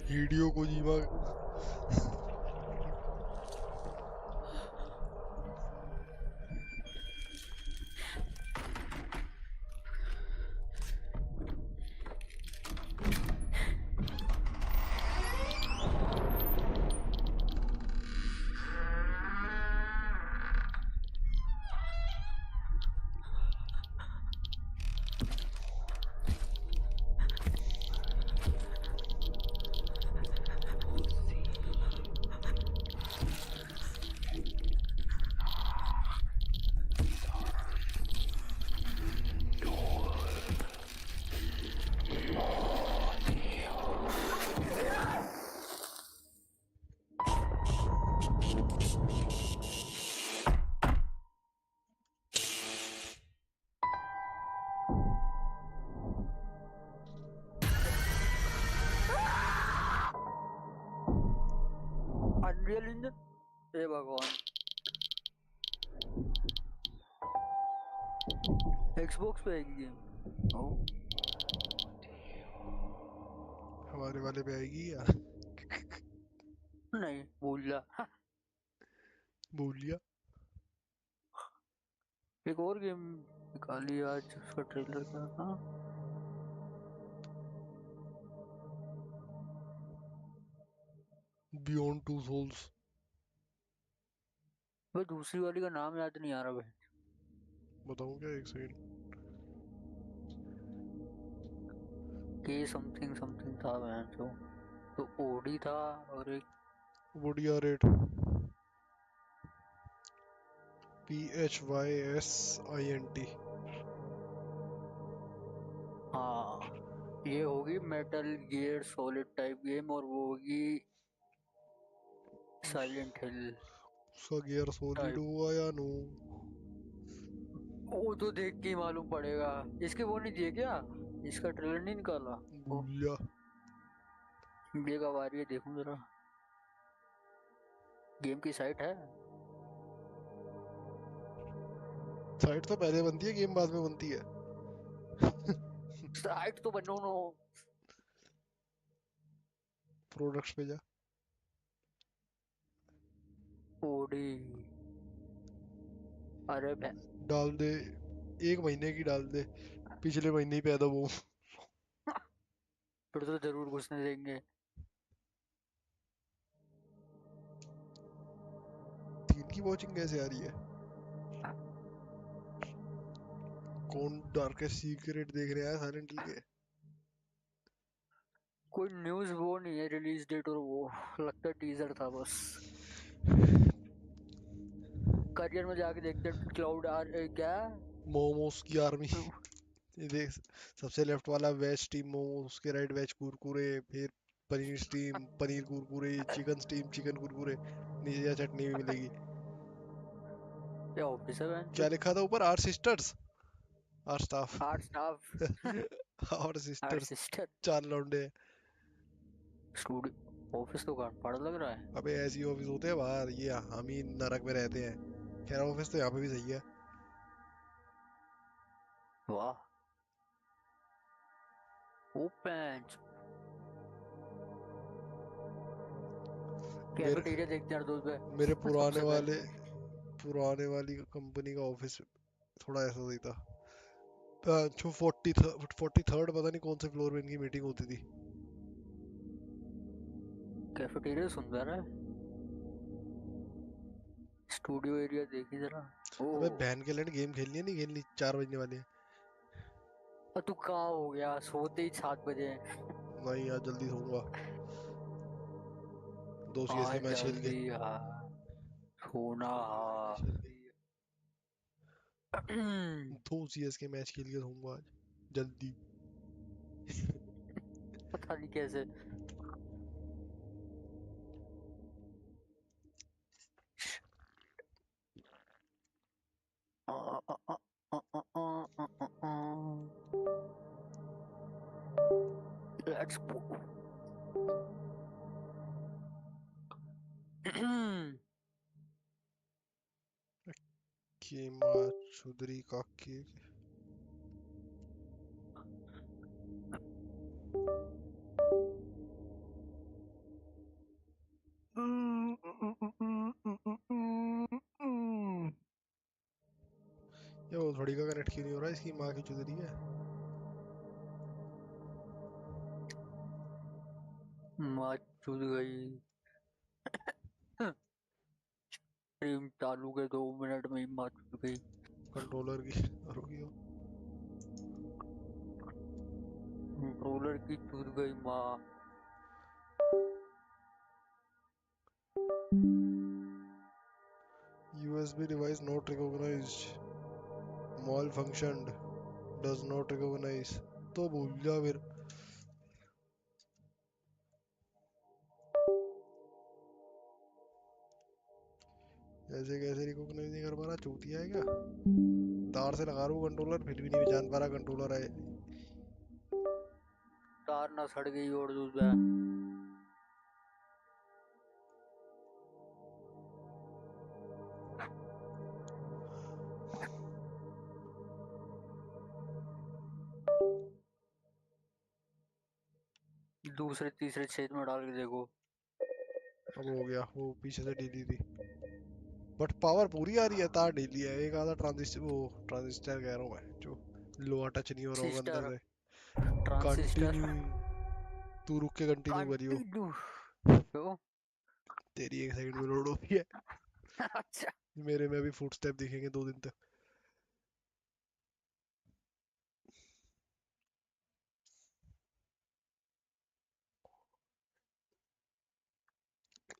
Hideo Kojima. Unreal engine, हे भगवान। Xbox पे आएगी गेम? हमारे वाले पे आएगी या नहीं, भूल जा। भूल लिया। एक और गेम निकाली आज, उसका ट्रेलर क्या था? Beyond two souls. भाई दूसरी वाली का नाम याद नहीं आ रहा भाई। बताऊं क्या, एक सेकंड। के समथिंग समथिंग था मैं तो ओडी था और एक वुडिया रेट। PHYSINT। हाँ, ये होगी metal gear solid type game और वो होगी साइलेंट हिल उसका गियर सॉलिड टाइप। हुआ या नो? वो तो देख के ही मालूम पड़ेगा। इसके वो नहीं दिए क्या? इसका ट्रेलर नहीं निकाला? ओ, भूल लिया। ये कब आ रही है देखूं जरा। गेम की साइट है? साइट तो पहले बनती है, गेम बाद में बनती है। साइट तो बनो नो। प्रोडक्ट्स पे जा। ओडी, अरे डाल दे, 1 महीने की डाल दे, पिछले महीने ही पैदा वो। फिर तो जरूर घुसने देंगे। 3 की वॉचिंग कैसे आ रही है? कौन डार्केस्ट सीक्रेट देख रहा है साइलेंट हिल के? कोई न्यूज़ वो नहीं है, रिलीज डेट और वो लगता है टीजर था बस। करियर में जाके देखते हैं क्लाउड आर क्या। मोमोस की आर्मी। ये देख, सबसे लेफ्ट वाला वेज स्टीम मोमोस, उसके राइट वेज कुरकुरे, फिर paneer steam paneer Kurkure, chicken steam chicken Kurkure, नीचे या चटनी भी मिलेगी। क्या ऑफिस है बेंच? क्या लिखा था ऊपर? Our sisters, our staff. Art staff. Our art sisters. Sister. 4 लौंडे हैं। स्टूडियो ऑफिस तो काट पड़ लग रहा है। अबे ऐसी ऑफिस होते हैं बाहर, ये हम ही नरक में रहते हैं। खैर ऑफिस तो यहाँ पे भी सही है। वाह, ओपन मेरे कैफेटेरिया देखते हैं दोस्त मेरे पे सबसे पहले। पुराने वाली कंपनी का ऑफिस थोड़ा ऐसा ही था। जो 43rd, पता नहीं कौन से फ्लोर में इनकी मीटिंग होती थी। कैफेटेरिया सुंदर है। स्टूडियो एरिया देखी जरा। ओ, अबे बहन के लैंड, गेम खेलनी है नहीं खेलनी? 4 बजने वाले हैं। तू कहाँ हो गया? सोते ही 7 बजे हैं। नहीं यार, जल्दी सोऊंगा 2 CS के हाँ मैच खेल के। जल्दी यार, सोना हाँ। 2 CS के मैच खेल के सोऊंगा आज जल्दी। पता नहीं कैसे। Let's go. केमा चौधरी का के। थोड़ी का कनेक्ट क्यों नहीं हो रहा है, इसकी माँ की चुदरी है। माँ चुद गई। स्ट्रीम चालू के 2 मिनट में ही माँ चुद गई। कंट्रोलर की रुकी हो। कंट्रोलर की चुद गई माँ। USB device not recognized, malfunctioned, does not recognize। तो भूल जा फिर। ऐसे कैसे रिकॉग्नाइज नहीं कर पा रहा, चूतिया है क्या? तार से लगा रहा हूँ कंट्रोलर, फिर भी नहीं जान पा रहा कंट्रोलर है। तार ना सड़ गई और दूसरा दूसरे तीसरे छेद में डाल के देखो। अब हो गया, वो पीछे से ढीली थी बट पावर पूरी आ रही है। तार ढीली है, एक आधा ट्रांजिस्टर, वो ट्रांजिस्टर कह रहा हूँ मैं, जो लोहा टच नहीं हो रहा होगा अंदर सिस्टर से। ट्रांसिस्टर कंटिन्यू, तू रुक के कंटिन्यू करियो। कंटिन्यू। क्यों? तेरी 1 सेकंड में लोड होती है। अच्छा। मेरे में अभी फुटस्टेप दिखेंगे 2 दिन तक।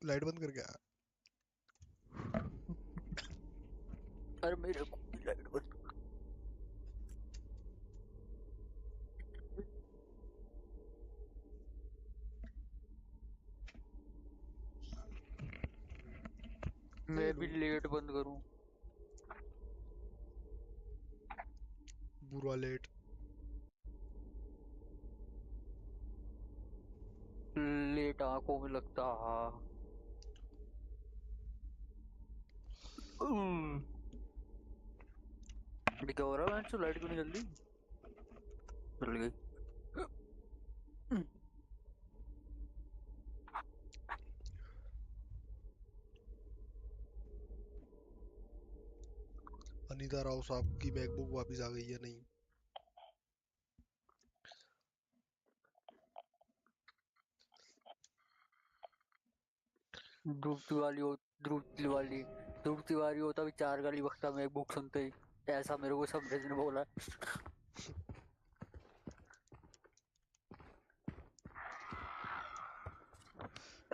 लाइट बंद कर गया। अरे मेरे को भी लाइट बंद। ये मैं भी लेट बंद करूं। बुरा लेट। लेट आंखों में लगता। अभी क्या हो रहा है? मैं लाइट क्यों नहीं जल्दी चल गई? अनीता राव साहब की मैकबुक वापस आ गई है नहीं? ध्रुव तिवारी हो। ध्रुव तिवारी। ध्रुव तिवारी होता भी चार गाली बकता मैं बुक सुनते ही। ऐसा मेरे को समझ ने बोला।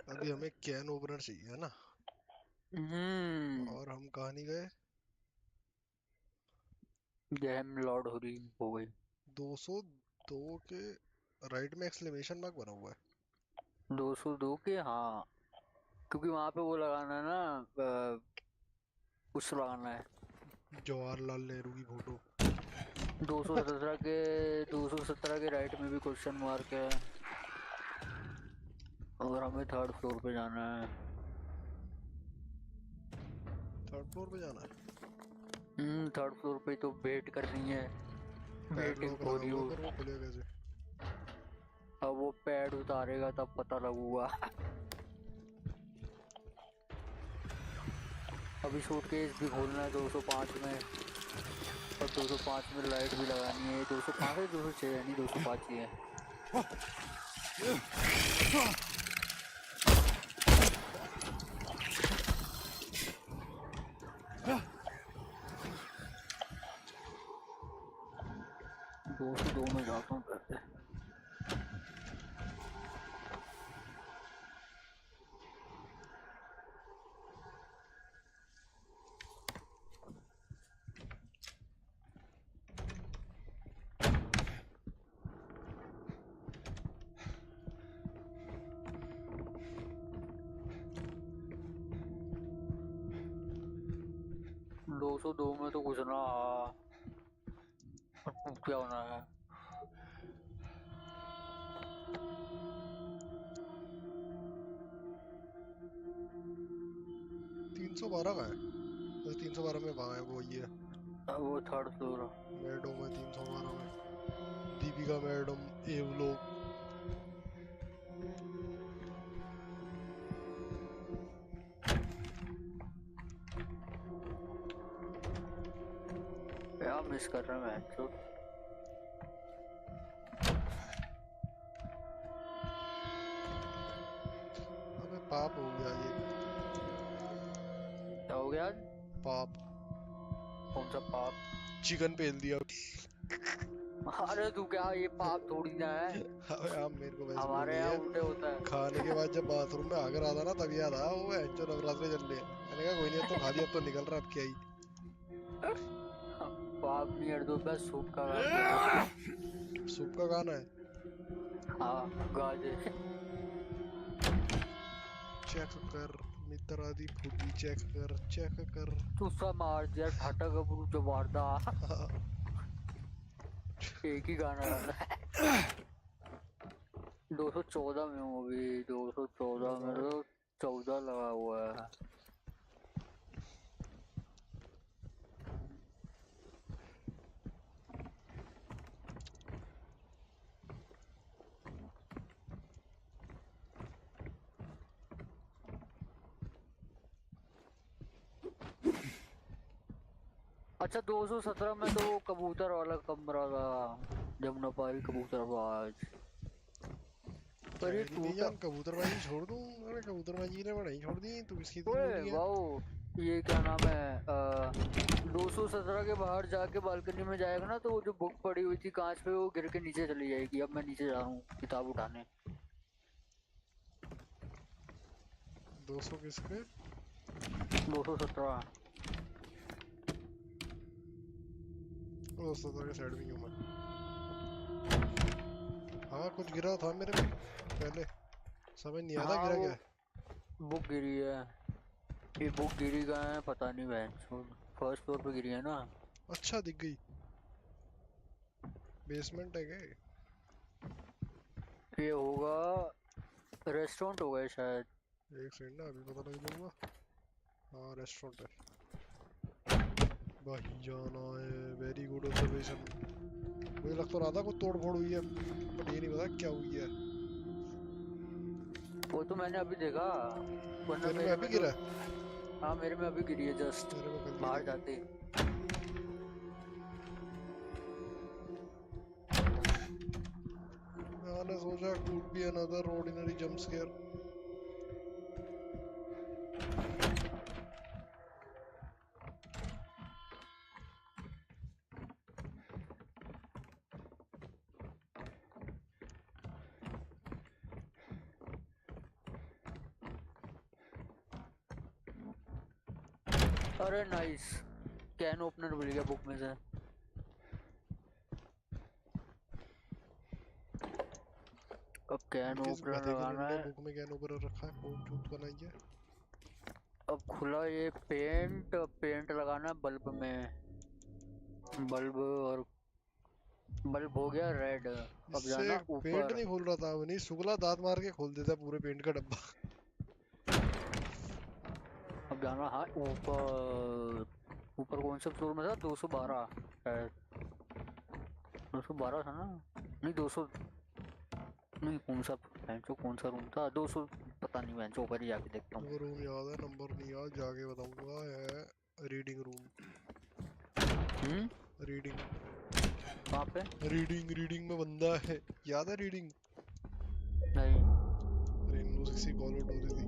अभी हमें कैन ओपनर चाहिए ना। और हम कहाँ नहीं गए? गेम लॉर्ड हो गई। 202 के राइट में एक्सक्लेमेशन मार्क बना हुआ है। 202 के हाँ। क्योंकि वहां पे वो लगाना है ना। कुछ लगाना है। जवाहरलाल नेहरू की फोटो। 217 के 217 के राइट में भी क्वेश्चन मार्क है। और हमें थर्ड फ्लोर पे जाना है। थर्ड फ्लोर पे जाना है? थर्ड फ्लोर पे तो वेट कर रही है। वेटिंग पैडलॉक लगा फॉर हुआ यू। है, पर वो खुलेगा कैसे? अब वो पैड उतारेगा तब पता लगूगा। अभी सूटकेस भी खोलना है 205 में। और 205 में लाइट भी लगानी है। 205 है 206 है नहीं 205 ही है। 202 में जाता हूँ पहले। दो सौ दो में तो घुसना क्या होना है? 312 का है? बस 312 में कहाँ है वो? ये वो थर्ड फ्लोर। मैडम है 312 में। दीपिका मैडम, एवलोक। यार मिस कर रहे हैं तो। अबे पाप हो गया ये। क्या हो गया? पाप। कौन सा पाप? चिकन पेल दिया। अरे तू क्या, ये पाप थोड़ी ना है। अबे आप मेरे को वैसे बोल हमारे रही यहाँ है। उल्टे होता है। खाने के बाद जब बाथरूम में आकर आता ना तब याद आया वो जो नवरात्रे चल रहे हैं। मैंने कहा कोई नहीं, अब तो खा लिया, अब तो निकल रहा, अब क्या ही। पाप नहीं हट दो, बस सूप का गाना दो। सूप का गाना है। हाँ गा दे। चेक कर मित्र आदि फूडी, चेक कर चेक कर। तू सब मार दिया, ठाटा गबरू जो मारदा। एक ही गाना गाना है। 214 में हूँ अभी, 214 में लगाओ। तो 14 लगा हुआ है। अच्छा 217 में तो वो कबूतर वाला कमरा था, जमुनापारी कबूतरबाज। पर ये तेरी टूटा। बेजान कबूतरबाजी छोड़ दूं। अरे कबूतरबाजी ने बढ़ाई छोड़ दी, तू किसकी इतनी ओए मूडी है। वाओ, ये क्या नाम है, 217 के बाहर जाके बालकनी में जाएगा ना, तो वो जो बुक पड़ी हुई थी कांच पे वो गिर के नीचे चली जाएगी। अब मैं नीचे जा रहा हूँ किताब उठाने। 200 किसके। 217। 200 के साइड में ही हूँ मैं। हाँ कुछ गिरा था मेरे पे पहले, समझ नहीं आया था हाँ गिरा वो क्या है। बुक गिरी है। ये बुक गिरी कहाँ है पता नहीं बहन। फर्स्ट फ्लोर पे गिरी है ना। अच्छा दिख गई। बेसमेंट है क्या ये? ये होगा रेस्टोरेंट होगा ये शायद। एक सेकंड ना, अभी पता लग जाऊंगा। हाँ रेस्टोरेंट है। भाई जाना है, वेरी गुड ऑब्जर्वेशन। मुझे लग तो रहा था कुछ तोड़ फोड़ हुई है, बट ये नहीं पता क्या हुई है। वो तो मैंने अभी देखा, वरना तेरे में मेरे अभी में तो। गिरा है? हाँ मेरे में अभी गिरी है जस्ट, मेरे में कल गिरी बाहर थी। जाते ही। मैंने सोचा could be another ordinary jump scare। अरे नाइस, कैन ओपनर मिल गया बुक में से। अब कैन किस ओपनर गधे के लगाना मुंडे है। बुक में क्या ऊपर रखा है, कौन चूत बनाई है। अब खुला ये पेंट, पेंट लगाना है बल्ब में। बल्ब और बल्ब हो गया रेड। अब इससे जाना पेंट ऊपर। नहीं खोल रहा था, वो नहीं सुगला दांत मार के खोल देता पूरे पेंट का डब्बा। अब जाना हाँ ऊपर। ऊपर कौन से फ्लोर में था, 212 शायद। 212 था ना, नहीं 200 नहीं। कौन सा बेंचो, कौन सा रूम था, 200 पता नहीं। बेंचो ऊपर ही जाके देखता हूँ। वो रूम याद है, नंबर नहीं याद, जाके बताऊंगा। है रीडिंग रूम। रीडिंग। वहाँ पे रीडिंग रीडिंग में बंदा है, याद है रीडिंग। नहीं। रेनबो सिक्स कॉल आउट होती थी।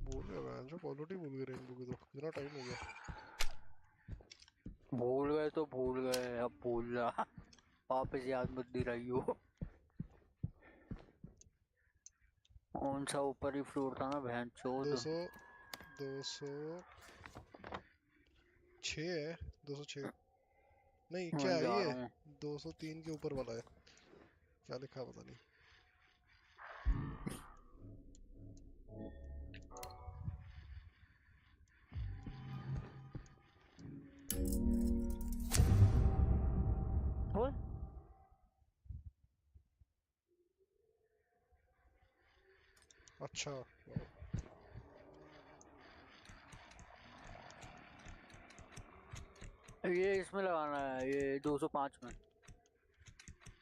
भूल गया मैं जो कॉल आउट ही भूल गया रेनबो की, तो कितना टाइम हो गया। भूल गए तो भूल गए, अब भूलना वापस याद मत दिलाइयो। कौन सा ऊपर ही फ्लोर था ना बहन दो चोद। सौ 206 है। 206 नहीं, क्या वहीं है जा ये। रहा हूँ। 203 के ऊपर वाला है, क्या लिखा है पता नहीं। वो अच्छा। ये इसमें लगाना है, ये 205 में।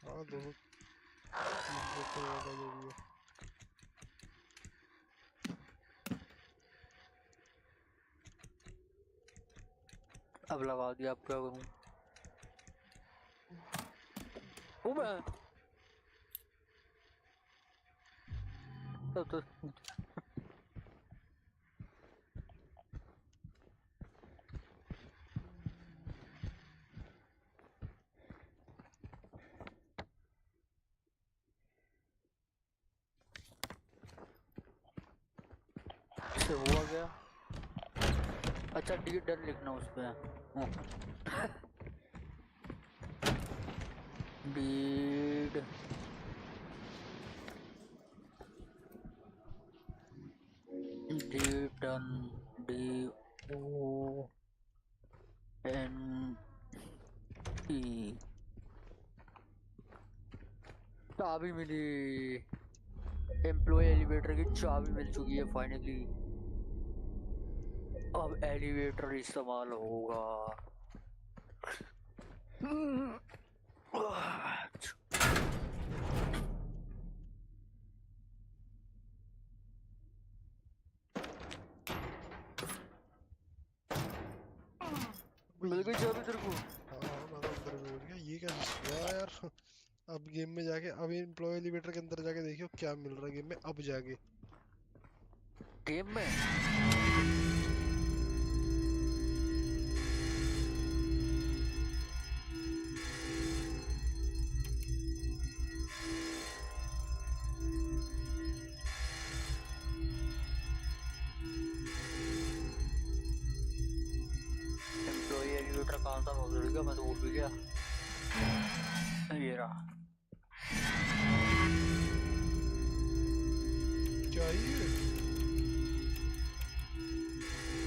हाँ 203 के ऊपर वाला जो भी है। अब लगा दिया, अब क्या करूं? ओ मैं तो से हुआ गया। अच्छा डी डन लिखना उस पे। Did D done, D O N T. चाबी मिली, एम्प्लॉय एलिवेटर की चाबी मिल चुकी है फाइनली। अब एलिवेटर इस्तेमाल होगा। मिल गई चाबी तेरे को? हाँ हाँ, मैं तो अंदर भी पहुंच गया। ये क्या हुआ यार? अब गेम में जाके, अब एम्प्लॉय एलिवेटर के अंदर जाके देखियो क्या मिल रहा है गेम में अब जाके। गेम में एम्प्लॉय एलिवेटर कहाँ था? भूल गया, मैं तो भूल भी गया। ये रहा। क्या ये?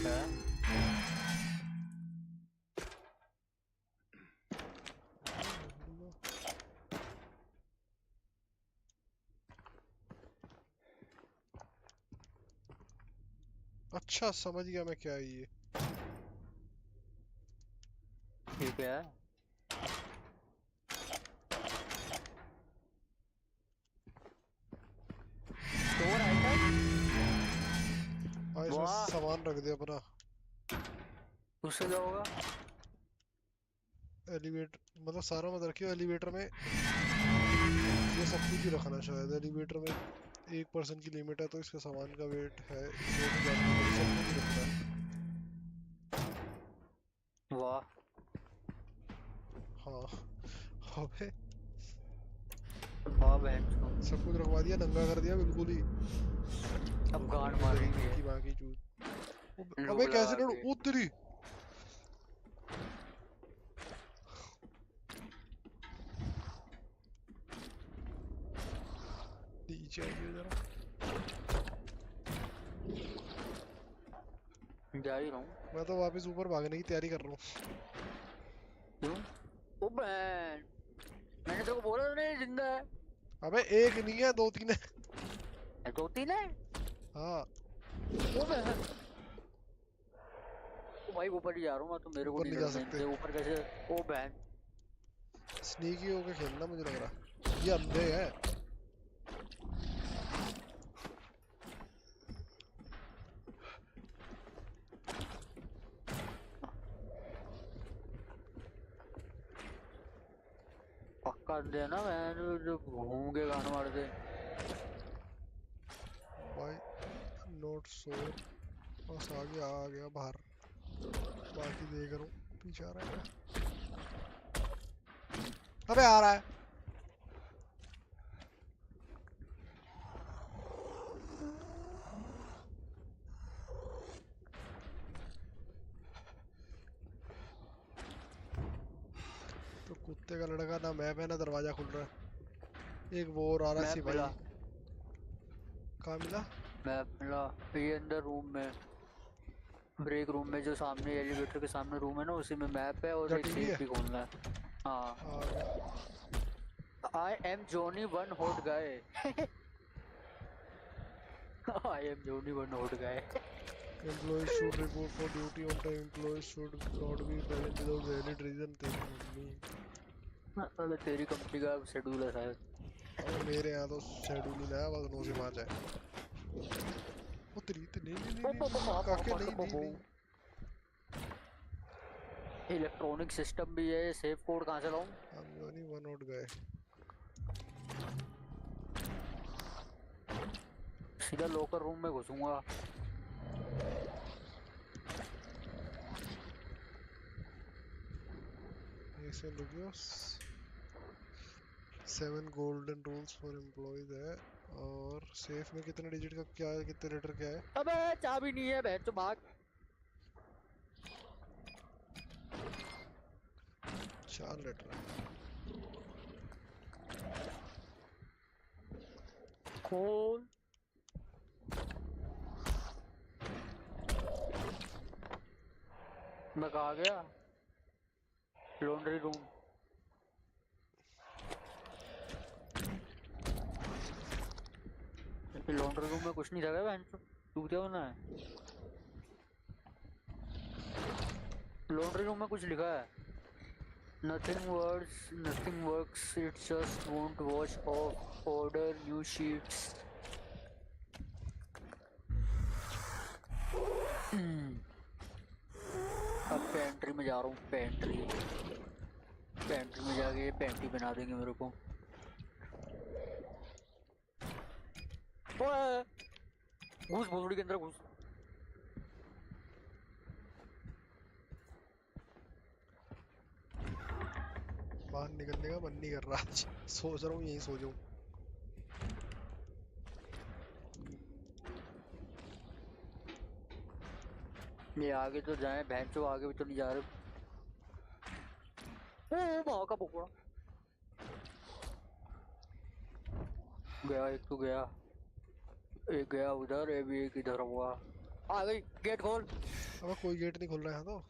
है? अच्छा समझ गया मैं, क्या है ये। ठीक है। Store item. हाँ, इसमें वाह, सामान रख दे अपना। उससे क्या होगा? एलिवेटर मतलब सारा मत रखियो एलिवेटर में। ये सब कुछ ही रखना शायद एलिवेटर में। एक पर्सन की लिमिट है तो इसका सामान का वेट है, वेट सब कुछ ही रखना है। वाह। हाँ। अबे वाह बहन चो। सब कुछ रखवा दिया, नंगा कर दिया बिल्कुल ही। अब गांड जिंदगी मारेंगे की माँ की चूत। लूप अबे कैसे लगा लड़ू के। उतरी? नीचे आइए जरा। जा ही रहा हूँ। मैं तो वापस ऊपर भागने की तैयारी कर रहा हूँ। क्यों? ओ बहन, मैंने तेरे को बोला था ना ये जिंदा है। अबे एक नहीं है, दो तीन है। दो तीन है। हाँ। ओ बहन, ओ भाई ऊपर ही जा रहा हूँ मैं तो, मेरे को ऊपर नहीं नहीं जा लड़ने सकते। दे ऊपर कैसे। ओ बहन। स्नीकी होके खेलना मुझे लग रहा है। ये अंधे हैं। पक्का देना मैं जो घूम के गाना मार दे। भाई नोट श्योर। बस आ गया बाहर। बाकी देख रहा हूँ पीछे आ रहा है क्या। अबे आ रहा है। तो कुत्ते का लड़का ना मैप है ना दरवाजा खुल रहा है। एक वो और आ रहा है मैप मिला। सिपाही। कहाँ मिला? मैप मिला। ये अंदर रूम में, ब्रेक रूम में, जो सामने एलिवेटर के सामने रूम है ना, उसी में मैप है और जहाँ एक टीवी सेफ है। भी खोलना है। हाँ। आ गया। I am Johnny one hot guy. I am Johnny one hot guy. Employees should report for duty on time. Employees should not be present without valid reason. तेरी मम्मी। अरे तेरी कंपनी का शेड्यूल है शायद। अबे मेरे यहाँ तो शेड्यूल ही ना है, बस 9 से 5 है। ओ तेरी नहीं नहीं नहीं नहीं नहीं नहीं, काके नहीं नहीं नहीं। इलेक्ट्रॉनिक सिस्टम भी है। सेफ कोड कहाँ से लाऊं? I'm the only one out guy. सीधा लॉकर रूम में घुसूंगा। ऐसे लिखियो 7 golden rules for employees है। और सेफ में कितने डिजिट का क्या है, कितने लेटर क्या है? अबे चाबी नहीं है, बहन चो भाग। 4 लेटर है। खोल। मैं कहा गया? Laundry room. लॉन्ड्री रूम में कुछ नहीं था क्या बहन चो? तू क्या होना है? लॉन्ड्री रूम में कुछ लिखा है। nothing works, it just won't wash off, order new sheets. अब पेंट्री में जा रहा हूँ। पेंट्री में जाके पेंटी बना देंगे मेरे को। ओए घुस भोसड़ी के अंदर घुस। बाहर निकलने का मन नहीं कर रहा आज। सोच रहा हूँ यहीं सो जाऊँ। ये आगे तो जाए, बहन चो आगे भी तो नहीं जा रहे। ओ माँ का पकड़ा गया। एक तो गया, एक गया उधर, अभी एक इधर हुआ। आ गई। गेट खोल। अबे कोई गेट नहीं खुल रहा है तो।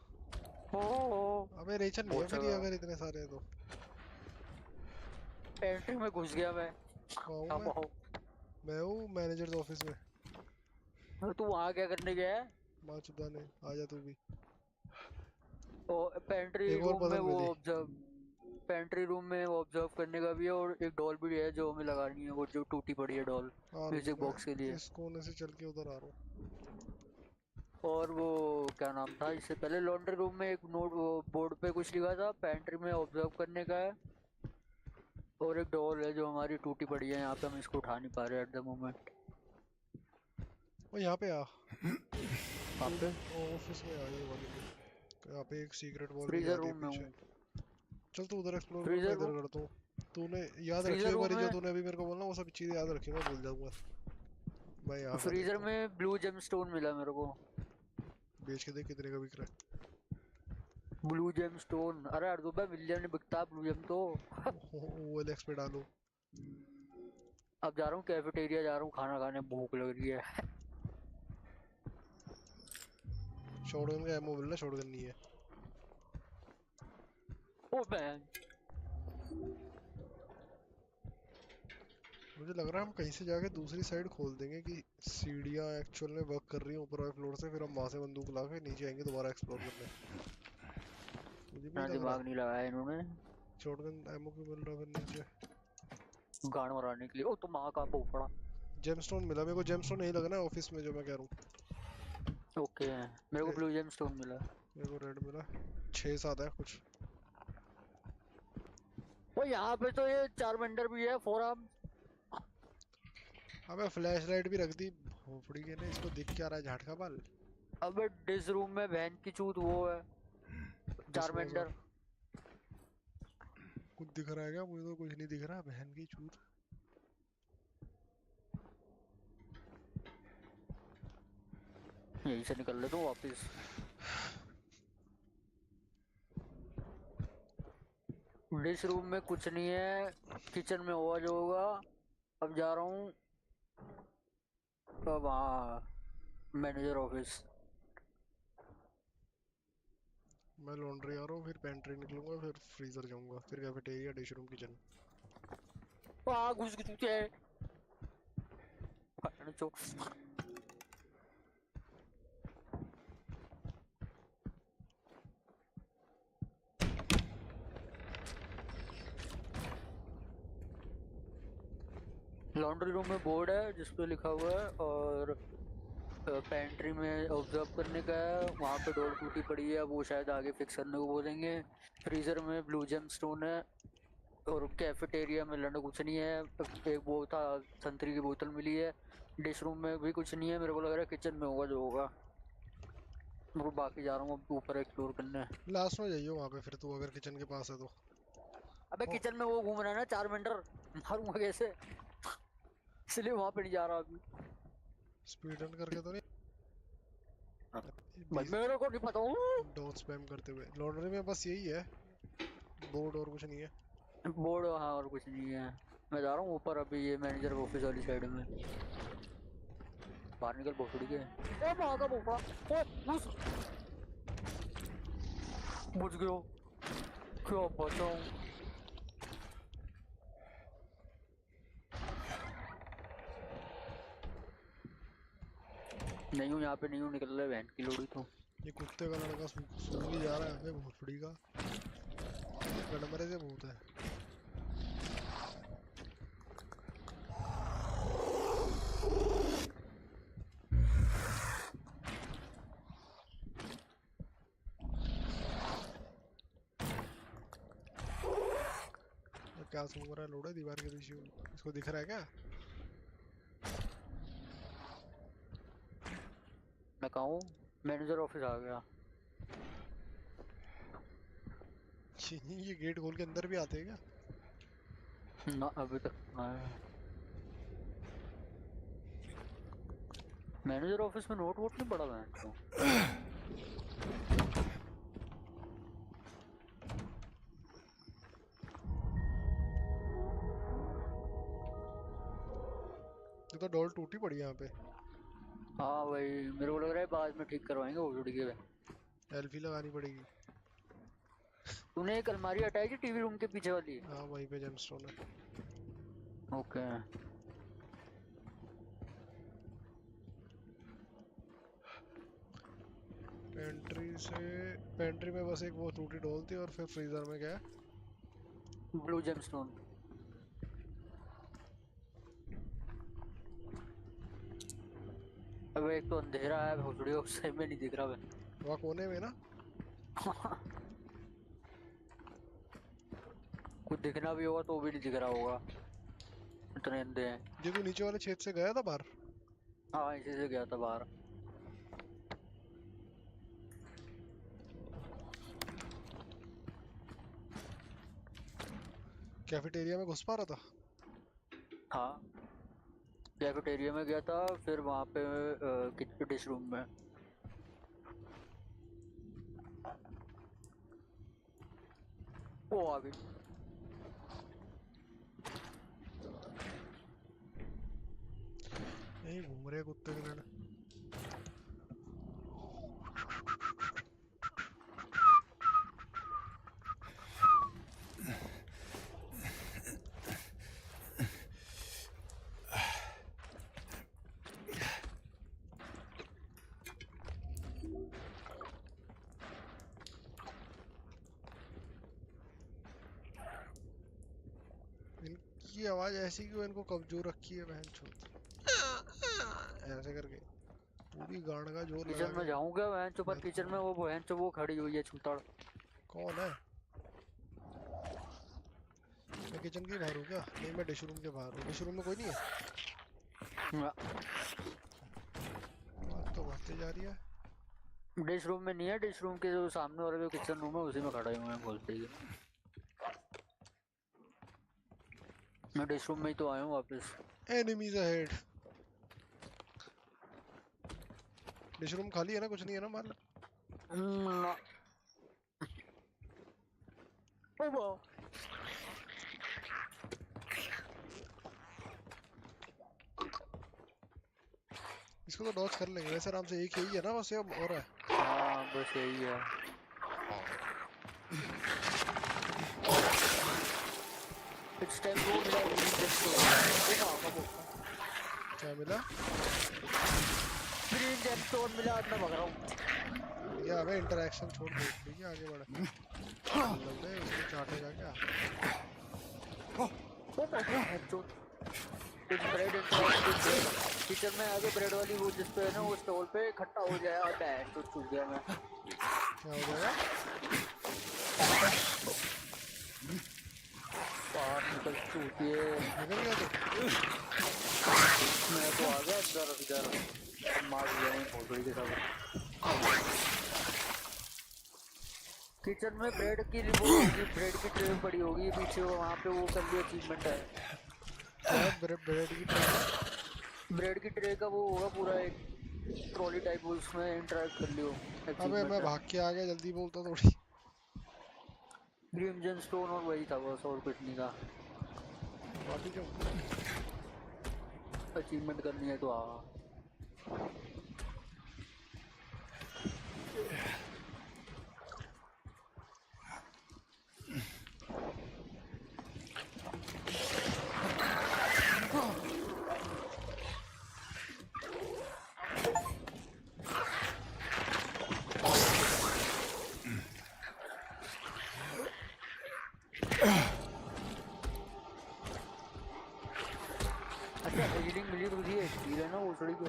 ओ अबे रेचन नहीं है बहुत फिर ये, जगह अगर इतने सारे हैं तो। एंट्री में घुस गया मैं। वहाँ हूँ अब आओ। मैं हूँ मैनेजर ऑफिस में। तू वहाँ क्या करने गया है? माँ चुदा ने, आजा तू भी। पेंट्री एक और रूम में पजल वो मिली। ऑब्जर्व, पेंट्री रूम में ऑब्जर्व करने का भी है, और एक डॉल भी है जो हमें लगानी है, वो जो टूटी पड़ी है डॉल, आ रुक, म्यूजिक मैं बॉक्स के लिए। इस कोने से चल के उधर आ रहा हूँ। और वो क्या नाम था, इससे पहले लॉन्ड्री रूम में एक नोट बोर्ड पे कुछ लिखा था, पेंट्री में ऑब्जर्व करने का है। और एक डॉल है जो हमारी टूटी पड़ी है, यहाँ पे हम इसको उठा नहीं पा रहे एट द मोमेंट। वो यहाँ पे आ। वहाँ पे ऑफिस में आ ये वाले में। यहाँ पे एक सीक्रेट वॉल भी फ्रीजर जा रही रूम है में पीछे। हूँ। चल तू उधर एक्सप्लोर कर, मैं फ्रीजर इधर रूम, करता हूँ। तूने याद फ्रीजर रखियो एक रूम बार जो में, तूने अभी मेरे को बोलना, वो सब चीजें याद रखियो, मैं भूल जाऊंगा। मैं यहाँ का फ्रीजर देखता हूँ। में ब्लू जेम स्टोन मिला मेरे को। बेच के देख कितने का बिक रहा ब्लू जेम स्टोन, अरे अर्जुबा मिलियन में बिकता ब्लू जेम तो। है। OLX पे डालो। अब जा रहा हूँ कैफेटेरिया, जा रहा हूँ खाना खाने, भूख लग रही है। शॉटगन का एमओ मिल रहा है, शॉटगन नहीं है। ओ मैन, मुझे लग रहा है हम कहीं से जाके दूसरी साइड खोल देंगे कि सीढ़ियाँ एक्चुअल में वर्क कर रही हैं ऊपर वाले फ्लोर से, फिर हम वहां से बंदूक ला के नीचे आएंगे दोबारा एक्सप्लोर करने। मुझे भी इतना लग रहा दिमाग है। नहीं लगाया इन्होंने शॉटगन एमओ क्यों मिल रहा है फिर नीचे? गाड़ मराने के लिए। ओ तो माँ का पोपड़ा। जेमस्टोन मिला मेरे को, जेमस्टोन नहीं लगना है ऑफिस में जो मैं कह रहा हूँ। ओके, मेरे को ब्लू जेम स्टोन मिला। मेरे को रेड मिला। 6-7 है कुछ। ओ यहाँ पे तो ये चारमेंडर भी है, फोर आर्म। अबे फ्लैश लाइट भी रख दी भोपड़ी के ने, इसको दिख क्या रहा है, झाट का बाल। अबे डिस रूम में बहन की चूत वो है, चारमेंडर। डिस्पोजर। कुछ दिख रहा है क्या? मुझे तो कुछ नहीं दिख रहा, बहन की चूत। यहीं से निकल ले तो वापिस। डिस रूम में कुछ नहीं है, किचन में हुआ जो होगा। अब जा रहा हूँ वहाँ मैनेजर ऑफिस। मैं लॉन्ड्री आ रहा हूँ, फिर पेंट्री निकलूंगा, फिर फ्रीजर जाऊंगा, फिर कैफेटेरिया, डिश रूम, किचन। वहाँ घुस चुके हैं। लॉन्ड्री रूम में बोर्ड है जिसपे लिखा हुआ है, और पेंट्री में ऑब्जर्व करने का है, वहाँ पे डोर टूटी पड़ी है, वो शायद आगे फिक्स करने को बोलेंगे। फ्रीजर में ब्लू जेम स्टोन है, और कैफेटेरिया में लड़ने कुछ नहीं है। एक वो था, संतरी की बोतल मिली है। डिश रूम में भी कुछ नहीं है, मेरे को लग रहा है किचन में होगा जो होगा। मैं बाकी जा रहा हूँ अब ऊपर एक्सप्लोर करने। लास्ट में जाइयो वहाँ पे फिर, तू अगर किचन के पास है तो। अबे ओ, किचन में वो घूम रहा है ना 4 मिनट, मारूंगा कैसे, इसलिए वहां पे नहीं जा रहा अभी। स्पीड रन करके तो नहीं? भाई 20 मेरे को नहीं पता हूँ। डॉट स्पैम करते हुए। लॉन्ड्री में बस यही है, बोर्ड और कुछ नहीं है। बोर्ड, हाँ, और कुछ नहीं है। मैं जा रहा हूँ ऊपर अभी, ये मैनेजर ऑफिस वाली साइड में। बाहर निकल भोसड़ी के। ओ माँ का भोपड़ा, ओ घुस, बुझ गयो, क्या बचाऊं। नहीं हूँ यहाँ पे, नहीं हूँ, निकल रहा है वैन की लोड़ी तो। ये कुत्ते का लड़का सूंघी जा रहा है बे भोसड़ी का। गड़मरे से भूत है। ये क्या सूंघ रहा है लोड़ा दीवार के पीछे? इसको दिख रहा है क्या? मैं कहूँ मैनेजर ऑफिस आ गया। ये गेट खोल के अंदर भी आते हैं क्या? ना अभी तक आया। मैनेजर ऑफिस में नोट वोट नहीं पड़ा वैन को। ये तो डॉल टूटी पड़ी है यहाँ पे। हाँ भाई, मेरे को लग रहा है बाद में ठीक करवाएंगे वो जुड़ के। एल्फी लगानी पड़ेगी। तूने एक अलमारी हटाई थी टीवी रूम के पीछे वाली? हाँ वहीं पे जेमस्टोन है। ओके। पेंट्री में बस एक वो टूटी डॉल थी, और फिर फ्रीजर में क्या है? Blue gemstone. अब एक तो अंधेरा है भोसड़ी, सही में नहीं दिख रहा है। वहाँ कोने में ना। कुछ दिखना भी होगा तो भी नहीं दिख रहा होगा, इतने अंधे हैं। ये तू नीचे वाले छेद से गया था बाहर? हाँ, इसी से गया था बाहर। कैफेटेरिया में घुस पा रहा था? हाँ, कैफेटेरिया में गया था, फिर वहाँ पे डिश रूम में। वो आ गई। यही घूम रहे कुत्ते के लड़। इनकी आवाज ऐसी क्यों? इनको कमजोर रखी है बहन छोड़, ऐसे करके पूरी गांड का जोर लगा किचन में के। जाऊंगा वैन चो, पर मैं किचन में वो बहन चो वो खड़ी हुई है छूतड़। कौन है? मैं किचन के बाहर हूँ क्या? नहीं, मैं डिश रूम के बाहर हूँ। डिश रूम में कोई नहीं है? बात तो बढ़ती जा रही है। डिश रूम में नहीं है, डिश रूम के जो सामने वाला जो किचन रूम है उसी में खड़ा हुए हैं बोलते ही। मैं डिश रूम में ही तो आया हूँ वापस। Enemies ahead. डिश रूम खाली है ना? कुछ नहीं है ना माल? ना। ओ वाह। इसको तो डॉज कर लेंगे वैसे आराम से। एक यही है ना बस, या और है? हाँ बस यही है। इट्स टाइम टू क्या मिला? ग्रीन जेमस्टोन मिला, मैं भग रहा हूँ। ये हमें इंटरेक्शन छोड़ दे, ठीक है आगे बढ़े। लौटे उसको चाटेगा क्या? वो पहुंच गया है जो इट्स ब्रेड इंटरेक्शन। किचन में आगे ब्रेड वाली वो जिस पे है ना वो स्टॉल पे इकट्ठा हो जाए और बैठ तो छूट गया मैं। क्या हो जाएगा? बाहर निकल चूतिए। निकल गया तो मैं तो आ गया अंदर इधर। अब मार दिया मैं भोसड़ी के साथ। किचन में ब्रेड की वो होगी, ब्रेड की ट्रे पड़ी होगी पीछे, वहाँ पे वो कर लिया अचीवमेंट है। क्या है? ब्रेड की ट्रे है? ब्रेड की ट्रे का वो होगा पूरा एक ट्रॉली टाइप, उसमें इंटरेक्ट कर लियो, अबे अचीवमेंट मैं है। भाग के आ गया, जल्दी बोलता थोड़ी। क्रिम्सन स्टोन और वही था बस, और कुछ नहीं था। वाटी क्यों? अचीवमेंट करनी है तो आ। अच्छा हीलिंग मिली तो ये हील है ना वो थोड़ी के।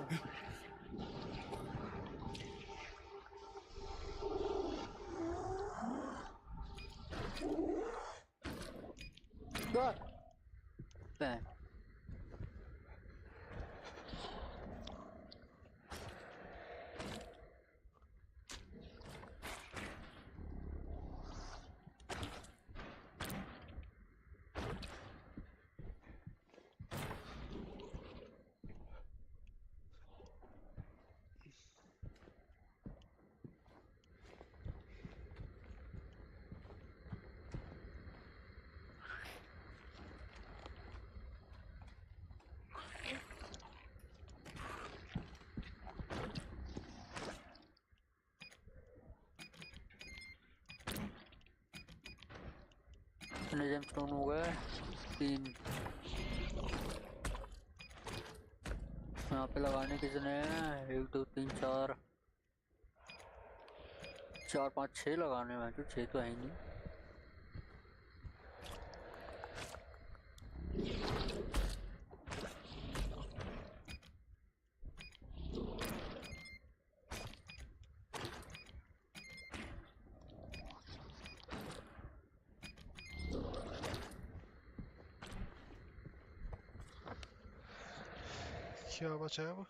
Ben. जेम स्टोन हो गए 3। यहाँ पे लगाने कितने हैं? 1 2 3 4 4 5 6 लगाने में, तो 6 तो है ही नहीं। क्या बचा है अब?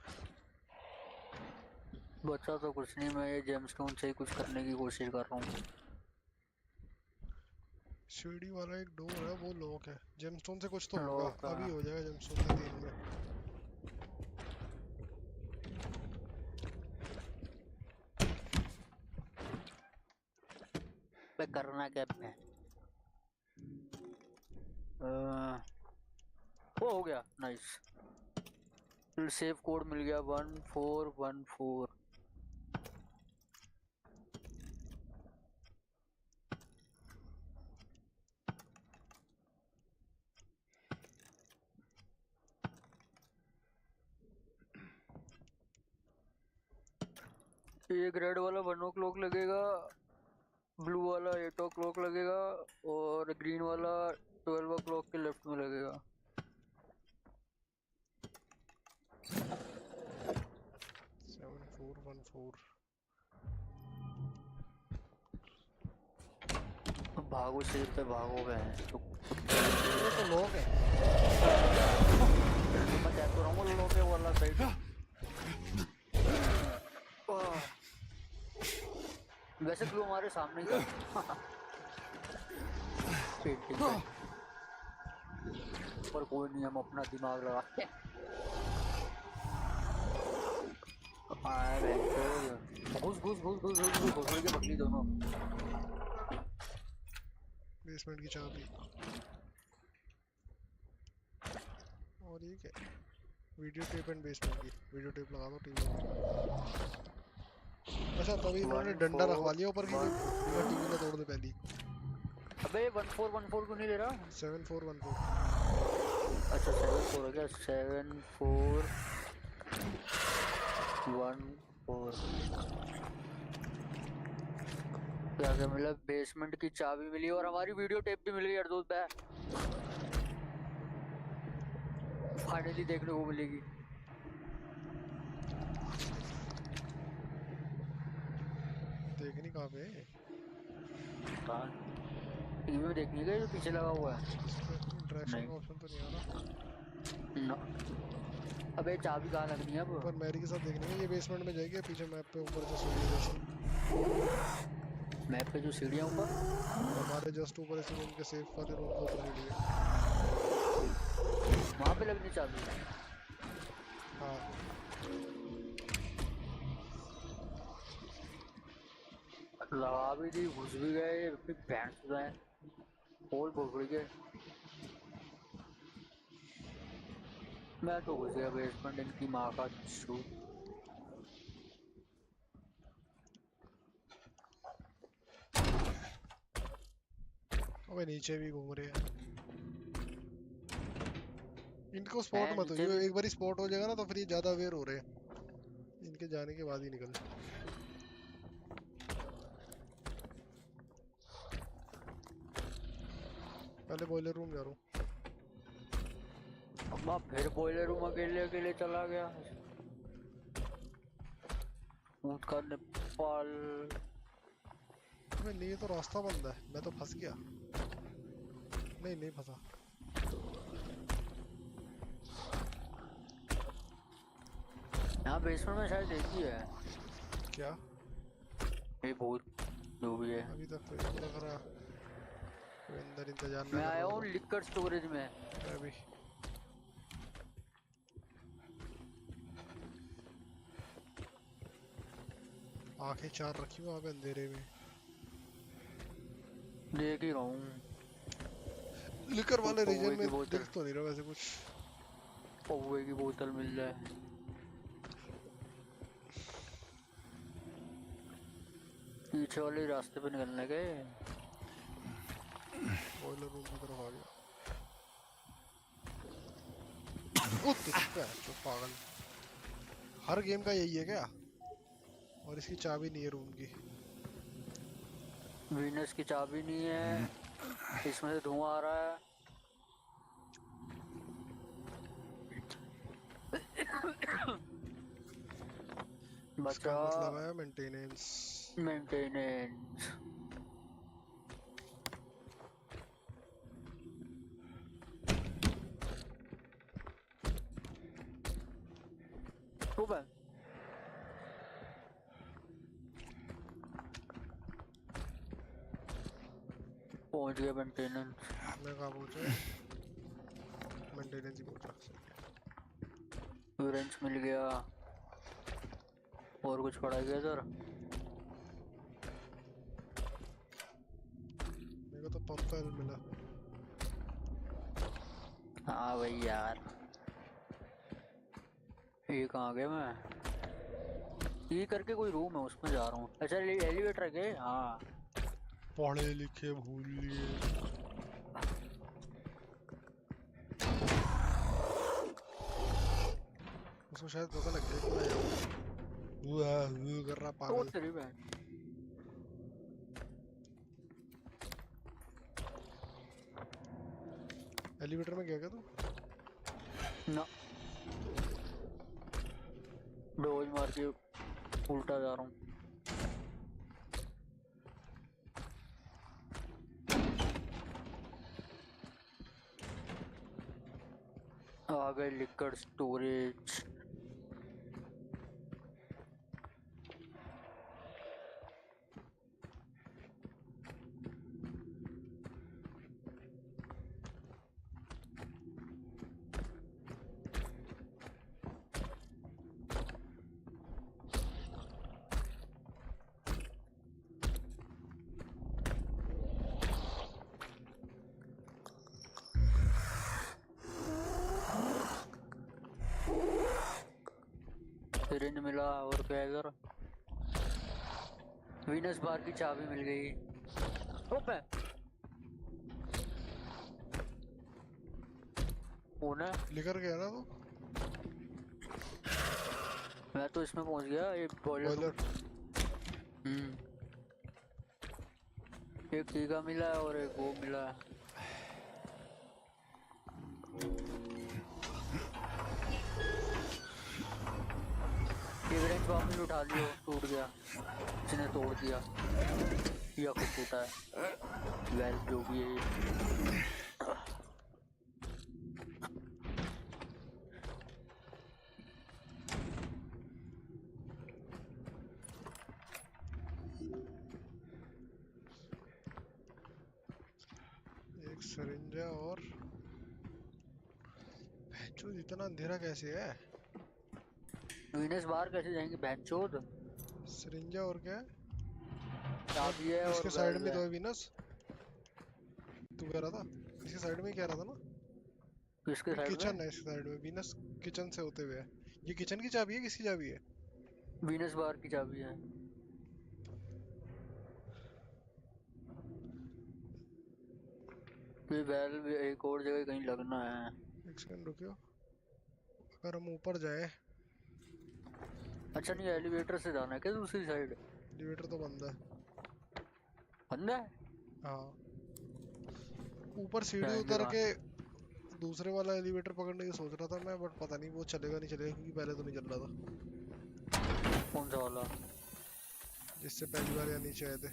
बचा तो कुछ नहीं, मैं ये जेम स्टोन से ही कुछ करने की कोशिश कर रहा हूँ। सीढ़ी वाला एक डोर है, वो लॉक है। जेमस्टोन से कुछ तो होगा, लॉक का अभी हो जाएगा जेमस्टोन से 3 में। पे करना क्या है? वो हो गया, नाइस। सेव कोड मिल गया 1414। एक रेड वाला 1 o'clock लगेगा, ब्लू वाला 8 o'clock लगेगा, और ग्रीन वाला 12 o'clock के लेफ्ट में लगेगा। 7414। भागो शेर पे भागो गए तो ये तो लॉक है। मैं कहता तो रहा हूँ लोग के वाला साइड। वैसे क्यों हमारे सामने ही था। पेंटिंग पर कोई नहीं, हम अपना दिमाग लगाते हैं। घुस घुस घुस घुस घुस घुस घुस के पकड़ी दोनों। बेसमेंट की चाबी। और ये क्या? वीडियो टेप एंड बेसमेंट की वीडियो टेप लगा दो टीवी में। अच्छा तभी इन्होंने 1 डंडा 4 रखवा लिया ऊपर की, 1। बिना टीवी ना तोड़ दे पहली। अबे 1414 क्यों नहीं ले रहा? 7414। अच्छा 74 हो गया, 7414। क्या क्या मिला? बेसमेंट की चाबी मिली और हमारी वीडियो टेप भी मिल गई यार दोस्त। फाइनली देखने को मिलेगी। कहाँ पे? टीवी में देखने का जो पीछे लगा हुआ है। इसमें इंटरेक्शन नहीं का ऑप्शन तो नहीं आ रहा। ना। अबे चाबी कहाँ लगनी है अब? ऊपर मैरी के साथ देखने का, ये बेसमेंट में जाएगी पीछे मैप पे ऊपर से सीढ़ी जैसे। मैप पे जो सीढ़ियाँ ऊपर हमारे जस्ट ऊपर इसी रूम के सेफ वाले रूम के ऊपर सीढ़ी है। वहाँ पे लगनी चाबी। हाँ लगा भी दी, घुस भी गए, फिर बैंड सुधाए होल भोगड़ी के। मैं तो घुस गया बेसमेंट, इनकी माँ का छू। अबे नीचे भी घूम रहे हैं। इनको स्पॉट है मत हो, नीचे ये भी। एक बार स्पॉट हो जाएगा ना तो फिर ये ज्यादा अवेयर हो रहे हैं। इनके जाने के बाद ही निकल। पहले बॉयलर रूम जा रहा हूँ। अम्मा फिर बॉयलर रूम अकेले अकेले चला गया। कूद कर नेपाल। अबे नहीं, ये तो रास्ता बंद है, मैं तो फंस गया। नहीं नहीं फंसा। यहाँ बेसमेंट में शायद एक ही है। क्या? ये भूत जो भी है। अभी तक तो ये लग रहा कोई अंदर इंतजार ना मैं कर आया रहा हूँ हो। लिक्कर स्टोरेज में। मैं भी। आंखें चार रखी वहां पे अंधेरे में। देख ही रहा हूँ। लिकर वाले रीजन पौवे में की बोतल, दिख तो नहीं रहा वैसे कुछ। पौवे की बोतल मिल जाए। पीछे वाले रास्ते पे निकलने गए। बॉयलर रूम की तरफ आ गया। ओ तेरी पैर जो पागल। हर गेम का यही है क्या? और इसकी चाबी नहीं है रूम की। वीनस की चाबी नहीं है। इसमें से धुआं आ रहा है। इसका बचा मतलब है मेंटेनेंस। मेंटेनेंस। सुबह पहुंच गया मेंटेनेंस। मैं कहाँ पहुंचा? मेंटेनेंस ही पहुंचा। रेंच मिल गया। और कुछ पड़ा गया इधर? मेरे को तो पंप ऑयल मिला। हाँ भाई यार, ये कहाँ गया मैं? ये करके कोई रूम है उसमें जा रहा हूँ। अच्छा एलिवेटर है क्या? हाँ। पढ़े लिखे भूल लिए। उसको शायद पता लग गया कि मैं यहाँ हूँ। कर रहा ओ पागल। तेरी बहन। एलिवेटर में गया क्या तू? ना, डोज मार के उल्टा जा रहा हूँ। आ गए लिक्विड स्टोरेज। सिरिंज मिला। और क्या है इधर? वीनस बार की चाबी मिल गई। ओपे कौन है? लेकर गया ना तू? मैं तो इसमें पहुंच गया, ये बॉयलर रूम। बॉयलर। एक टीका मिला है और एक वो मिला है। ये ब्रेंच वापस उठा लियो, टूट गया, किसी ने तोड़ दिया या खुद टूटा है, वेल जो भी है ये। एक सरिंजा और जो इतना अंधेरा कैसे है? वीनस बाहर कैसे जाएंगे बहनचोद? सरिंजा और क्या है? चाबी है और इसके साइड वेल्व में है। तो है वीनस। तू कह रहा था इसके साइड में ही कह रहा था ना? किसके ये साइड में? किचन है, इसके साइड में वीनस किचन से होते हुए है। ये किचन की चाबी है, किसकी चाबी है? वीनस बाहर की चाबी है। ये वेल्व एक और जगह कहीं लगना है। एक सेकंड रुकियो। अगर हम ऊपर जाए, अच्छा नहीं, एलिवेटर से जाना है क्या दूसरी साइड? एलिवेटर तो बंद है। बंद है? हाँ, ऊपर सीढ़ी जाएंगे उतर कहाँ? के दूसरे वाला एलिवेटर पकड़ने की सोच रहा था मैं, बट पता नहीं वो चलेगा नहीं चलेगा, क्योंकि पहले तो नहीं चल रहा था कौन सा वाला? जिससे पहली बार यहाँ नीचे आए थे।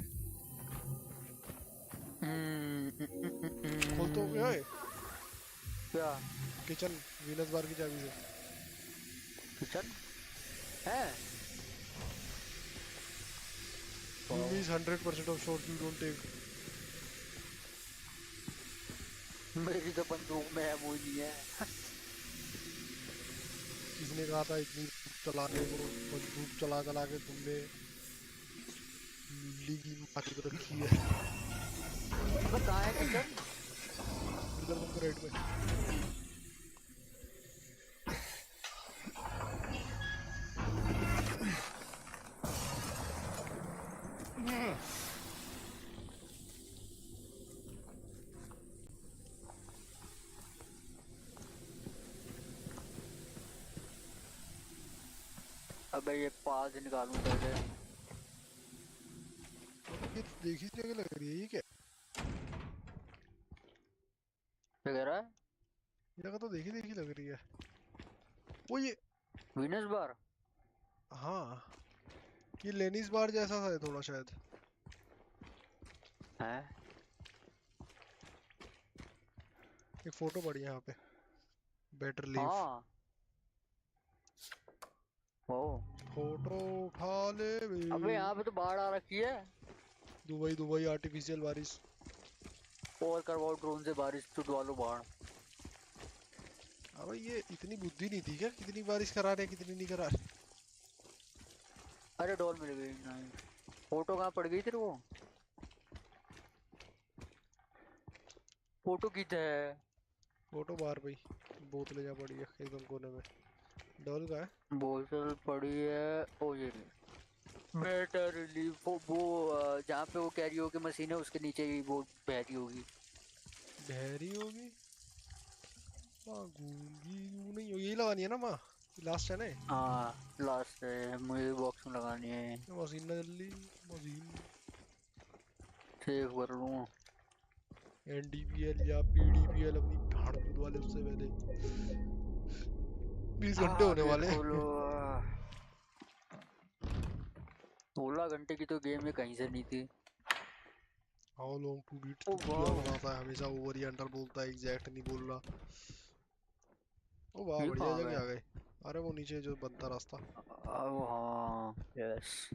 खोल तो ओए क्या? किचन, वीनस बार की चाबी से। किचन है? You miss 100% of shots you don't take. मेरी तो बंदूक में है, वो नहीं है। किसने कहा था इतनी चलाने को? बंदूक चला चला के तुमने ली की माटी पे रखी है। अबे कहाँ है किचन? इधर तुमको राइट में। अबे ये पास निकालूं पहले। ये देखी जगह लग रही है, ये क्या? क्या कह रहा है? ये जगह तो देखी देखी लग रही है। वो ये, वीनस बार? हाँ, ये लेनिस बार जैसा था थोड़ा शायद। है? एक फोटो पड़ी है यहाँ पे, बेटर लीव। हाँ। ओ। फोटो उठा ले बे। अबे यहाँ पे तो बाढ़ आ रखी है। दुबई दुबई आर्टिफिशियल बारिश। और करवाओ ड्रोन से बारिश, छुटवा लो बाढ़। अबे ये इतनी बुद्धि नहीं थी क्या, कितनी बारिश करा रहे कितनी नहीं करा रहे? अरे डॉल मिल गई नहीं। फोटो कहाँ पड़ गई तेरे को? फोटो किधर है? फोटो बाहर भाई, बोतलें जा पड़ी है एकदम कोने में। डॉल का है। बोतल पड़ी है। ओ ये बेटर रिलीफ, वो जहाँ पे वो कैरियोके मशीन है उसके नीचे ही वो बह रही होगी। बहरी होगी। माँ गूंगी यूं नहीं हो, यही लगानी है ना माँ? लास्ट है ना? हाँ लास्ट है, मुझे बॉक्स में लगानी है। मशीन ना जल्दी, मशीन। सेव कर लूँ। एनडीपीएल या पीडीपीएल अपनी भाड़ कूद वाले उससे पहले 20 घंटे हाँ होने वाले देखो लो। हैं। 16 घंटे की तो गेम में कहीं से नहीं थी। हाउ लॉन्ग टू बीट, ओ तू क्या वाह। बनाता है हमेशा, ओवर या अंडर बोलता है, एग्जैक्ट नहीं बोल रहा। ओ वाह, ये बढ़िया कहाँ जगह गए? आ गए। अरे वो नीचे जो बनता रास्ता। ओ हाँ यस।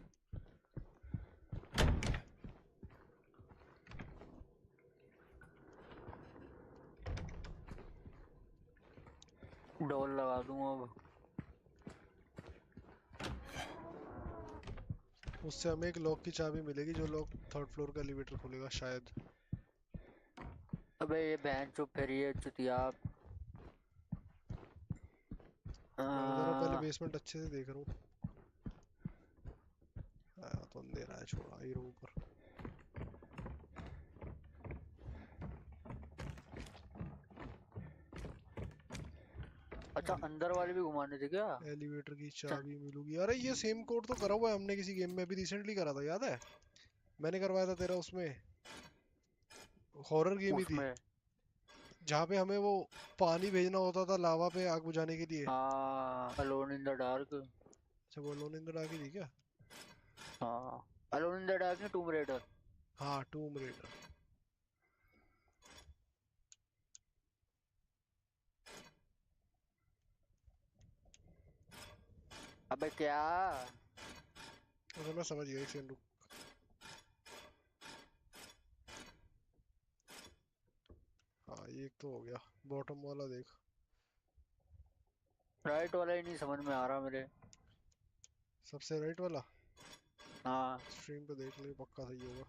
डॉल लगा दूँ अब। उससे हमें एक लॉक की चाबी मिलेगी, जो लॉक थर्ड फ्लोर का एलिवेटर खोलेगा शायद। अबे ये बहन चुप फिर ये चुतिया। मैं जरा पहले बेसमेंट अच्छे से देख रहा हूँ। तो अंधेरा है, छोड़ा ही रहा ऊपर। अच्छा अंदर वाले भी घुमाने थे क्या? एलिवेटर की चल। चाबी मिलूगी? अरे ये सेम कोड तो करा हुआ है हमने किसी गेम में, अभी रिसेंटली करा था, याद है? मैंने करवाया था तेरा उसमें, हॉरर गेम ही थी, उसमें जहाँ पे हमें वो पानी भेजना होता था लावा पे आग बुझाने के लिए। हाँ, अलोन इन द डार्क। अच्छा वो लोन इन द डार्क ही थी क्या? हाँ, अलोन इन द डार्क नहीं, टूम रेडर। हाँ टूम रेडर। अबे क्या? अच्छा मैं समझ गया, एक सेकंड रुक। हाँ ये एक तो हो गया। बॉटम वाला देख। राइट वाला ही नहीं समझ में आ रहा मेरे। सबसे राइट वाला हाँ। स्ट्रीम पे देख ले, पक्का सही होगा।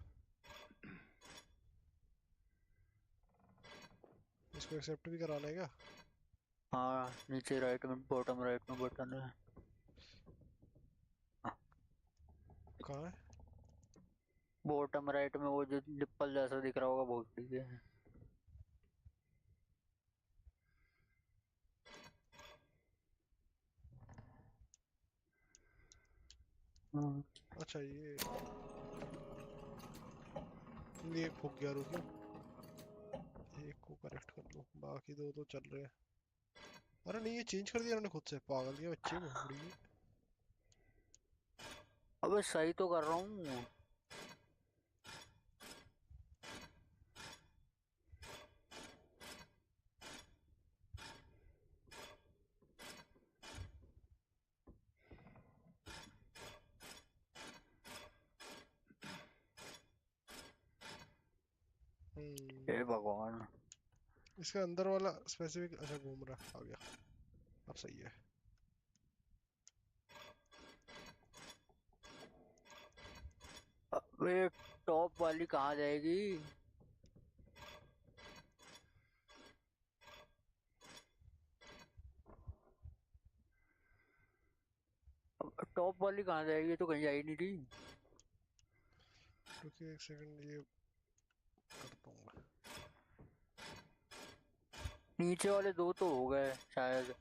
इसको एक्सेप्ट भी कराना है क्या? हाँ, नीचे राइट में, बॉटम राइट में बटन है। कहाँ है? बॉटम राइट में वो जो निप्पल जैसा दिख रहा होगा, बहुत ठीक है। हाँ। अच्छा ये फूक गया, रुको। एक को करेक्ट कर लो, बाकी दो तो चल रहे हैं। अरे नहीं ये चेंज कर दिया उन्होंने खुद से, पागल के बच्चे भोसड़ी के। अबे सही तो कर रहा हूँ। हम्म। हे भगवान। इसका अंदर वाला स्पेसिफिक अच्छा घूम रहा है, आ गया। अब सही है। अबे टॉप वाली कहाँ जाएगी? टॉप वाली कहाँ जाएगी? ये तो कहीं जा ही नहीं रही। रुकिए एक सेकंड, ये करता हूँ मैं। नीचे वाले दो तो हो गए शायद।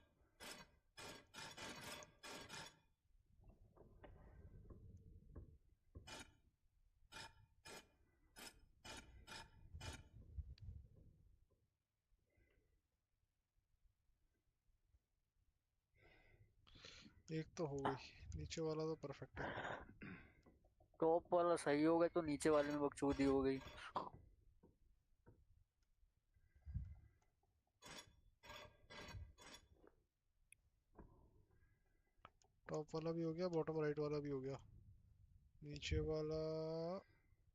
एक तो हो गई, नीचे वाला तो परफेक्ट है। टॉप वाला सही हो गया तो नीचे वाले में बकचोदी हो गई। टॉप वाला भी हो गया, बॉटम राइट वाला भी हो गया। नीचे वाला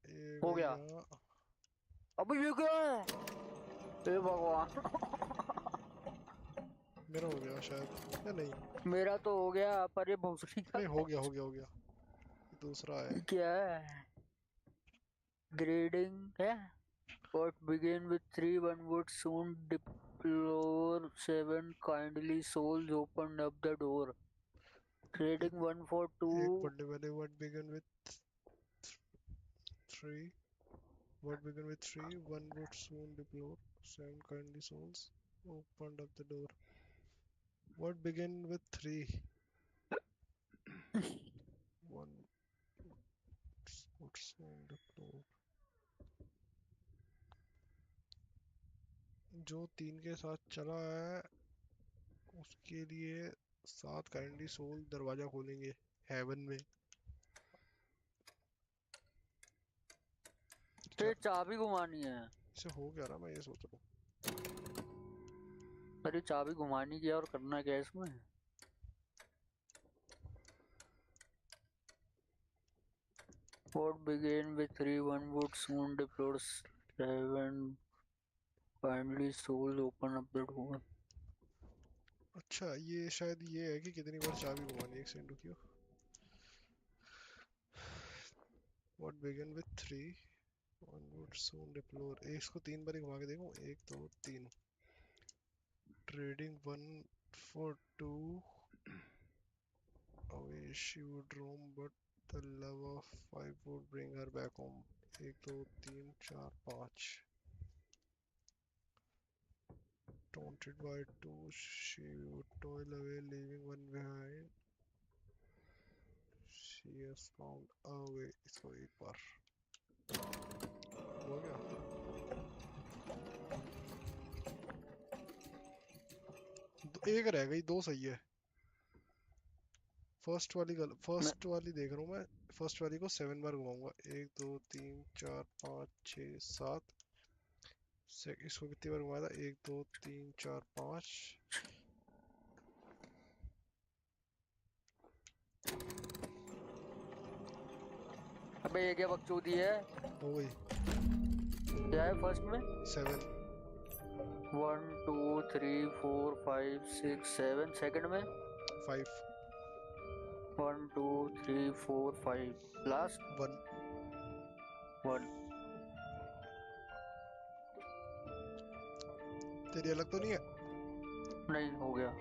ये हो गया। गया। अबे ये क्या है? हे भगवान। मेरा हो गया शायद, या नहीं? मेरा तो हो गया, पर ये भोसड़ी का नहीं हो गया हो गया हो गया। ये दूसरा है। ये क्या है? ग्रेडिंग है। What began with three, one would soon deplore seven. Kindly souls opened up the door. एक, Trading one for एक two. पढ़ने वाले, what began with 3, what began with 3, one would soon deplore, 7 kindly souls opened up the door. What began with 3, one would soon deplore. जो 3 के साथ चला है उसके लिए 7 काइंडली सोल दरवाजा खोलेंगे हेवन में। तो क्या? ये चाबी घुमानी है। इसे हो गया ना, मैं ये सोच रहा अरे चाबी घुमानी क्या और करना क्या है इसमें? What began with three, one would soon deplore seven. Kindly souls open up the door. हूँ। अच्छा ये शायद ये है कि कितनी बार चाबी घुमानी है, एक second रुकियो। What began with 3, one would soon deplore, इसको 3 बार ही घुमा के देखो, 1 2 3। Trading 1 for 2 away she would roam, but the love of 5 would bring her back home. 1 2 3 4 5। Taunted by 2 she would toil away, leaving 1 behind. She has found a way। इसको एक बार हो गया। एक रह गई, 2 सही है। मैं फर्स्ट वाली देख रहा हूँ मैं। फर्स्ट वाली को 7 बार घुमाऊंगा, 1 2 3 4 5 6 7। इसको कितनी बार घुमाया था? 1 2 3 4 5। अबे ये क्या बकचोदी है? हो गई। क्या है फर्स्ट में? 7। 1 2 3 4 5 6 7। सेकंड में? 5। 1 2 3 4 5। लास्ट 1। 1। तेरी अलग तो नहीं है? नहीं हो गया।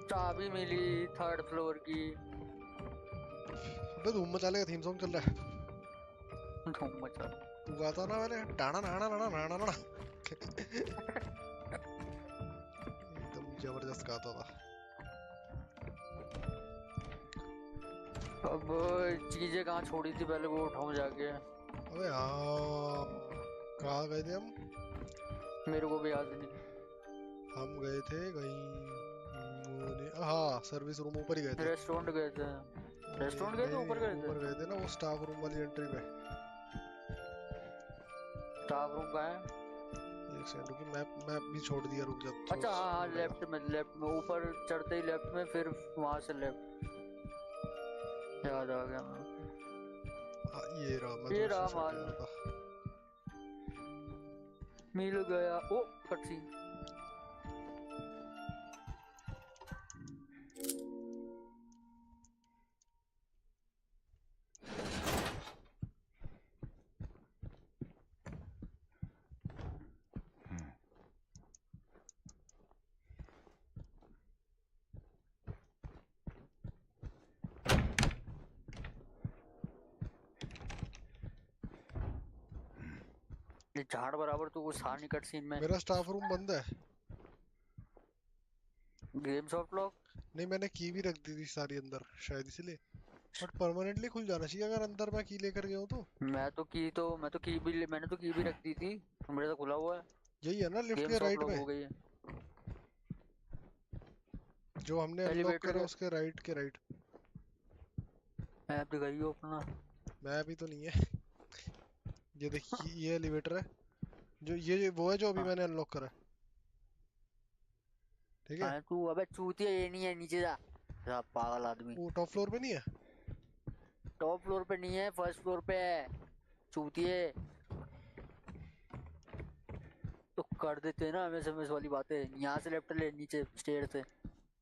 चाबी मिली थर्ड फ्लोर की। अबे धूम मचाले का थीम सॉन्ग चल रहा है। धूम मचा। तू गाता ना पहले, टाना नाना नाना नाना नाना। एकदम जबरदस्त गाता था। अब चीजें कहाँ छोड़ी थी पहले वो उठाऊं जाके। अबे हाँ, कहाँ गए थे हम? मेरे को भी याद नहीं। हम गए थे कहीं हाँ, सर्विस रूम ऊपर ही गए थे। रेस्टोरेंट गए थे। नहीं रेस्टोरेंट गए थे, नहीं ऊपर नहीं, गए थे। ऊपर गए थे ना, वो स्टाफ रूम वाली एंट्री पे। स्टाफ रूम का है। एक सेकंड रुकी, मैप मैप भी छोड़ दिया, रुक जा अच्छा हाँ हाँ, लोड आएगा। लेफ्ट में ऊपर चढ़ते ही लेफ्ट में, फिर वहां से लेफ्ट। याद आ गया मेरे हाँ ये रहा, मैं को। तो ये इसी रहा से माल। कह रहा था। मिल गया ओ कटसीन। ये झाड़ बराबर तो कुछ था नहीं कटसीन में। मेरा स्टाफ रूम बंद है। Game soft lock. नहीं, मैंने की भी रख दी थी सारी अंदर, शायद इसलिए। बट परमानेंटली खुल जाना चाहिए अगर अंदर मैं की लेकर गया हूँ तो। मैं तो मैंने तो की भी रख दी थी। मेरा तो खुला हुआ है। यही है ना, लिफ्ट गेम के सॉफ्ट राइट लॉक में? हो गई है। जो हमने अनलॉक एलिवेटर करा के। उसके राइट के राइट। ऐप दिखाई हो अपना। मैं भी तो नहीं है। ये देखिए, ये एलिवेटर है। जो ये वो है जो अभी हाँ मैंने अनलॉक करा है। ठीक है। हाँ, तू अबे चूतिया ये नहीं है, नीचे जा। जा पागल आदमी। वो टॉप फ्लोर पे नहीं है? टॉप फ्लोर पे नहीं है, फर्स्ट फ्लोर पे है। चूतिए। तो कर देते हैं ना एमएसएमएस वाली बातें। यहाँ से लेफ्ट ले, नीचे स्टेयर से,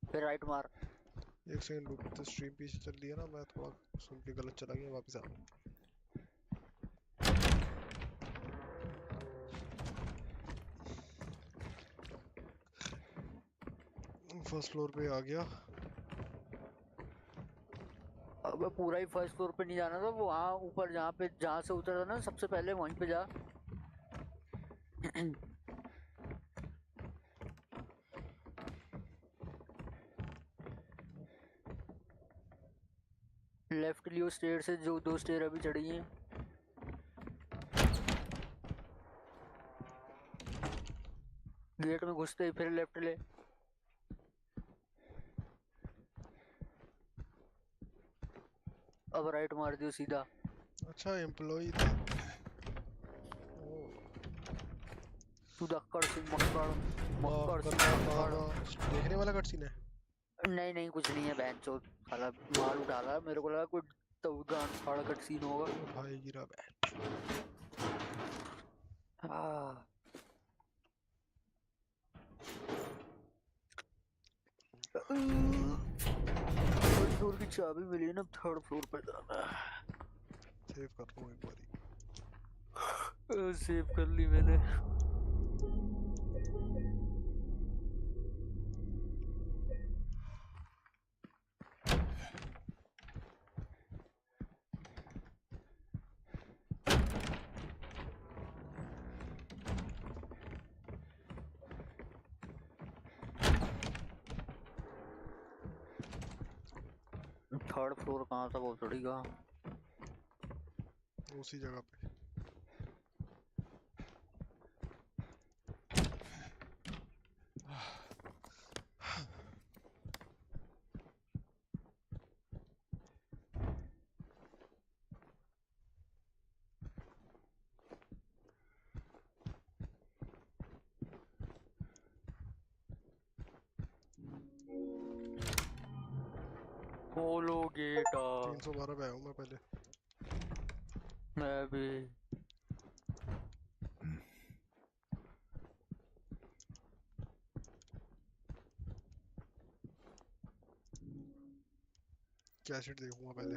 फिर राइट मार। एक सेकंड रुक, तो स्ट्रीम पीछे चल रही है ना, मैं थोड़ा सुन के गलत चला गया, वापस आ। फर्स्ट फ्लोर पे आ गया। अबे पूरा ही फर्स्ट फ्लोर पे नहीं जाना था, वो वहाँ ऊपर जहाँ से उतरा था ना सबसे पहले, वहीं पे जा। लेफ्ट लियो स्टेयर से, जो 2 स्टेयर अभी चढ़ी हैं। गेट में घुसते ही फिर लेफ्ट ले। अब राइट मार दियो सीधा। अच्छा, एम्प्लॉय थे। ओ, तू दक्कड़ सिंह मक्कड़। माफ मक्कड़ सिंह करना मक्कड़। पापा। देखने वाला कट सीन है? नहीं नहीं कुछ नहीं है बहन चोद। साला माल उठा रहा है, मेरे को लगा कोई तो गान फाड़ा कट सीन होगा। भाई गिरा बे। हाँ। फर्स्ट फ्लोर की चाबी मिली है ना, थर्ड फ्लोर पे जाना सेव कर रहा हूँ एक बारी। है। सेव कर ली मैंने। थर्ड फ्लोर कहाँ था वो थोड़ी का। उसी जगह पे। खोलो गेट। 312 पे आया हूँ मैं पहले। मैं भी। कैसेट देखूंगा पहले।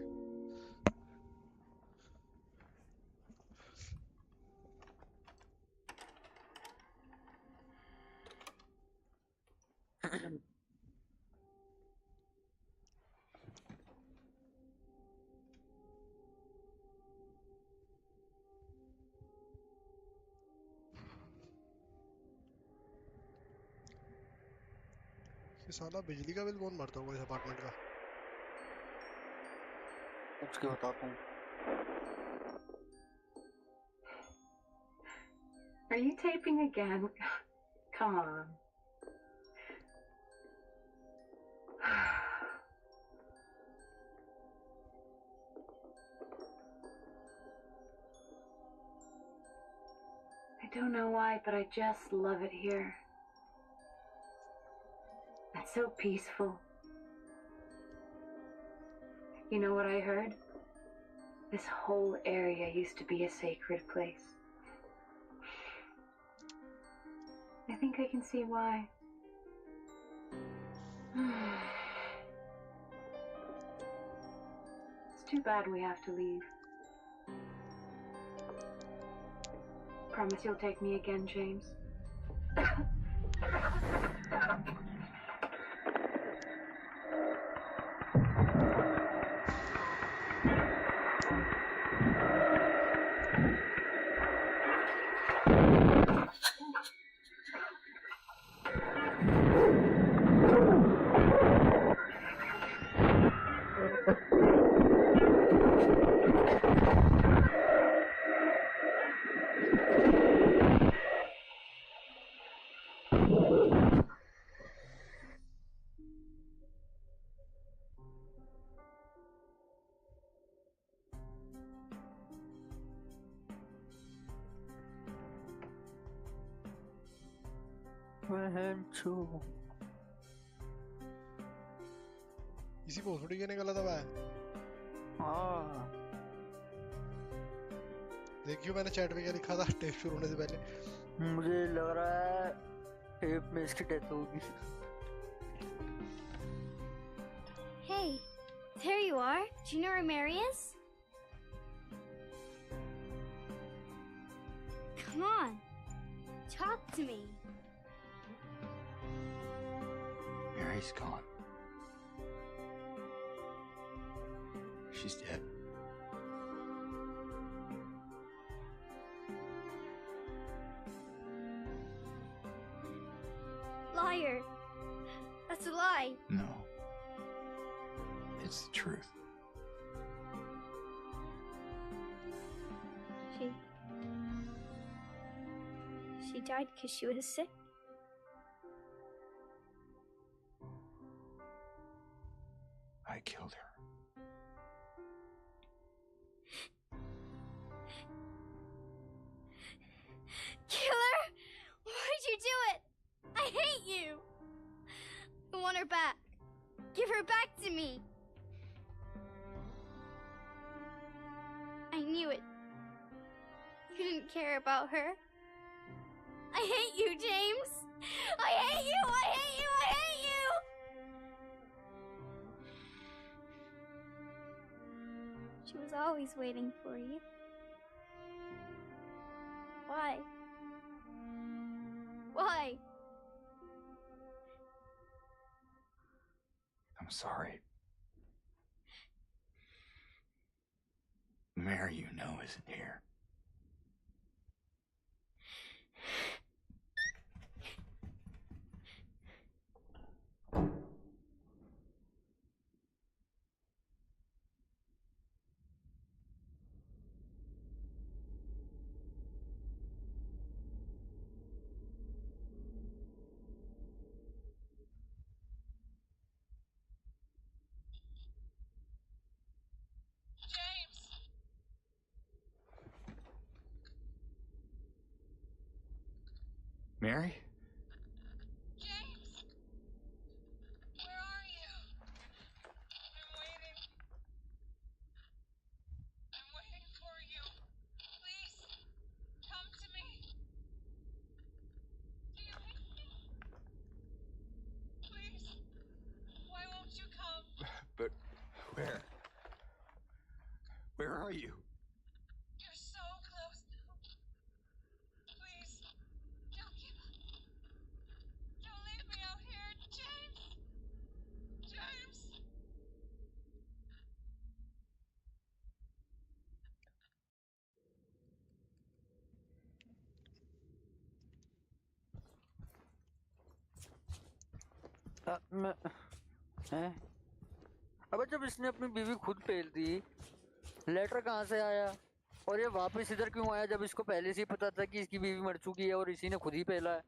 ये साला बिजली का बिल कौन भरता होगा इस अपार्टमेंट का? पूछ के बताता हूँ। Are you taping again? Come on. I don't know why, but I just love it here. It's so peaceful. You know what I heard? This whole area used to be a sacred place. I think I can see why. It's too bad we have to leave. Promise you'll take me again, James. इसी भोसड़ी के निकला था भाई। हाँ देखियो मैंने chat में क्या लिखा था टेस्ट शुरू होने से पहले। मुझे लग रहा है टेप में इसकी डेथ होगी। Hey, there you are. Do you know where Mary is? Come on, talk to me. Mary's gone. She's dead. Liar. That's a lie. No. It's the truth. She died because she was sick. I killed her. Killer? Why'd you do it? I hate you. I want her back. Give her back to me. I knew it. You didn't care about her. I hate you, James. I hate you. I hate you. I hate you. She was always waiting for you. Why? Why? I'm sorry. Mary, you know, isn't here. Mary? James! Where are you? I've been waiting. Where are you? You're so close now. Please, don't give up. Don't leave me out here, James. James. मैं हैं? अबे जब इसने अपनी बीवी खुद पेल दी, letter कहाँ से आया? और ये वापस इधर क्यों आया जब इसको पहले से ही पता था कि इसकी बीवी मर चुकी है और इसी ने खुद ही पेला है?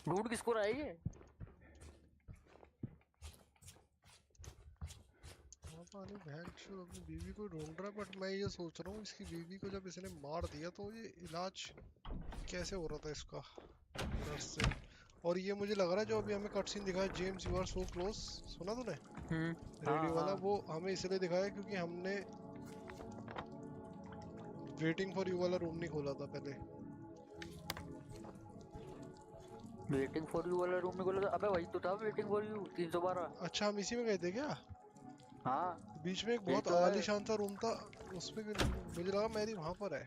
ढूंढ किसको रहा है ये? पता नहीं बहन चोद अपनी बीवी को ढूंढ रहा है, बट मैं ये सोच रहा हूँ इसकी बीवी को जब इसने मार दिया तो ये इलाज कैसे हो रहा था इसका नर्स से। और ये मुझे लग रहा है जो अभी हमें कट सीन दिखाया, James you are so close, सुना तूने रेडियो वाला, वो हमें इसलिए दिखाया क्योंकि हमने वेटिंग फॉर यू वाला रूम नहीं खोला था पहले। वेटिंग फॉर यू वाला रूम में बोला था? अबे वही तो था वेटिंग फॉर यू 312। अच्छा हम इसी में गए थे क्या? हाँ बीच में एक यही बहुत तो है। आलीशान सा रूम था, उसमें मुझे लगा मेरी वहां पर है।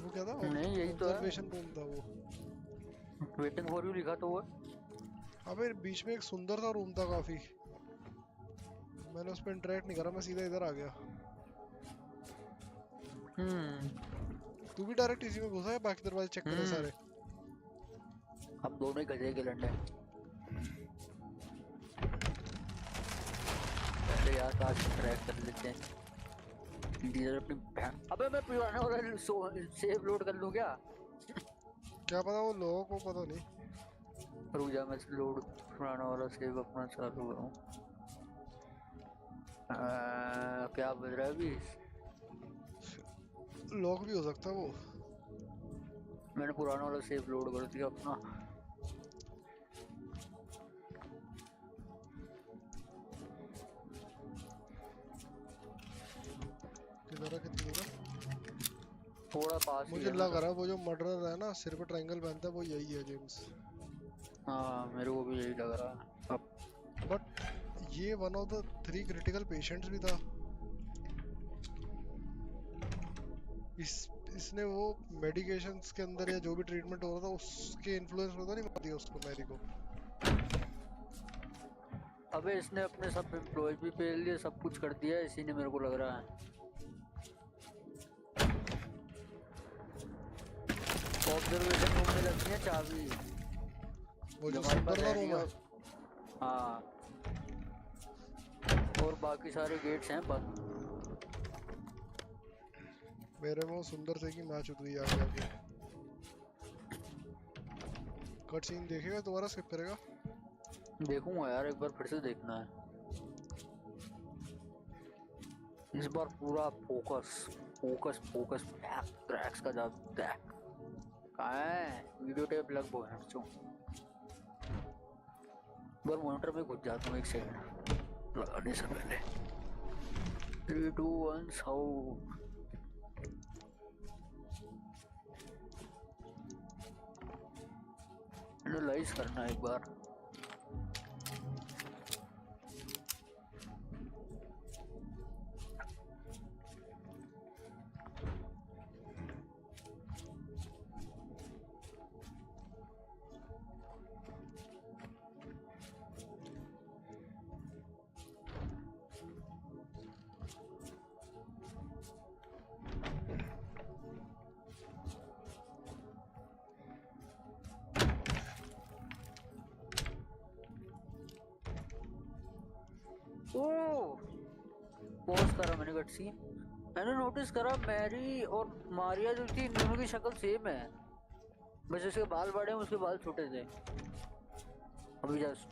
वो क्या था? नहीं, यही तो है। ऑब्जर्वेशन रूम था वो। वेटिंग फॉर यू लिखा तो हुआ। अबे बीच में एक सुंदर सा रूम था काफी, मैंने उस पर इंटरेक्ट नहीं करा, मैं सीधा इधर आ गया। तू भी डायरेक्ट इसी में घुसा है? बाकी दरवाजे चेक करे सारे? हम दोनों ही गधे के लंडे। पहले यार काश ट्रैक कर लेते हैं डीजल अपनी बहन। अबे मैं पुराना वाला सेव लोड कर लूं क्या? क्या पता, वो लोगों को पता नहीं। रुक जा, मैं लोड पुराना वाला सेव अपना चालू करूं। क्या बज रहा है अभी? लॉक भी हो सकता है वो। मैंने पुराना वाला सेव लोड कर दिया अपना। किधर है, कितनी दूर है? थोड़ा पास ही मुझे है लग रहा है वो जो मर्डरर है ना, सिर पे ट्रायंगल पहनता है, वो यही है जेम्स। हाँ मेरे को भी यही लग रहा है अब। बट ये one of the 3 critical patients भी था। इसने वो मेडिकेशंस के अंदर या जो भी ट्रीटमेंट हो रहा था उसके इन्फ्लुएंस में तो नहीं मार दिया उसको, मैरी को? अबे इसने अपने सब एम्प्लॉयज भी पेल लिए, सब कुछ कर दिया, इसी ने मेरे को लग रहा है। ऑब्जर्वेशन रूम में लगती है चाबी, वो जो हमारे पास सुंदर सा है रूम नहीं। है। हाँ और बाकी सारे गेट्स हैं बंद। मेरे में वो सुंदर से की मैच हुई आगे आगे। कट सीन देखेगा दोबारा, स्किप करेगा? देखूंगा यार, एक बार फिर से देखना है इस बार पूरा फोकस फोकस फोकस। क्रैक्स का जादू कहाँ है? वीडियो टेप लग वो है चो। बार मॉनिटर में घुस जाता हूँ एक सेकंड लगाने से पहले। 3 2 1 साउंड। एनालाइज करना है एक बार। पॉज करा मैंने कट सीन। मैंने नोटिस करा मैरी और मारिया जो थी इन दोनों की शक्ल सेम है, बस इसके बाल बड़े हैं उसके बाल छोटे थे। अभी जस्ट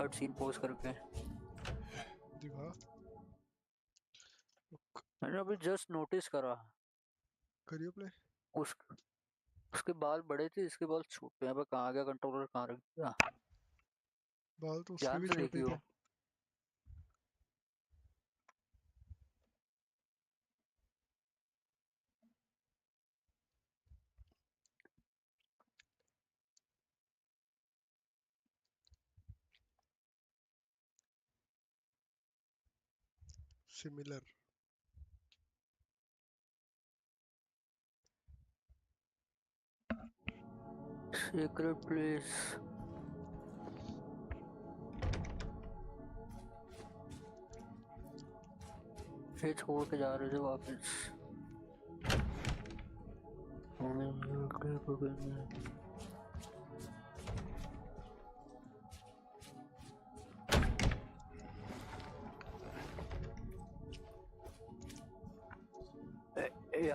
कट सीन पॉज करके दिखा। मैंने अभी जस्ट नोटिस करा। करियो प्ले। उसके बाल बड़े थे, इसके बाल छोटे हैं। अब कहाँ गया कंट्रोलर, कहाँ रख दिया? बाल तो उसके ध्यान भी से छोटे देखियो। थे। सिमिलर। Secret place. ये छोड़ के जा रहे थे वापस।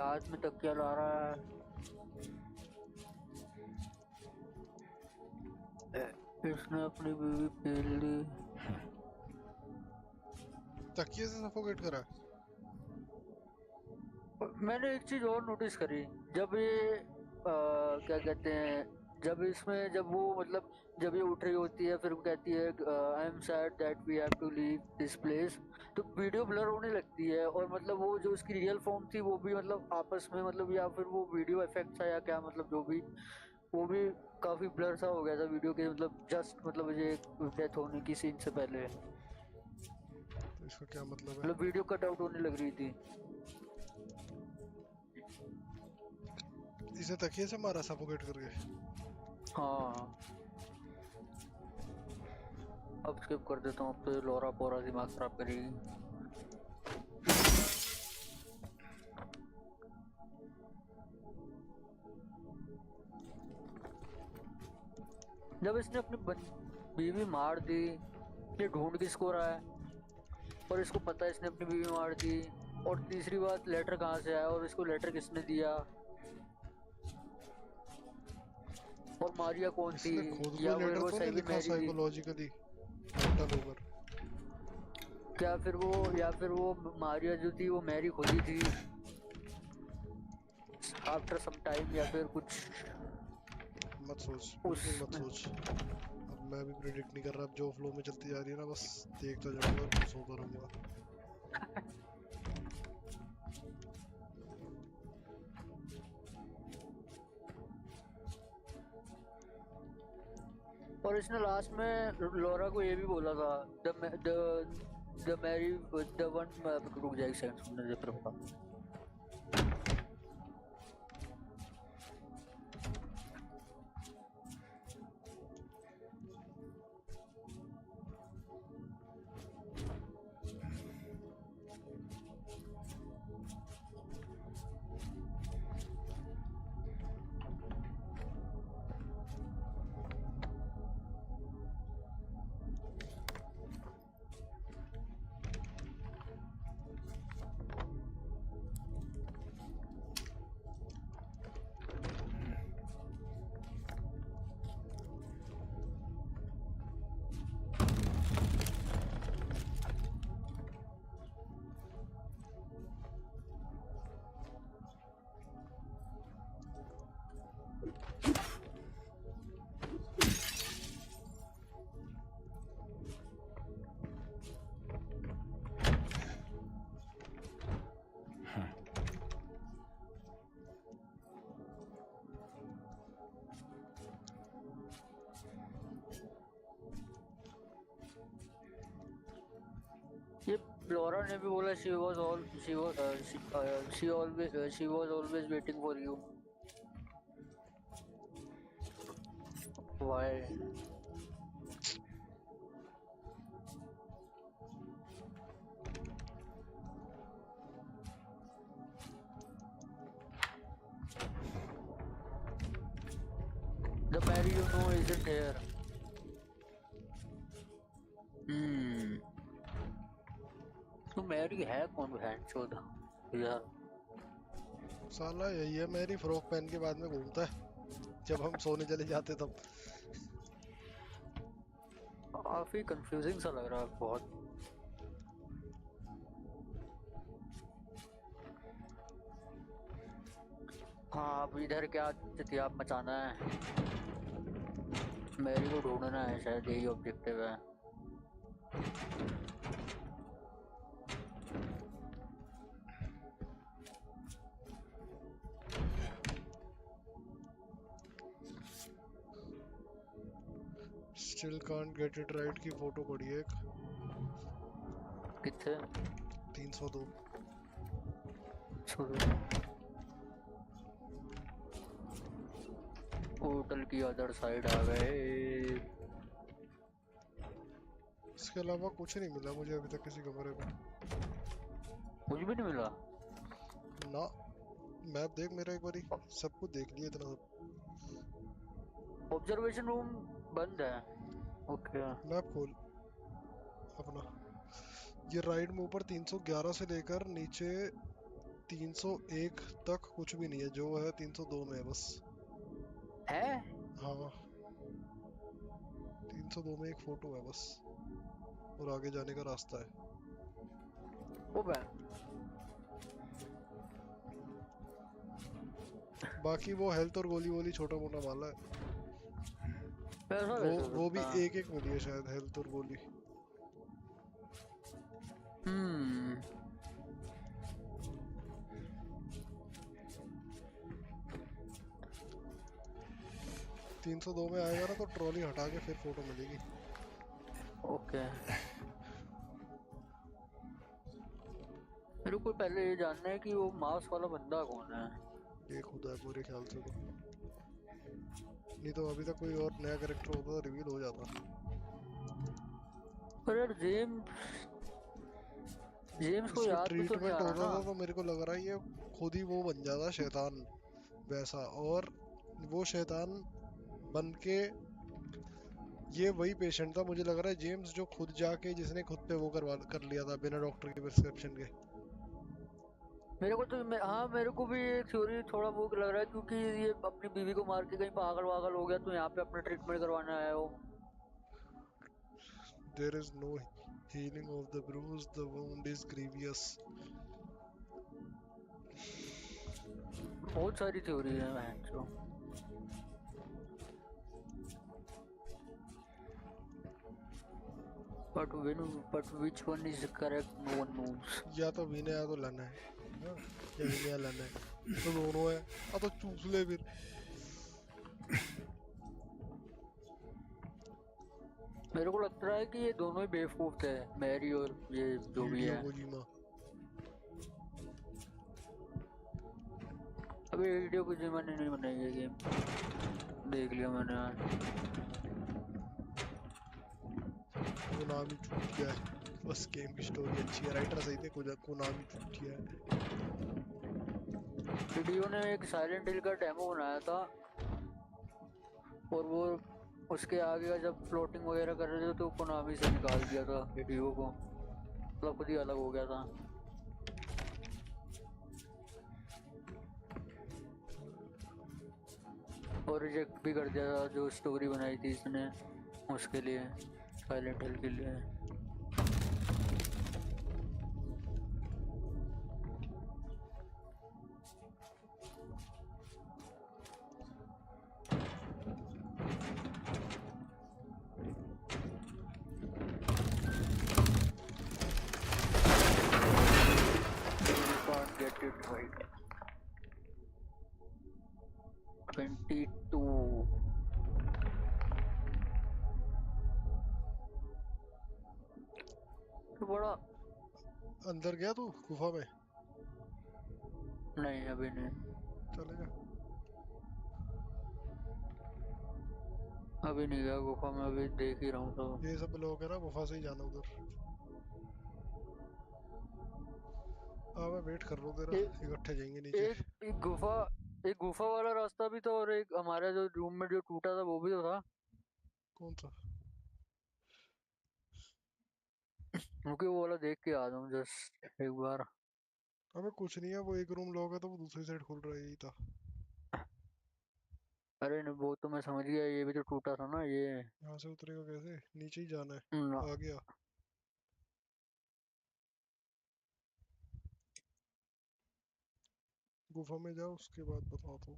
हाथ में तकिया ला रहा है। इसने अपनी बीवी पील ली। तकिए से सफोकेट करा। मैंने एक चीज और नोटिस करी जब ये क्या कहते हैं, जब वो मतलब जब ये उठ रही होती है फिर वो कहती है I am sad that we have to leave this place, तो वीडियो ब्लर होने लगती है और मतलब वो जो उसकी रियल फॉर्म थी वो भी मतलब आपस में मतलब, या फिर वो वीडियो इफेक्ट था या क्या मतलब जो भी, वो भी काफी ब्लर सा हो गया था वीडियो के मतलब जस्ट मतलब ये डेथ होने की सीन से पहले, तो इसका क्या मतलब है? मतलब वीडियो कट आउट होने लग रही थी। इसे तकिए से मारा सफोकेट करके। हाँ अब स्किप कर देता हूँ, अब तो लोरा पोरा दिमाग खराब करेगी। जब इसने अपनी बीवी मार दी, ये ढूंढ किसको रहा है और इसको पता है इसने अपनी बीवी मार दी, और तीसरी बात लेटर कहाँ से आया और इसको लेटर किसने दिया, और मारिया कौन थी, इसने खुद को या फिर लेटर वो तो सही नहीं में लिखा मैरी थी, साइकोलॉजिकली मेंटल ओवर। क्या फिर वो, या फिर वो मारिया जो थी वो मैरी खुद ही थी आफ्टर सम टाइम, या फिर कुछ मत सोच, उस बिल्कुल मत सोच। अब मैं भी प्रेडिक्ट नहीं कर रहा, अब जो फ्लो में चलती जा रही है ना बस देखता जाऊंगा और खुश होता रहूंगा। और इसने लास्ट में लोरा को ये भी बोला था, द मैरी द वन, रुक जाए एक सेकंड सुनने दे फिर बता। ये लोरा ने भी बोला she was all she was always waiting for you. Why? The Mary you know isn't here. तो मैरी है कौन बहन चोद यार? साला यही है, मेरी फ्रॉक पहन के बाद में घूमता है जब हम सोने चले जाते तब। काफी कंफ्यूजिंग सा लग रहा है बहुत। हाँ अब इधर क्या चितियाप मचाना है, मैरी को ढूंढना है, शायद यही ऑब्जेक्टिव है। Still can't get it right की फोटो पड़ी है एक। कितने? 302। छोड़ो, होटल की अदर साइड आ गए। इसके अलावा कुछ नहीं मिला मुझे अभी तक किसी कमरे में। कुछ भी नहीं मिला। ना, मैप देख मेरा एक बारी, सब कुछ देख लिया इतना सब। ऑब्जर्वेशन रूम बंद है। ओके। मैप खोल अपना। ये राइट में ऊपर 311 से लेकर नीचे 301 तक कुछ भी नहीं है, जो है 302 में है बस। है? हाँ, 302 में एक फोटो है बस, और आगे जाने का रास्ता है। वो बे, बाकी वो हेल्थ और गोली वोली छोटा मोटा माला है। ऐसा वो कैसे हो वो भी सकता है? एक एक मिली है शायद, हेल्थ और गोली। हम्म। 302 में आएगा ना तो ट्रॉली हटा के फिर फोटो मिलेगी। ओके। मेरे को पहले ये जानना है कि वो मास्क वाला बंदा कौन है। ये खुदा है मेरे ख्याल से तो, नहीं तो अभी तक कोई और नया कैरेक्टर होता तो रिवील हो जाता। पर यार जेम्स को इसमें याद भी तो नहीं आ ट्रीटमेंट रहा होता ना। था तो मेरे को लग रहा है ये खुद ही वो बन जाता शैतान वैसा, और वो शैतान बन के ये वही पेशेंट था मुझे लग रहा है, जेम्स, जो खुद जाके जिसने खुद पे वो कर लिया था बिना डॉक्टर के प्रिस्क्रिप्शन के। मेरे को तो हाँ, मेरे को भी ये थ्योरी थोड़ा वो लग रहा है, क्योंकि ये अपनी बीवी को मार के कहीं पागल वागल हो गया तो यहाँ पे अपना ट्रीटमेंट करवाने आया हो। There is no healing of the bruise, the wound is grievous. बहुत सारी थ्योरी है बहन चो। but which one is correct, no one knows. या तो विनय या तो लना है, हाँ? या विनय या लना है, तो दोनों है। तो चूस ले फिर। मेरे को लगता है कि ये दोनों ही बेवकूफ थे, मैरी और ये जो भी हीडियो है। कोजिमा। अभी वीडियो कुछ मैंने नहीं बनाई है गेम, देख लिया मैंने आज। कोनामी चूतिया है, बस गेम की स्टोरी अच्छी है, राइटर सही थे, कोनामी चूतिया है। वीडियो ने एक साइलेंट हिल का डेमो बनाया था, और वो उसके आगे का जब फ्लोटिंग वगैरह कर रहे थे तो कोनामी से निकाल दिया था वीडियो को, मतलब खुद ही अलग हो गया था। और रिजेक्ट भी कर दिया था जो स्टोरी बनाई थी इसने उसके लिए, साइलेंट हिल के लिए। Can't get it right. 22। तो बड़ा अंदर गया तू गुफा में? नहीं, अभी नहीं। चलेगा। अभी नहीं गया गुफा में, अभी देख ही रहा हूँ तो। ये सब लोग है ना, गुफा से ही जाना उधर। हाँ मैं वेट कर रहा हूँ तेरा, इकट्ठे जाएंगे नीचे। एक गुफा वाला रास्ता भी था, और एक हमारा जो रूम में जो टूटा था वो भी तो था। कौन सा? क्योंकि वो वाला देख के आ जाऊँ जस्ट एक बार। अबे कुछ नहीं है, वो एक रूम लॉक है तो वो दूसरी साइड खुल रहा है, यही था। अरे नहीं, वो तो मैं समझ गया, ये भी तो टूटा था ना ये। यहाँ से उतरेगा कैसे? नीचे ही जाना है। ना। आ गया। गुफा में जाओ, उसके बाद बताता हूँ।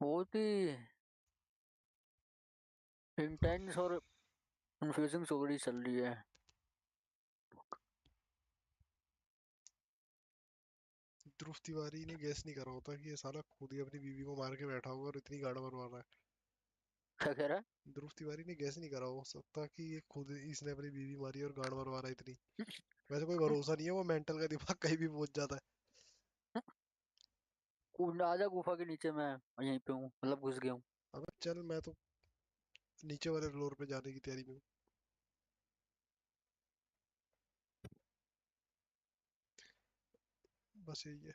बहुत ही इंटेंस और कंफ्यूजिंग स्टोरी चल रही है। ध्रुव तिवारी ने गैस नहीं करा होता कि ये साला खुद ही अपनी बीवी को मार के बैठा होगा और इतनी गाड़ा मरवा रहा है। क्या कह रहा है? ध्रुव तिवारी ने गैस नहीं करा, हो सकता कि ये खुद इसने अपनी बीवी मारी और गांड मरवा रहा इतनी। वैसे कोई भरोसा नहीं है, वो मेंटल का दिमाग कहीं भी पहुंच जाता है। आजा गुफा के नीचे, मैं यहीं पे हूँ, मतलब घुस गया हूँ। अबे चल, मैं तो नीचे वाले फ्लोर पे जाने की तैयारी में हूँ। बस यही है।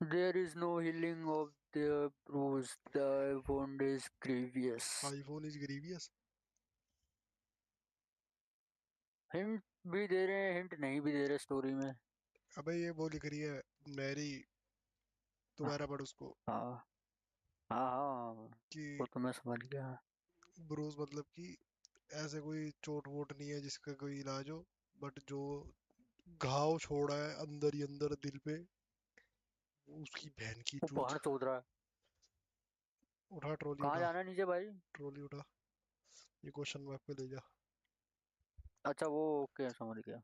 There is no healing of the bruise, the wound is grievous. IPhone is grievous. Hint भी दे रहे हैं, हिंट नहीं भी दे रहे स्टोरी में। अबे ये वो लिख रही है मैरी, दोबारा पढ़ उसको। हाँ हाँ हाँ, कि वो तो मैं समझ गया। ब्रूस मतलब कि ऐसे कोई चोट वोट नहीं है जिसका कोई इलाज हो, बट जो घाव छोड़ा है अंदर ही अंदर दिल पे, उसकी बहन की वो चूत। पहाड़ चोद रहा है। उठा ट्रॉली, कहाँ उठा जाना है नीचे भाई? ट्रॉली उठा, ये क्वेश्चन मार्क पे ले जा। अच्छा वो, ओके समझ गया।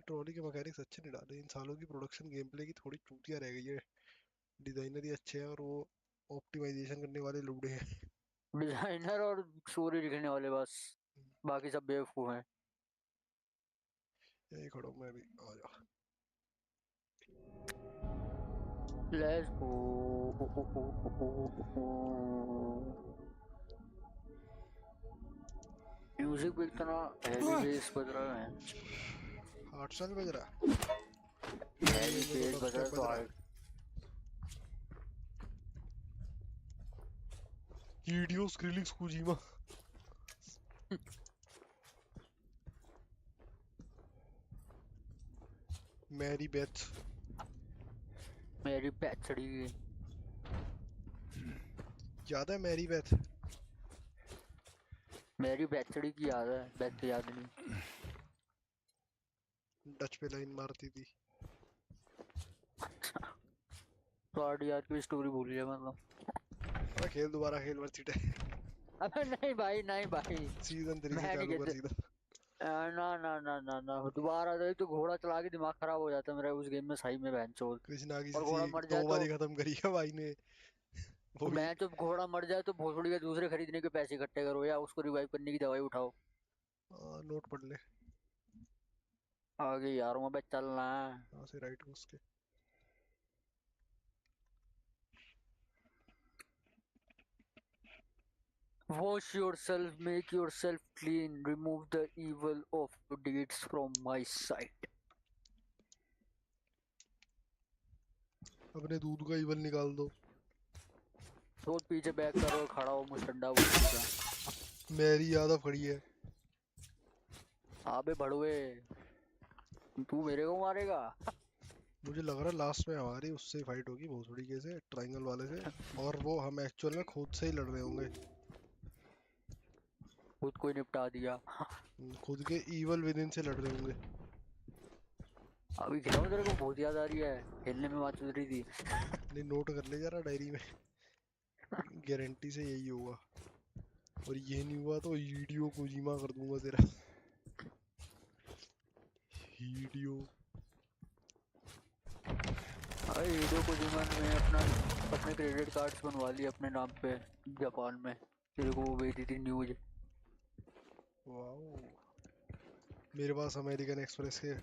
ट्रॉली के मैकेनिक्स अच्छे नहीं डाले इन सालों की, प्रोडक्शन गेम प्ले की थोड़ी चूतिया रह गई है। डिजाइनर ही अच्छे हैं और वो ऑप्टिमाइजेशन करने वाले लुबड़े हैं। डिजाइनर और स्टोरी लिखने वाले बस, बाकी सब बेवकूफ हैं। यही खड़ा हूँ मैं भी, आ जा। Let's go. म्यूजिक भी इतना हैवी बेस बज रहा है। हार्डस्टाइल बज रहा है, मेरे हैवी गेम में तो बेस बज रहा है डबस्टेप तो बज रहा है। वीडियो स्क्रीलिंग्स कुजीमा। Mary Beth. मेरी पैचड़ी। याद है मैरी बेथ? मेरी बैचड़ी की याद है, बैच याद नहीं। डच पे लाइन मारती थी। तो आरडीआर की स्टोरी भूल गया मतलब। अबे खेल दोबारा, खेल वर्थ है। अबे नहीं भाई, नहीं भाई, सीजन 3 से मैं नहीं चालू कर कहते। सीधा। ना ना ना ना ना, दोबारा तो घोड़ा चला के दिमाग खराब हो जाता है मेरा उस गेम में सही में, बहनचोद। कृष्णा की और घोड़ा सी मर दो जाए तो, बारी खत्म करी है भाई ने, वो भी। बहनचोद घोड़ा मर जाए तो भोसड़ी के दूसरे खरीदने के पैसे इकट्ठे करो या उसको रिवाइव करने की दवाई उठाओ। नोट पढ़ ले। आगे यार वहाँ पे चलना है। यहाँ से राइट घुस के। Wash yourself, make yourself clean, remove the evil of your deeds from my sight. अपने दूध का इवल निकाल दो। तो पीछे बैक करो, खड़ा हो मुस्टंडा वो का। मैरी यादव खड़ी है। अबे भड़वे, तू मेरे को मारेगा? मुझे लग रहा है लास्ट में हमारी उससे फाइट होगी भोसड़ी के से, ट्रायंगल वाले से, और वो हम एक्चुअल में खुद से ही लड़ रहे होंगे। खुद को ही निपटा दिया। खुद के इवल विद इन से लड़ रहे होंगे। अभी खेला तेरे को बहुत याद आ रही है, खेलने में बात चल रही थी। नहीं, नोट कर ले जरा डायरी में, गारंटी से यही होगा। और ये नहीं हुआ तो वीडियो को जीमा कर दूंगा तेरा। वीडियो अरे वीडियो को जीवन में अपने क्रेडिट कार्ड्स बनवा लिए अपने नाम पे जापान में, तेरे को वो भेजी थी न्यूज। वाओ, मेरे पास अमेरिकन एक्सप्रेस के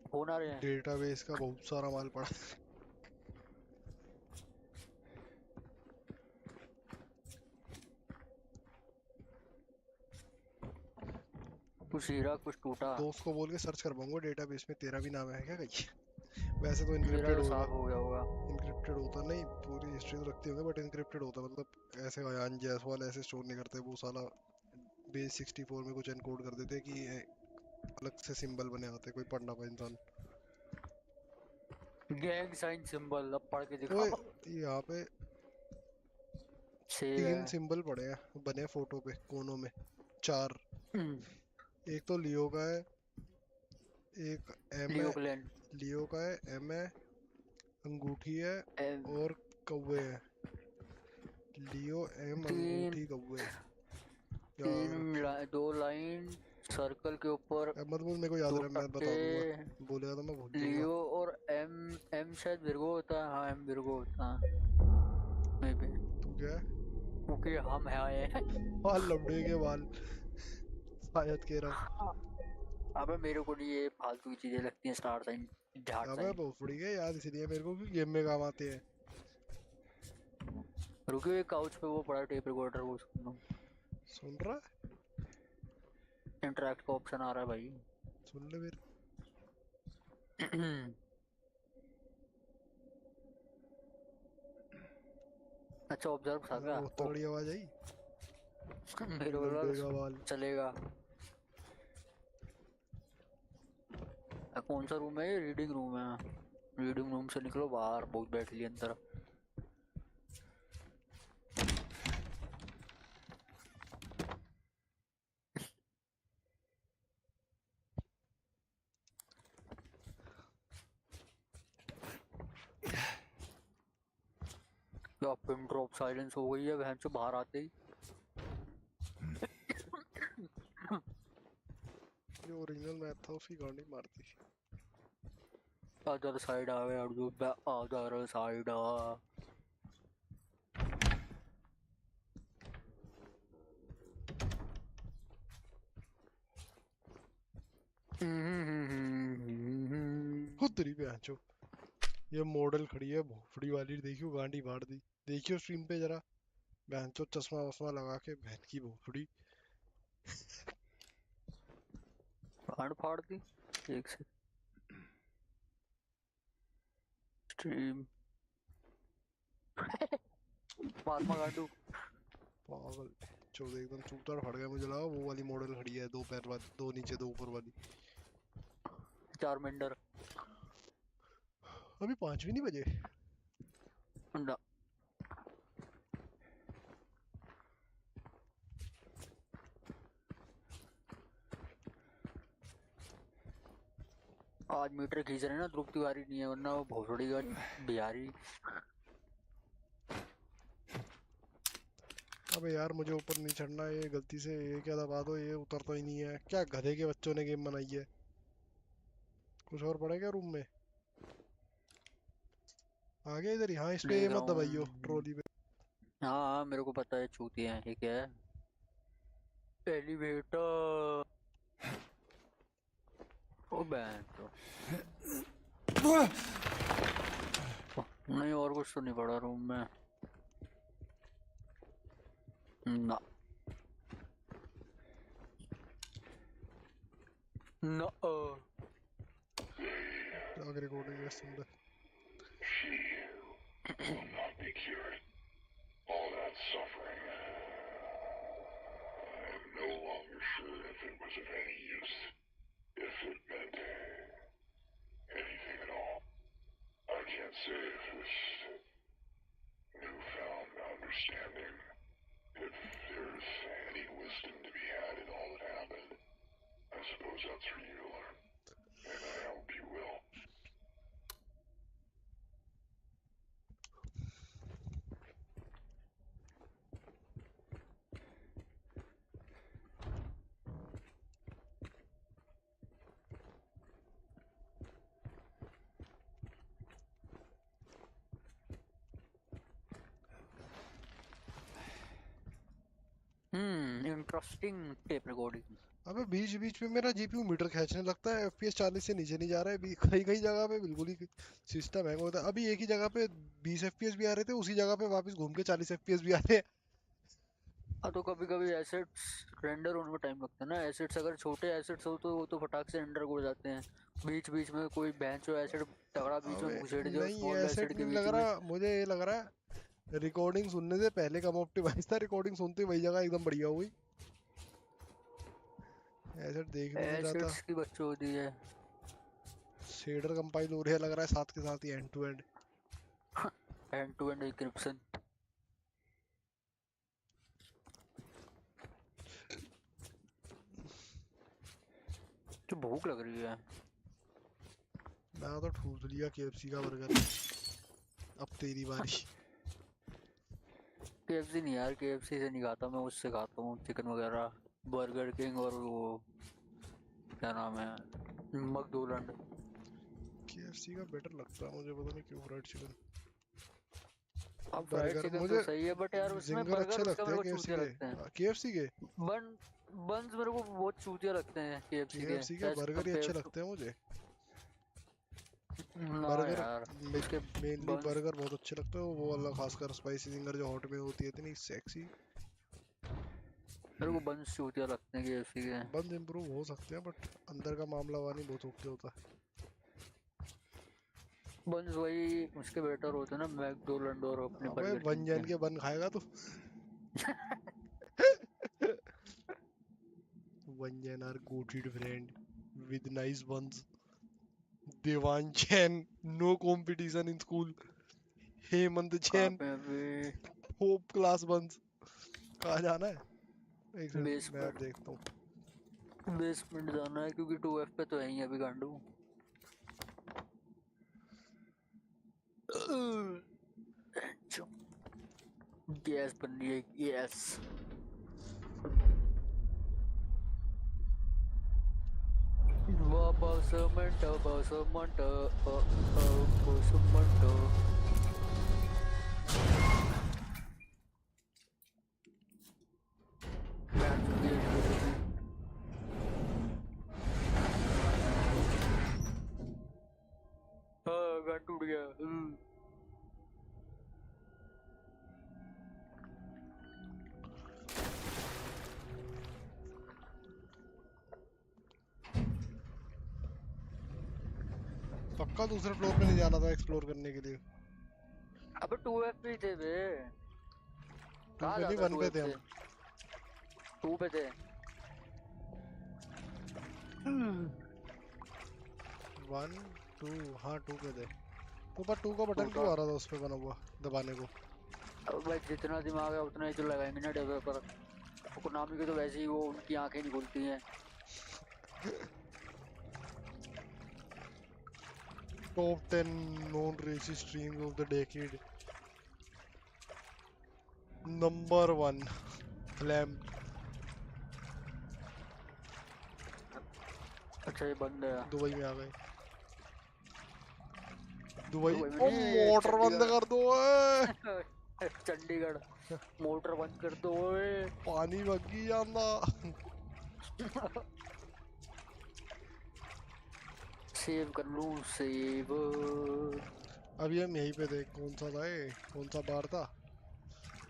फोन आ रहे हैं। डेटाबेस का बहुत सारा माल पड़ा। कुछ हीरा कुछ टूटा। दोस्त को बोल के सर्च कर पाऊंगा डेटाबेस में तेरा भी नाम है क्या कहीं? वैसे तो मेरा इनक्रिप्टेड तो होगा। साफ हो गया होगा। इनक्रिप्टेड होता नहीं, पूरी हिस्ट्री तो रखते होंगे बट इनक्रिप्टेड होता, मतलब ऐसे अयान जायसवाल ऐसे स्टोर नहीं करते वो साला। बेस 64 में कुछ एनकोड कर देते कि अलग से सिंबल बने आते, कोई पढ़ ना पाए इंसान। गैंग साइन सिंबल अब पढ़ के ओए, दिखाओ। यहाँ पे सेव 3 है। सिंबल पड़े हैं बने फोटो पे कोनों में, 4। हम्म, एक तो लियो का है, एक एम है। लियो क्लैन। लियो का है, एम है, अंगूठी है, एम, और कौवे है। लियो, एम, तीन अंगूठी, कौवे। यार तीन दो लाइन सर्कल के ऊपर अब मत बोल, मेरे को याद दो रहा, मैं बता दूंगा। टक्के। बोलेगा तो मैं भूल जाऊंगा। लियो और एम, एम शायद विर्गो होता है, हाँ एम विर्गो होता है। मे बी, तू क्या है? क्योंकि हम है आए हैं। बाल लंबे के बाल, शायद कह रहा हूँ। अबे मेरे को नहीं ये फालतू की चीजें लगती हैं, स्टार साइन, हार्ट अबे साइन। भोसड़ी के याद इसलिए मेरे को कि गेम में काम आते हैं। रुकियो, एक काउच पे वो पड़ा टेप रिकॉर्डर, वो सुन। सुन रहा है? इंटरेक्ट का ऑप्शन आ रहा है भाई। सुन ले फिर। अच्छा ऑब्जर्व था हाँ, क्या? बहुत तगड़ी आवाज आई। मेरे को लंबे का लगा बाल। चलेगा। कौन सा रूम है ये? रीडिंग रूम है। रीडिंग रूम से निकलो बाहर, बहुत बैठ लिया अंदर। क्या पिन ड्रॉप साइलेंस हो गई है बहन से बाहर आते ही। जो ओरिजिनल मैप था उसकी गांडी मारती। अदर साइड आ गया अर्जुन, अदर साइड आ। खुद तेरी पे आंचो। ये मॉडल खड़ी है भोसड़ी वाली, देखियो गांडी मार दी। देखियो स्ट्रीम पे जरा, बहनचो चश्मा वश्मा लगा के, बहन की भोसड़ी। फाड़ फाड़ दी। एक से स्ट्रीम महात्मा गांडू। पागल। चौदह एकदम चूतर फट गया, मुझे लगा वो वाली मॉडल खड़ी है, दो पैर वाली, दो नीचे दो ऊपर वाली। चारमेंडर। अभी 5 भी नहीं बजे। ना आज मीटर खींच रहे हैं ना, ध्रुव तिवारी नहीं है, वरना वो भोसड़ी का बिहारी। अबे यार मुझे ऊपर नहीं चढ़ना है, ये गलती से ये क्या दबा दो, ये उतरता ही नहीं है। क्या गधे के बच्चों ने गेम बनाई है। कुछ और पड़ेगा रूम में? आगे इधर, यहाँ इस पे ये देख रहा मत दबाइयो हूँ। ट्रॉली पे। हाँ हाँ मेरे को पता है, चूतिया है, ये क्या है? एलिवेटर। ओ बैन तो नहीं, और कुछ तो नहीं पड़ा रूम में ना। ना आगे रिकॉर्डिंग है, सुन ले। will not be cured. All that suffering. I am no longer sure if it was of any use. If it meant anything at all. I can't say if this newfound understanding, if there's any wisdom to be had in all that happened. I suppose that's for you to learn. And I hope you will. Interesting tape recording. अबे बीच बीच पे मेरा GPU metre खींचने लगता है, FPS 40 से नीचे नहीं जा रहा है अभी। कई कई जगह पे बिल्कुल ही सिस्टम हैंग होता है। अभी एक ही जगह पे 20 एफपीएस भी आ रहे थे, उसी जगह पे वापस घूम के 40 एफपीएस भी आ रहे हैं। हाँ तो कभी कभी एसेट्स रेंडर होने में टाइम लगता है ना। एसेट्स अगर छोटे एसेट्स हो तो वो तो फटाक से रेंडर हो जाते हैं। बीच बीच में कोई बेंच हो एसिड तगड़ा बीच में अबे घुसेड़ दिया नहीं, स्मॉल ऐसे एसिड के नहीं बीच लग में। रहा मुझे, ये लग रहा है रिकॉर्डिंग सुनने से पहले कम ऑप्टिमाइज था, रिकॉर्डिंग सुनते ही वही जगह एकदम बढ़िया हो गई। ऐसे देख भी नहीं रहा था। एसिड्स की बच्चों होती है। शेडर कंपाइल हो रहा है, लग रहा है साथ के साथ ही end to end. End to end encryption. तो भूख लग रही है। मैं तो ठूस लिया केएफसी का बर्गर। अब तेरी बारी। केएफसी नहीं यार, केएफसी से नहीं खाता मैं, उससे खाता हूँ चिकन वगैरह। बर्गर किंग और वो क्या नाम है, मैकडोनल्ड। केएफसी का बेटर लगता है मुझे, पता नहीं क्यों, फ्राइड चिकन। अब फ्राइड बर्गर चिकन तो मुझे सही है बट यार उसमें जिंगर अच्छे बर्गर उसका लगते मेरे हैं को केएफसी चूतिया के। लगते हैं। केएफसी के बन बंस मेरे को बहुत चूतिया लगते हैं केएफसी के केएफसी के एज बर्गर ही अच्छे कम्पेयर टू। लगते हैं मुझे। ना बर्गर यार उसके मेनली बंस बर्गर बहुत अच्छे लगते हैं, वो वाला खासकर स्पाइसी जिंगर जो हॉट में होती है इतनी सेक्सी। मेरे को बंस चूतिया लगते हैं केएफसी के। बंद इम्प्रूव हो सकते हैं बट अंदर का मामला वानी बहुत ओके होता है। बंस वही उसके बेटर होते हैं ना मैकडोनल्ड और अपने अबे बर्गर किंग के। बन के बन खाएगा तू? Vanjan our goated friend with nice buns. Devan Chen, no competition in school. Hemant कहाँ Chen, पे हैं अभी? hope class buns. कहाँ जाना है? एक सेकंड मैप बेसमेंट देखता हूँ। बेसमेंट जाना है क्योंकि 2F पे तो है ही अभी गांडू। गैस बन रही है गैस। बासमंट बासमंट बासमंट। हाँ गांड टूट गया। पक्का दूसरे फ्लोर पे नहीं जाना था एक्सप्लोर करने के लिए? अबे 2F पे ही थे बे। 2 कहाँ पे नहीं जाता 1 पे 2F थे से? हम। 2 पे थे। 1 2 हाँ 2 पे थे। तो पर 2 का बटन क्यों आ रहा था उस पे बना हुआ दबाने को? अब भाई जितना दिमाग है उतना ही तो लगाएंगे ना डेवलपर। कोनामी के तो वैसे ही वो उनकी आंखें नहीं खुलती हैं। Top 10 known racist streams of the decade. Number 1 Flam। अच्छा ये बंद है। दुबई में आ गए। दुबई दुबई में ओ नहीं मोटर बंद कर दो ओए। चंडीगढ़ मोटर बंद कर दो ओए। पानी वगी जांदा। सेव कर लूं सेव। अभी हम यहीं पे थे, कौन सा था ये, कौन सा बार था?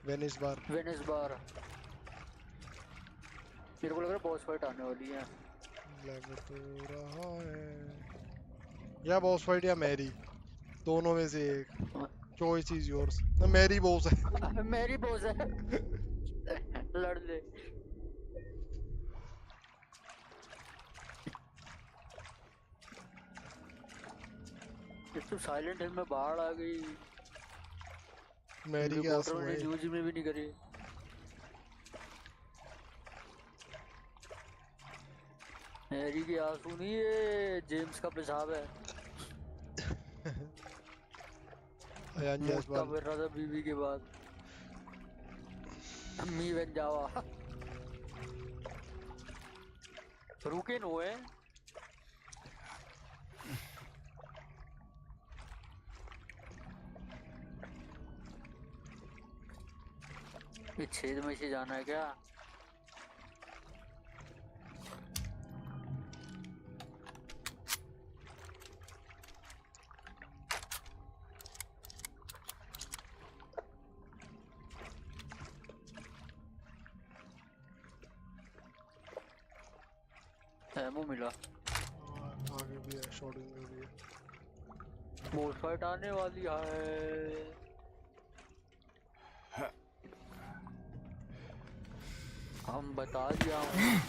वेनिस बार। वेनिस बार। मेरे को लग रहा है बॉस फाइट आने वाली है। लग तो रहा है या बॉस फाइट या मैरी, दोनों में से एक। Choice is yours. ना मैरी बॉस है। मेरी बॉस है। लड़ ले। तो साइलेंट हिल में बाढ़ आ गई। मैरी के आंसू रिपोर्टर ने हैं। न्यूज में भी नहीं करी। हैरी के आंसू नहीं है जेम्स का पेशाब है। अयान मुझका जायसवाल। फिर रहा था बीवी के बाद। मी बन जावा। रुके नो है। ये छेद में से जाना है क्या? एमो मिला। आगे भी है, शॉटिंग में भी है। बोस फाइट आने वाली है। हम बता दिया हूँ।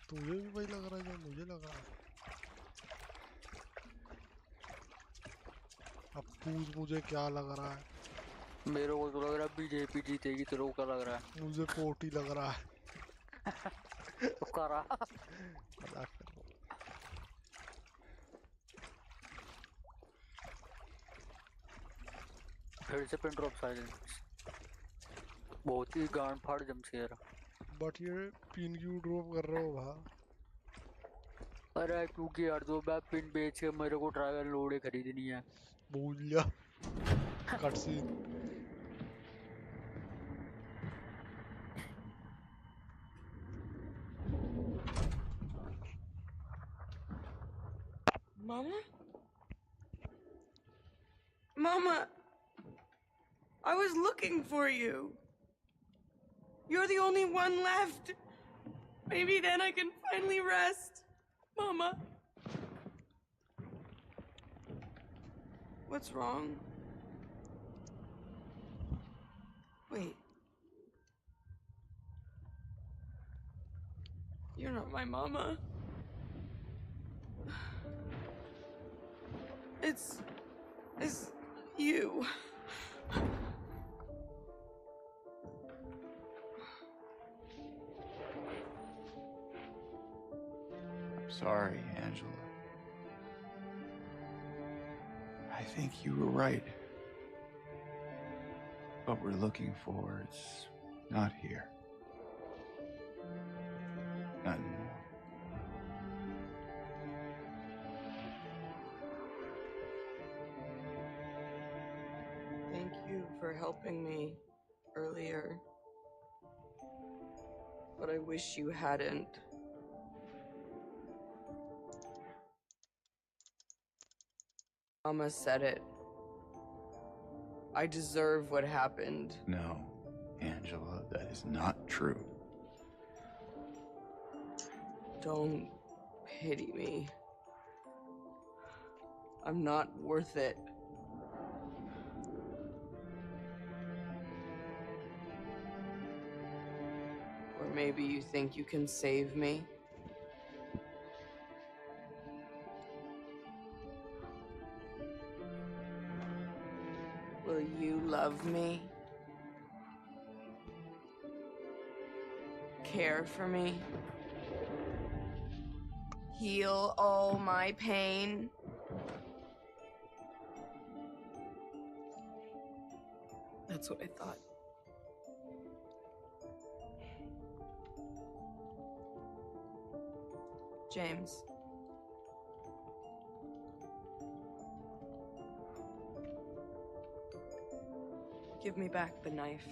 तुझे भी वही लग रहा है जो मुझे लगा। अब पूछ मुझे क्या लग रहा है। मेरे को तो लग रहा है बीजेपी जीतेगी। तेरे को क्या लग रहा है? मुझे 40 लग रहा है। तो करा। मजाक कर रहा हूँ। फिर से पिन ड्रॉप साइलेंस। बहुत ही गांड फाड़ जमशेर। बट ये पिन क्यों ड्रॉप कर रहे हो भा? अरे क्योंकि यार दो मैं पिन बेच के मेरे को ट्रैवल लोड खरीदनी है। भूल cut scene. Mama? Mama! I was looking for you. You're the only one left. Maybe then I can finally rest. Mama. What's wrong? Wait. You're not my mama. It's you. I'm sorry, Angela. I think you were right. What we're looking for is not here. Not anymore. Thank you for helping me earlier. But I wish you hadn't. Mama said it. I deserve what happened. No, Angela, that is not true. Don't pity me. I'm not worth it. Or maybe you think you can save me? Will you love me? Care for me? Heal all my pain? That's what I thought. James. Give me back the knife.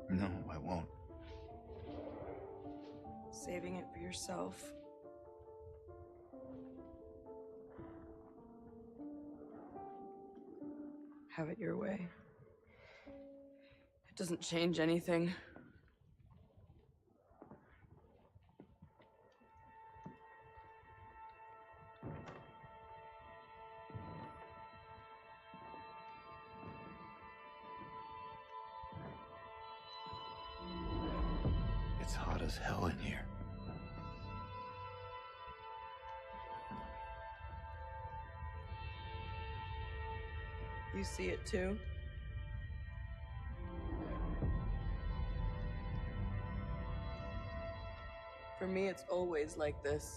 No, I won't. Saving it for yourself. Have it your way. It doesn't change anything. It's hot as hell in here. You see it too? For me, it's always like this.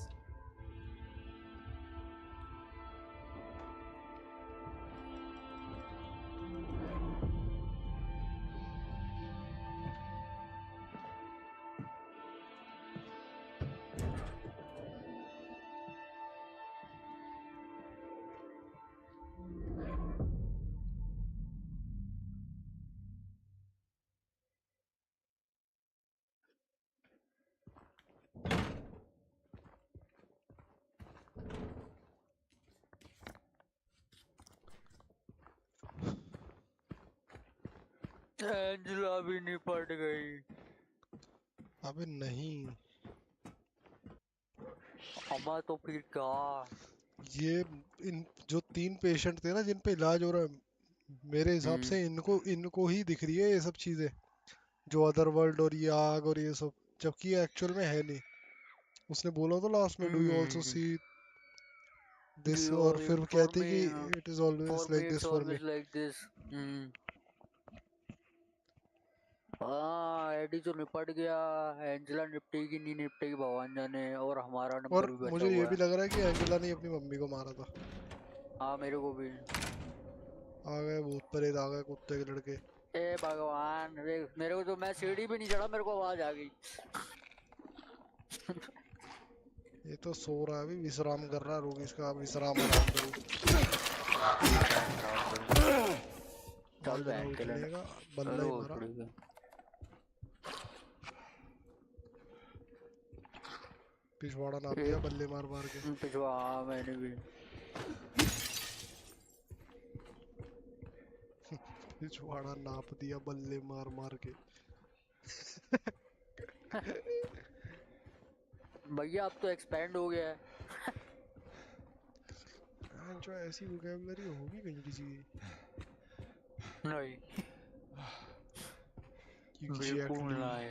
Angela भी निपट गई। अबे नहीं, अम्मा तो फिर क्या? ये इन जो 3 पेशेंट थे ना जिन पे इलाज हो रहा है, मेरे हिसाब से इनको इनको ही दिख रही है ये सब चीजें, जो अदर वर्ल्ड और ये आग और ये सब, जबकि ये एक्चुअल में है नहीं। उसने बोला तो लास्ट में, do you also see this, और फिर वो For कहती me, कि it is always for me like it's this for me. always like this. हाँ, एडी तो निपट गया, एंजेला निपटेगी नहीं निपटेगी भगवान जाने, और हमारा नंबर और भी बचा मुझे ये हुआ भी है। लग रहा है कि एंजेला ने अपनी मम्मी को मारा था। हाँ मेरे को भी। आ गए भूत प्रेत, आ गए कुत्ते के लड़के। ए भगवान, मेरे को तो, मैं सीढ़ी भी नहीं चढ़ा, मेरे को आवाज आ गई। ये तो सो रहा है अभी, विश्राम कर रहा है। रोग इसका विश्राम आराम करो। चल आज ना बैठ के लेना। उछलेगा, बल्ला ही मारा। पिछवाड़ा नाप दिया बल्ले मार मार के। पिछवा मैंने भी। पिछवाड़ा नाप दिया बल्ले मार मार के। भैया अब तो एक्सपैंड हो गया है। जो ऐसी वोकैबुलरी होगी कहीं किसी की? नहीं एग्जैक्टली। नहीं।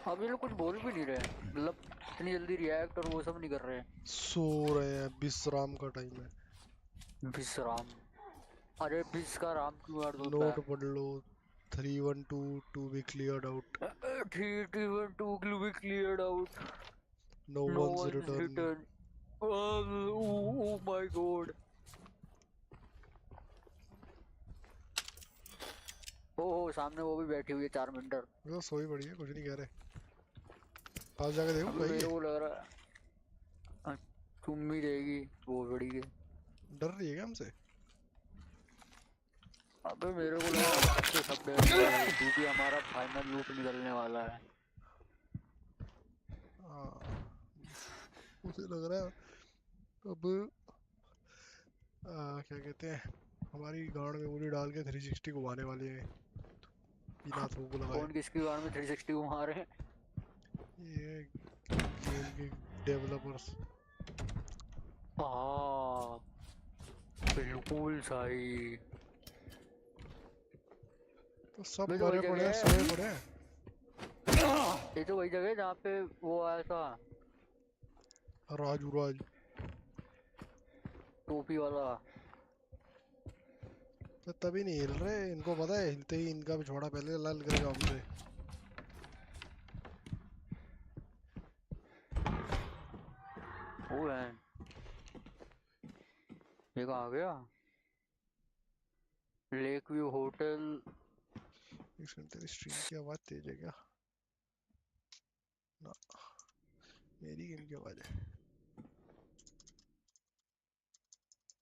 अब ये लोग कुछ बोल भी नहीं रहे, मतलब इतनी जल्दी रिएक्ट और वो सब नहीं कर रहे हैं। सो रहे हैं, विश्राम का टाइम है। विश्राम? अरे बिस का राम क्यों याद होता नोट है? पढ़ लो। 312 to be cleared out. 312 will be cleared out. No No one's one's returned. returned. Oh my god. ओह सामने वो भी बैठी हुई है 4 मिनट। वो तो सोई पड़ी है, कुछ नहीं कह रहे। पास जाके देखो अभी भाई। मेरे को लग रहा है तुम ही रहेगी वो बड़ी के। डर रही है क्या हमसे? अबे मेरे को लग रहा है तो सब डर रहे हैं क्योंकि हमारा फाइनल लूप निकलने वाला है। मुझे लग रहा है अब क्या कहते हैं, हमारी गाड़ में उंगली डाल के 360 घुमाने वाले हैं बिना थोक लगाए। कौन किसकी गाड़ में 360 घुमा रहे हैं? ये गेम के डेवलपर्स। हाँ बिल्कुल सही। तो सब तो मरे वही पड़े जगह हैं, है। सोए पड़े हैं। ये तो वही जगह है जहाँ पे वो आया था राजू राज टोपी वाला। तो तभी नहीं हिल रहे, इनको पता है हिलते ही इनका पिछवाड़ा पहले लाल करेगा हमसे। वो है ये कहाँ आ गया? Lake view hotel. एक सेकंड, तेरी स्ट्रीम की आवाज तेज है क्या? ना, मेरी गेम की आवाज है।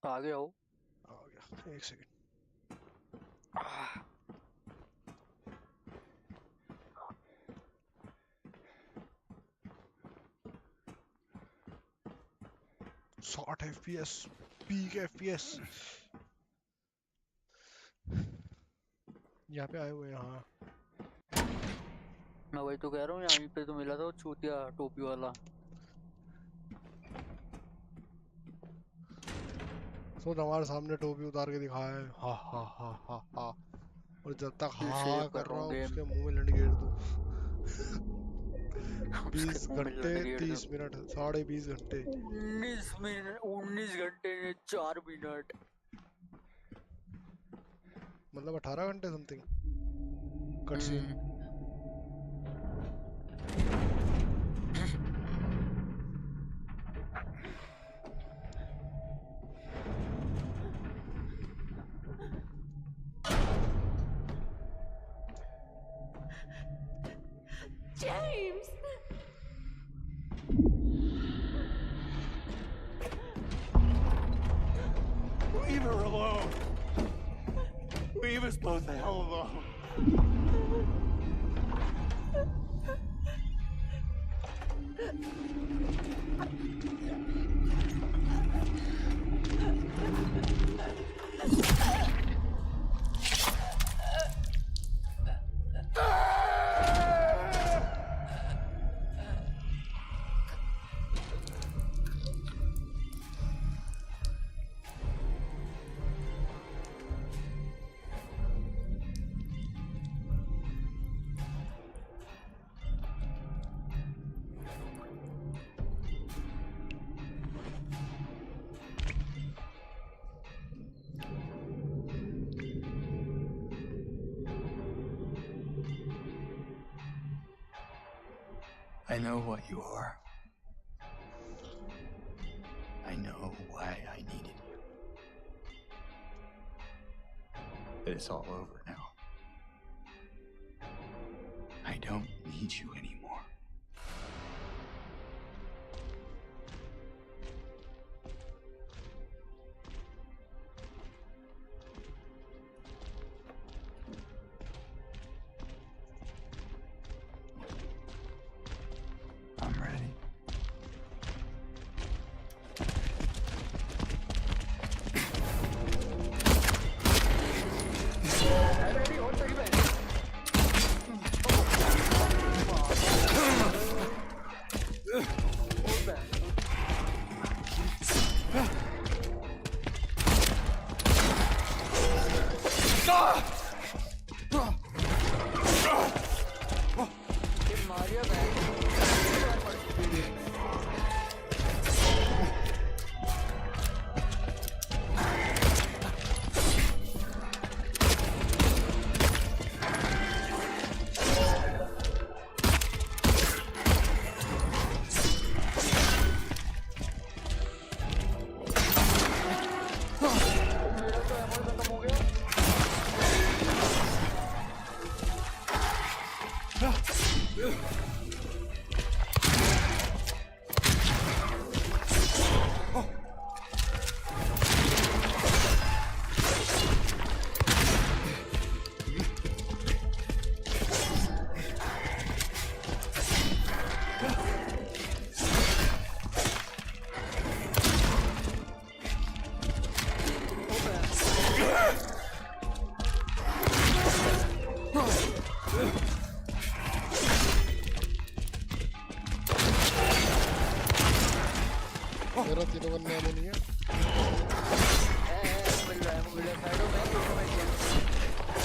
आ गया हो। आ गया, एक सेकंड। साठ FPS, पीक FPS। यहाँ पे आए हुए हैं। हाँ मैं वही तो कह रहा हूँ यहीं पे तो मिला था वो चूतिया टोपी वाला। सोच हमारे सामने टोपी उतार के दिखाया है, हा हा हा हा हा, और जब तक हा सेव हा कर कर रहा रहा हूँ हूँ गेम। उसके मुंह में लंड गेर दूँ। उसके 20 मुंह में घंटे लड़ गेड़ दो। 30 मिनट, 20.5 घंटे। 19 मिनट 19 घंटे 4 मिनट। मतलब 18 घंटे something cut scene. James! Leave her alone! Leave us both the hell alone! I know what you are. I know why I needed you. But it's all over now. I don't need you anymore. I'm ready. Ready, hold the event. Hold back. ये मारिया बैठ मेरा तो ammo खत्म हो गया मेरा तीनों बनने वाले नहीं है। मिल रहा है साइडों में दोनों में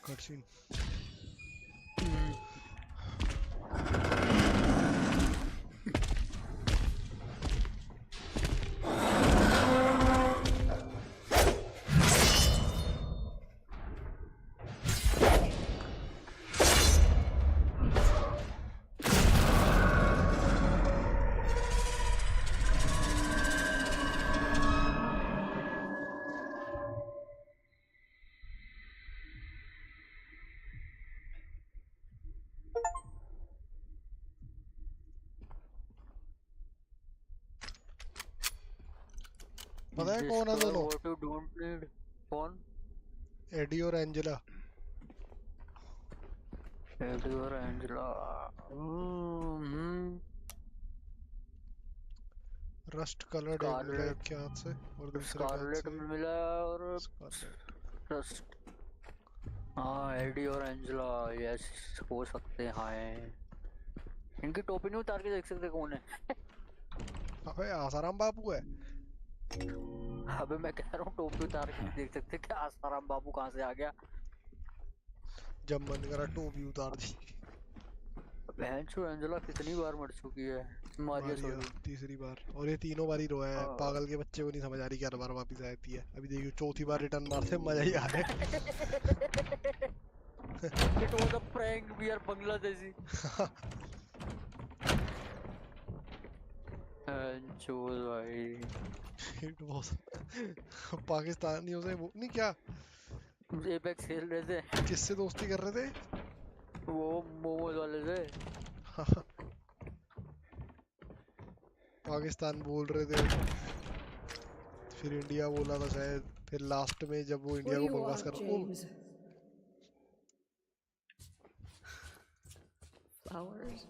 कटसीन पता है कौन है दोनों? What you don't need phone Eddie और एंजेला। एडी और एंजेला। रस्ट कलर्ड एक मिला एक के हाथ से और दूसरे के हाथ स्कारलेट से मिला और स्कारलेट। रस्ट। हाँ एडी और एंजेला यस हो सकते हैं। इनकी टोपी नहीं उतार के देख सकते कौन है। अबे आसाराम बाबू है। अबे मैं कह रहा हूँ टोपी उतार के देख सकते क्या आसाराम बाबू कहाँ से आ गया। जब मन करा टोपी उतार दी। बहनचोद एंजेला कितनी बार मर चुकी है। मारिया मारिया सॉरी। तीसरी बार और ये तीनों बार ही रोया है। पागल के बच्चे को नहीं समझ आ रही कि हर बार वापिस आती है। अभी देखियो चौथी बार रिटर्न मारते मजा ही आ रहा है। It was a prank, we are Bangladeshi. चोर भाई। It was पाकिस्तानियों से वो नहीं क्या एपेक्स खेल रहे थे। किससे दोस्ती कर रहे थे? वो मोमोज वाले से। पाकिस्तान बोल रहे थे फिर इंडिया बोला था शायद। फिर लास्ट में जब वो इंडिया को बकवास कर Flowers.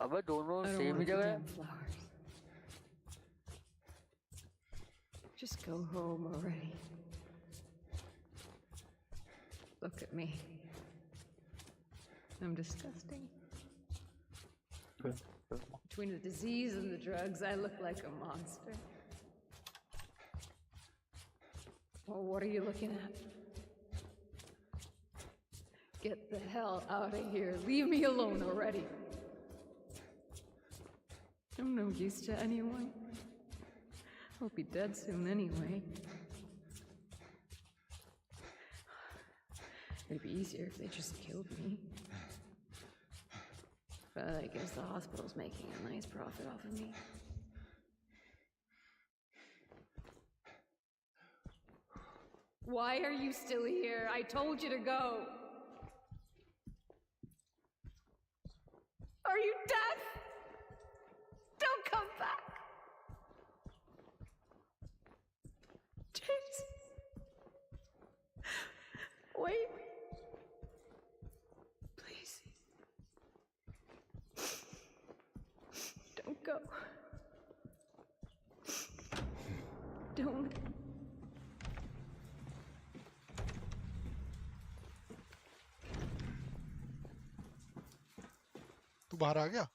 अबे दोनों I don't same he want the जगह है। damn flowers. Just go home already. Look at me. I'm disgusting. Between the disease and the drugs, I look like a monster. Well, what are you looking at? Get the hell out of here. Leave me alone already. I'm no use to anyone. I'll be dead soon anyway. It'd be easier if they just killed me. But I guess the hospital's making a nice profit off of me. Why are you still here? I told you to go. Are you deaf? Don't come back. James. Wait. Please. Don't go. Don't. तू बाहर आ गया?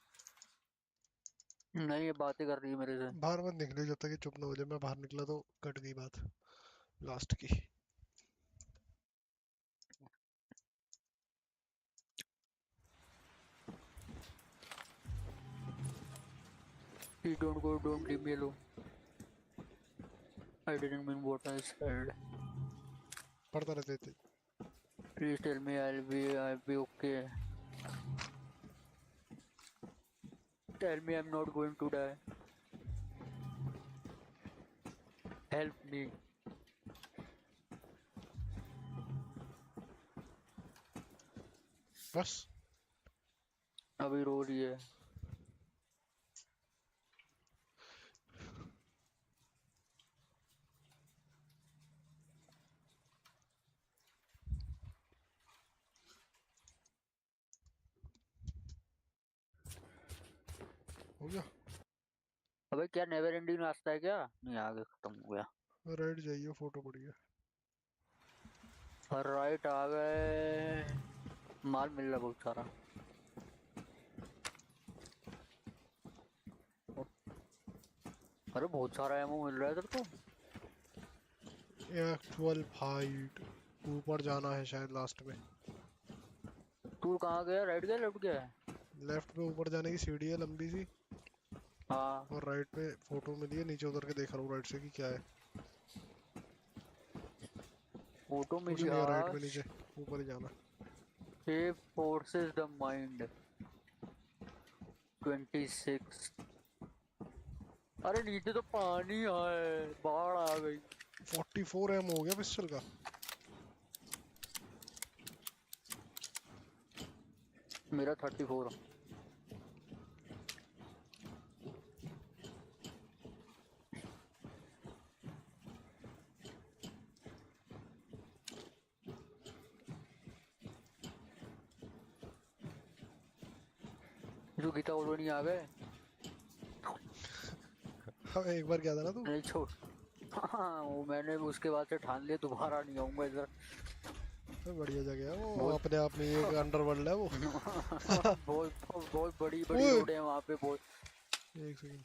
नहीं ये बातें कर रही है मेरे से। बाहर मत निकले जब तक ये चुप ना हो जाए। मैं बाहर निकला तो कट गई बात लास्ट की। Don't go, don't leave me alone. I didn't mean what I said. पढ़ता रहते थे। Please tell me I'll be okay. Tell me I'm not going to die. Help me. बस अभी रो रही है। हो गया? अबे क्या नेवर एंडिंग रास्ता है क्या? नहीं आगे खत्म हो गया। राइट जाइए फोटो बढ़िया। राइट आ गए। माल मिल रहा बहुत सारा। अरे बहुत सारा एमो मिल रहा है तेरे को। एक्चुअल फाइट ऊपर जाना है शायद लास्ट में। तू कहाँ गया? राइट गया लेफ्ट गया? लेफ्ट में ऊपर जाने की सीढ़ी है लंबी सी। हाँ और राइट में फोटो मिली है। नीचे उतर के देख रहा हूँ राइट से कि क्या है। फोटो कुछ मिली। नहीं है राइट हाँ में नीचे ऊपर ही जाना। Shape forces the mind 26। अरे नीचे तो पानी है। बाढ़ आ गई। 44 एम हो गया पिस्टल का। मेरा 34। जो गीता कॉलोनी आ गए। हाँ एक बार क्या था ना तू। नहीं छोड़। हाँ वो मैंने उसके बाद से ठान लिया दोबारा नहीं आऊंगा इधर। बढ़िया जगह है वो, अपने आप में एक अंडरवर्ल्ड है वो। बहुत बहुत बड़ी बड़ी रोड है वहाँ पे बहुत। एक second.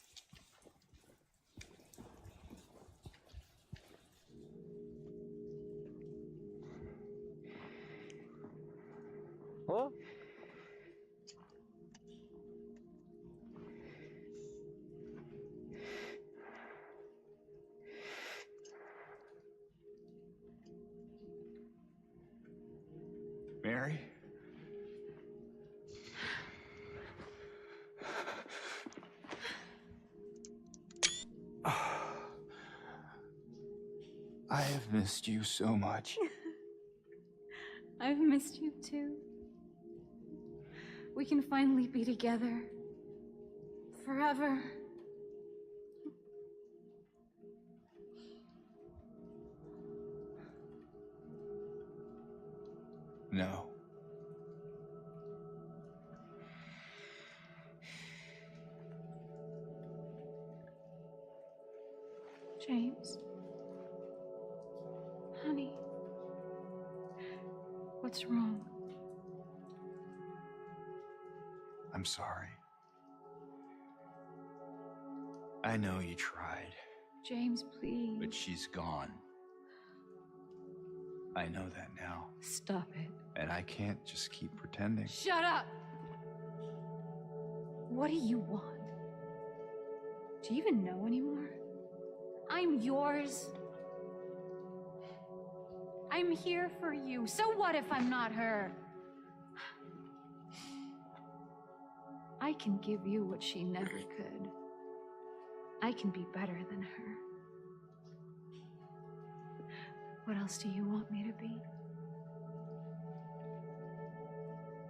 Oh Mary? I have missed you so much. I've missed you too. We can finally be together. Forever. No. James. Honey. What's wrong? I'm sorry. I know you tried, James, please. but she's gone. I know that now. Stop it. And I can't just keep pretending. Shut up! What do you want? Do you even know anymore? I'm yours. I'm here for you. So what if I'm not her? I can give you what she never could. I can be better than her. What else do you want me to be?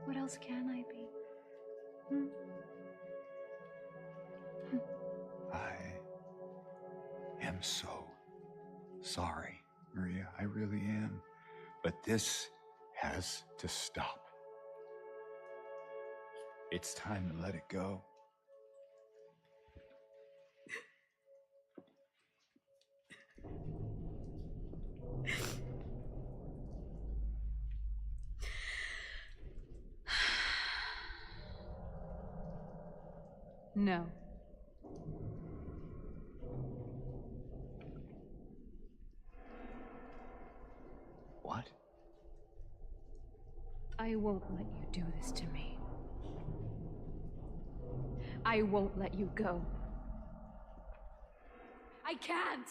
What else can I be? I am so sorry, Maria. I really am. But this has to stop. It's time to let it go. No. What? I won't let you do this to me. I won't let you go. I can't!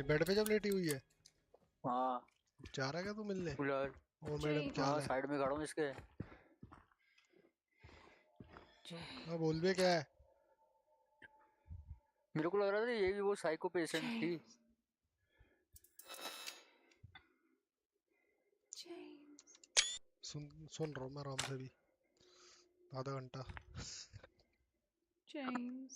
ये bed पे जब लेटी हुई है हाँ जा रहा है क्या तू मिलने? कूलर। ओ मैडम क्या हाँ हाल है? साइड में खड़ा हूँ इसके। हाँ बोल भी क्या है? मेरे को लग रहा था ये भी वो साइको पेशेंट थी। सुन सुन रहा हूँ मैं आराम से भी आधा घंटा। James.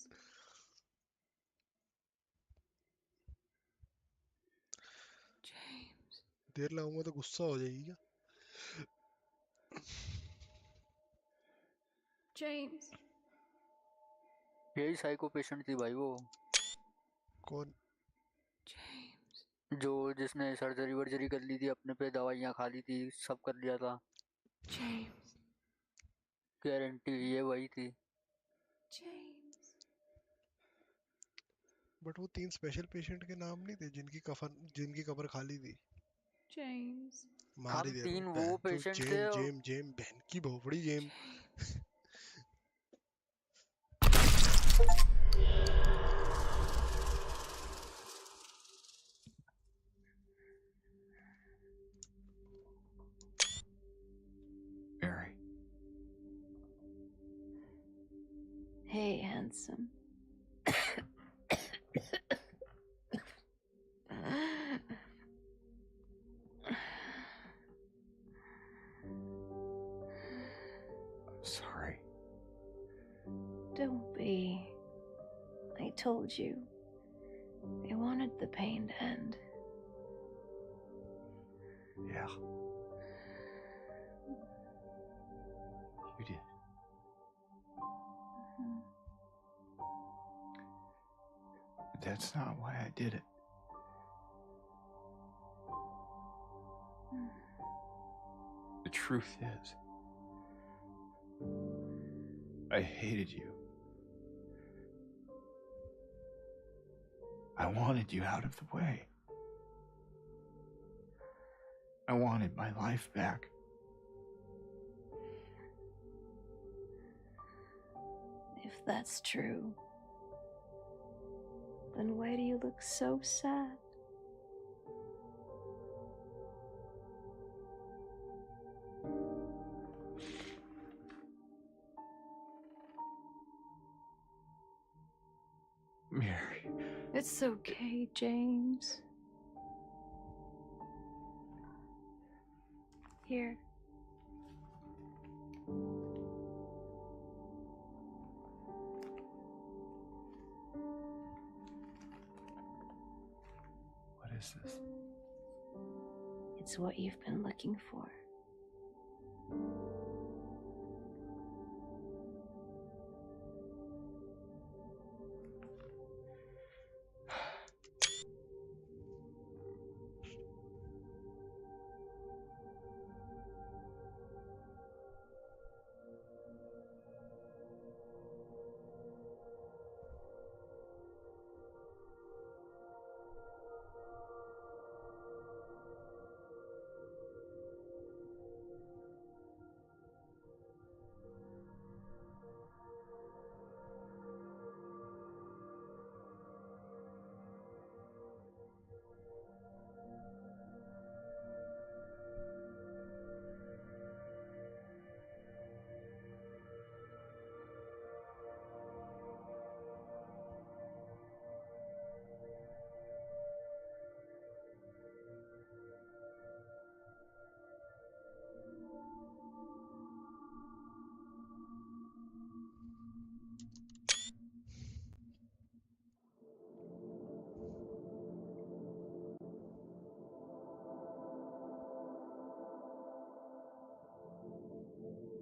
James. देर लगाऊंगा तो गुस्सा हो जाएगी क्या? James. यही साइको पेशेंट थी भाई वो, कौन? James. जो जिसने सर्जरी वर्जरी कर ली थी अपने पे, दवाइयाँ खा ली थी, सब कर लिया था। James. गारंटी ये वही थी। James. बट वो 3 स्पेशल पेशेंट के नाम नहीं थे जिनकी कब्र खाली थी? James. मार ही हम दे रहा 3 हूँ वो बहन चो पेशेंट थे जेम जेम जेम बहन की भोपड़ी GeM. Mary. Hey, handsome. I'm sorry. Don't be. I told you. I wanted the pain to end. Yeah. You did. But that's not why I did it. The truth is, I hated you. I wanted you out of the way. I wanted my life back. If that's true, then why do you look so sad? Mary. It's okay, James. Here. What is this? It's what you've been looking for.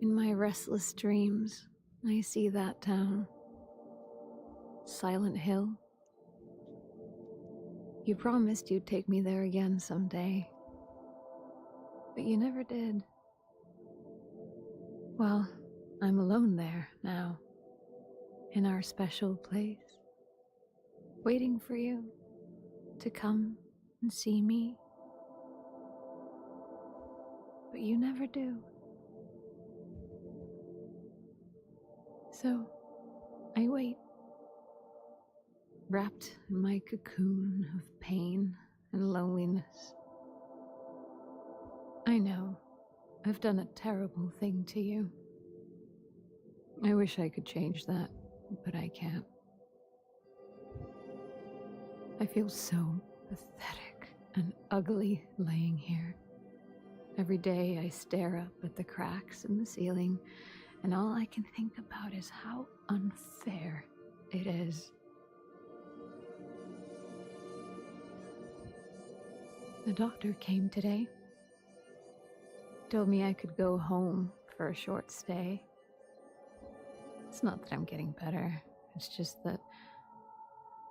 In my restless dreams, I see that town. Silent Hill. You promised you'd take me there again someday. But you never did. Well, I'm alone there now. In our special place. Waiting for you to come and see me. But you never do. So, I wait. wrapped in my cocoon of pain and loneliness. I know I've done a terrible thing to you. I wish I could change that, but I can't. I feel so pathetic and ugly laying here. Every day I stare up at the cracks in the ceiling, and all I can think about is how unfair it is. The doctor came today. Told me I could go home for a short stay. It's not that I'm getting better. It's just that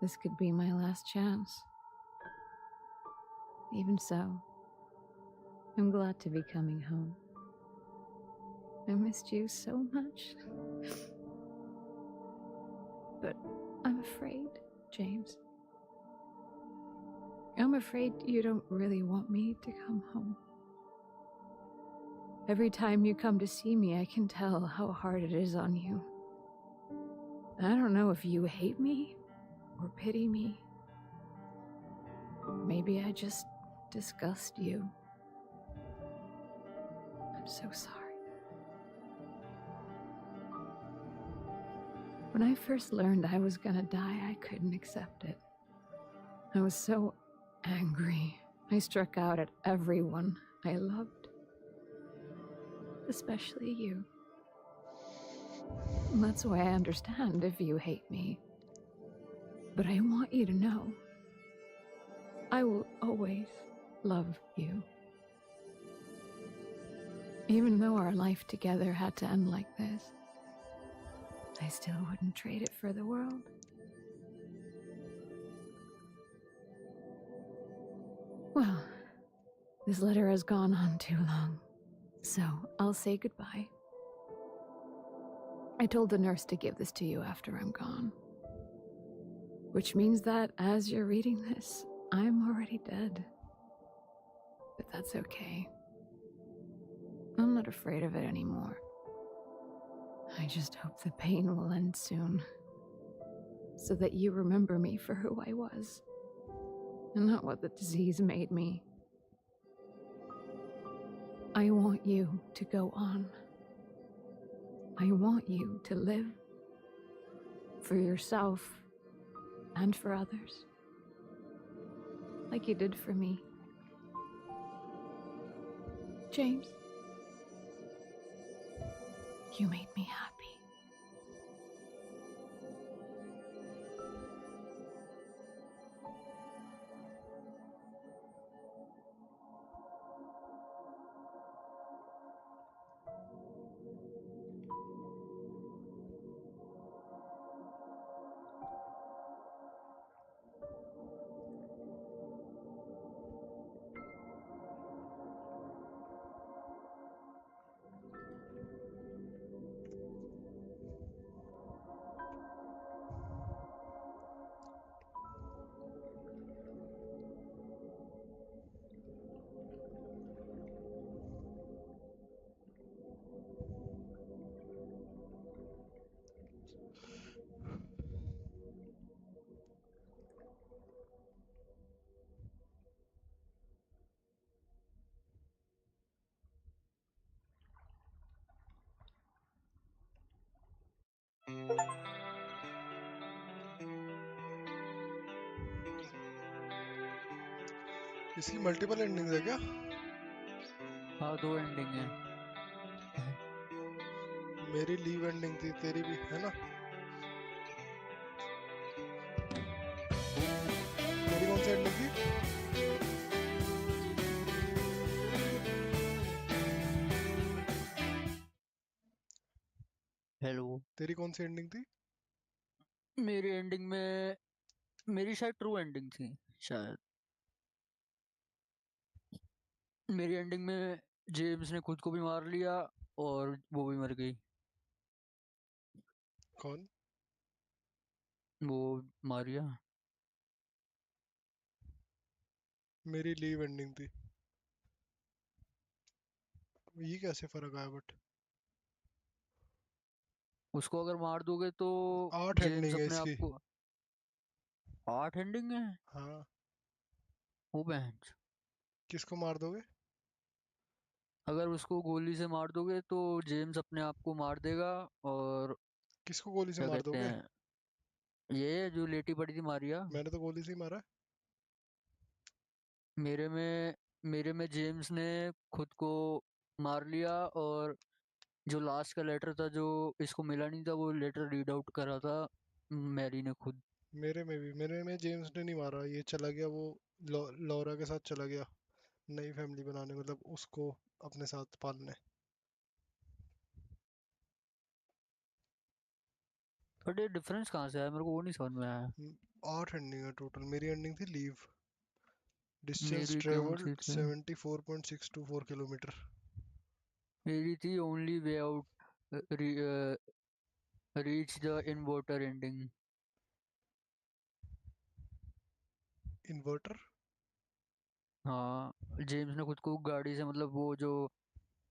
this could be my last chance. Even so, I'm glad to be coming home. I missed you so much. But I'm afraid, James. I'm afraid you don't really want me to come home. Every time you come to see me, I can tell how hard it is on you. I don't know if you hate me or pity me. Maybe I just disgust you. I'm so sorry. When I first learned I was gonna die, I couldn't accept it. I was so angry. I struck out at everyone I loved. Especially you. That's why I understand if you hate me. But I want you to know, I will always love you. Even though our life together had to end like this, I still wouldn't trade it for the world. Well, this letter has gone on too long, so I'll say goodbye. I told the nurse to give this to you after I'm gone. Which means that as you're reading this, I'm already dead. But that's okay. I'm not afraid of it anymore. I just hope the pain will end soon, so that you remember me for who I was, and not what the disease made me. I want you to go on. I want you to live for yourself and for others, like you did for me. James, you made me happy. इसकी multiple endings है क्या? हाँ 2 ending है। मेरी leave ending थी, तेरी भी है ना? तेरी कौन सी एंडिंग थी? हेलो। तेरी कौन सी एंडिंग थी? मेरी एंडिंग में मेरी शायद ट्रू एंडिंग थी शायद। मेरी एंडिंग में जेम्स ने खुद को भी मार लिया और वो भी मर गई। कौन? वो मारिया। मेरी लीव एंडिंग थी। ये कैसे फर्क आया? बट उसको अगर मार दोगे तो 8 जेम्स एंडिंग है अपने आप इसकी। को 8 एंडिंग है हाँ, वो बहन। किसको मार दोगे? अगर उसको गोली से मार दोगे तो जेम्स अपने आप को मार देगा। और किसको गोली से क्या मार कहते दोगे? हैं, ये जो लेटी पड़ी थी मारिया। मैंने तो गोली से ही मारा। मेरे में मेरे में जेम्स ने खुद को मार लिया। और जो लास्ट का लेटर था जो इसको मिला नहीं था वो लेटर रीड आउट करा था मैरी ने खुद। मेरे में जेम्स ने नहीं मारा, ये चला गया वो लॉरा के साथ चला गया नई फैमिली बनाने, मतलब उसको अपने साथ पालने। बट ये डिफरेंस कहाँ से आया, मेरे को वो नहीं समझ में आया। 8 एंडिंग है टोटल। मेरी एंडिंग थी लीव। डिस्टेंस मेरी कौन सी ट्रेवल्ड थी? 74.624 किलोमीटर। मेरी थी only way out reach the inverter ending. Inverter? हाँ, जेम्स ने खुद को गाड़ी से मतलब वो जो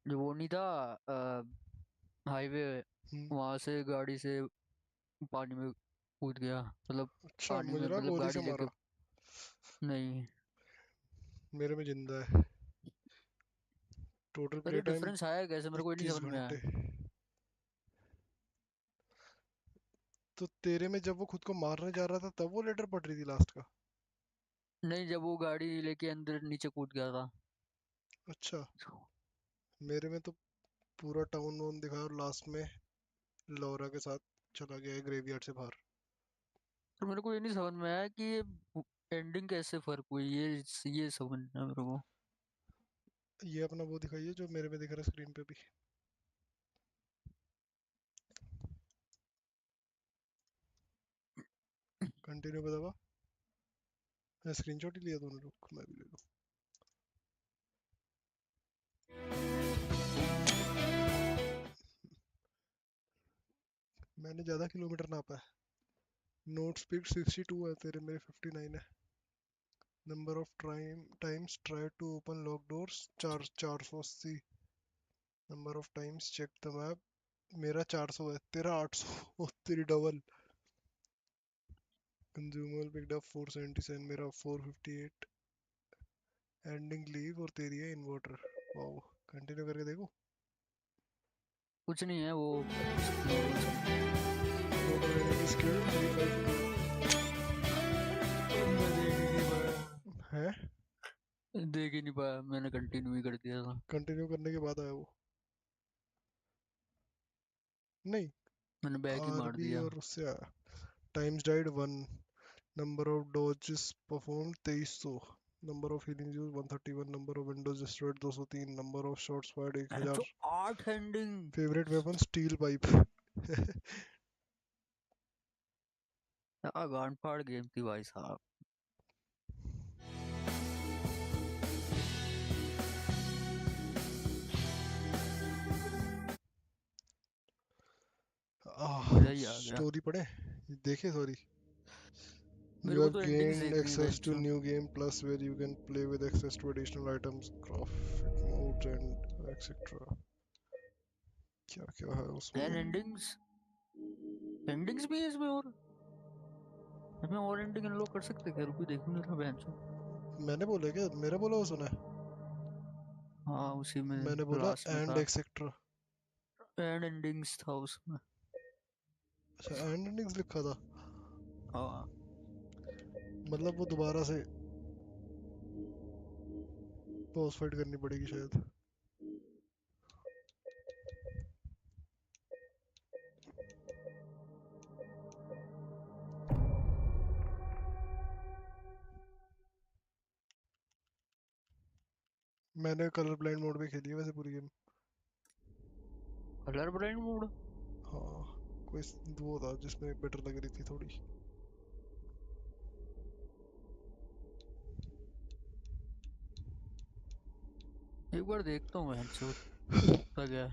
जो वो नहीं था हाईवे, वहां से गाड़ी से पानी में कूद गया। मतलब अच्छा, पानी में मुझे ना मतलब गोली से गाड़ी लेके। मारा। नहीं। मेरे में जिंदा है। टोटल पर प्ले ये टाइम डिफरेंस आया कैसे, मेरे को ये नहीं 21 समझ में आया। घंटे तो तेरे में जब वो खुद को मारने जा रहा था तब वो लेटर पढ़ रही थी लास्ट का? नहीं, जब वो गाड़ी लेके अंदर नीचे कूद गया था। अच्छा, मेरे में तो पूरा टाउन वाउन दिखाया और लास्ट में लौरा के साथ चला गया है ग्रेवयार्ड से बाहर। तो मेरे को ये नहीं समझ में आया कि ये एंडिंग कैसे फर्क हुई, ये समझना है मेरे को। ये अपना वो दिखाइए जो मेरे में दिख रहा है स्क्रीन पे भी। कंटिन्यू पे दबा। स्क्रीनशॉट ही लिया तूने, रुक मैं भी ले लूं। मैंने ज्यादा किलोमीटर नापा है। नोट स्पीड 62 है, तेरे मेरे 59 है। Number of times try to open lock doors 480। Number of times check the map मेरा 400 है, तेरा 800 तेरी डबल। कंज्यूमर पिक्ड अप 477, मेरा 458। एंडिंग लीव और तेरी है इन्वर्टर। वाओ, कंटिन्यू करके देखो। कुछ नहीं है वो नॉर्मल सा। टोटल एनिमी स्किल 352 है। देख ही नहीं पाया, मैंने कंटिन्यू ही कर दिया था। कंटिन्यू करने के बाद आया वो, नहीं मैंने बैक ही मार आरबी दिया। और उससे आया। Times died 1। Number of dodges perform 2300। Number of healing use 131। Number of windows destroyed 203। Number of shots fired 1000। 8 ending. Favourite weapon steel pipe. क्या गांड फाड़ गेम थी भाई साहब। मजा ही आ गया। स्टोरी पढ़े देखे, सॉरी। मेरे You को have तो एंडिंग्स gained देखनी है access to बेंचो। new game plus where you can play with access to additional items, graphic modes and etc. क्या क्या है 10 उसमें? एंडिंग्स, एंडिंग्स भी है इसमें। और इसमें और एंडिंग अनलॉक कर सकते क्या? रुको देखूं जरा बेंचो। मैंने बोला क्या? मेरा बोला वो सुना है? हाँ उसी में मैंने बोला लास्ट में एंड था। एक्सेट्रा। एंड एंडिंग्स था उसमें। अच्छा, एंड एंडिंग्स लिखा था। हाँ। मतलब वो दोबारा से बॉस फाइट करनी पड़ेगी शायद। मैंने कलर ब्लाइंड मोड पे खेली है वैसे पूरी गेम। Colour blind mode. हाँ, कोई वो था जिसमें बेटर लग रही थी थोड़ी। एक बार देखता हूँ बेंचो होता क्या है।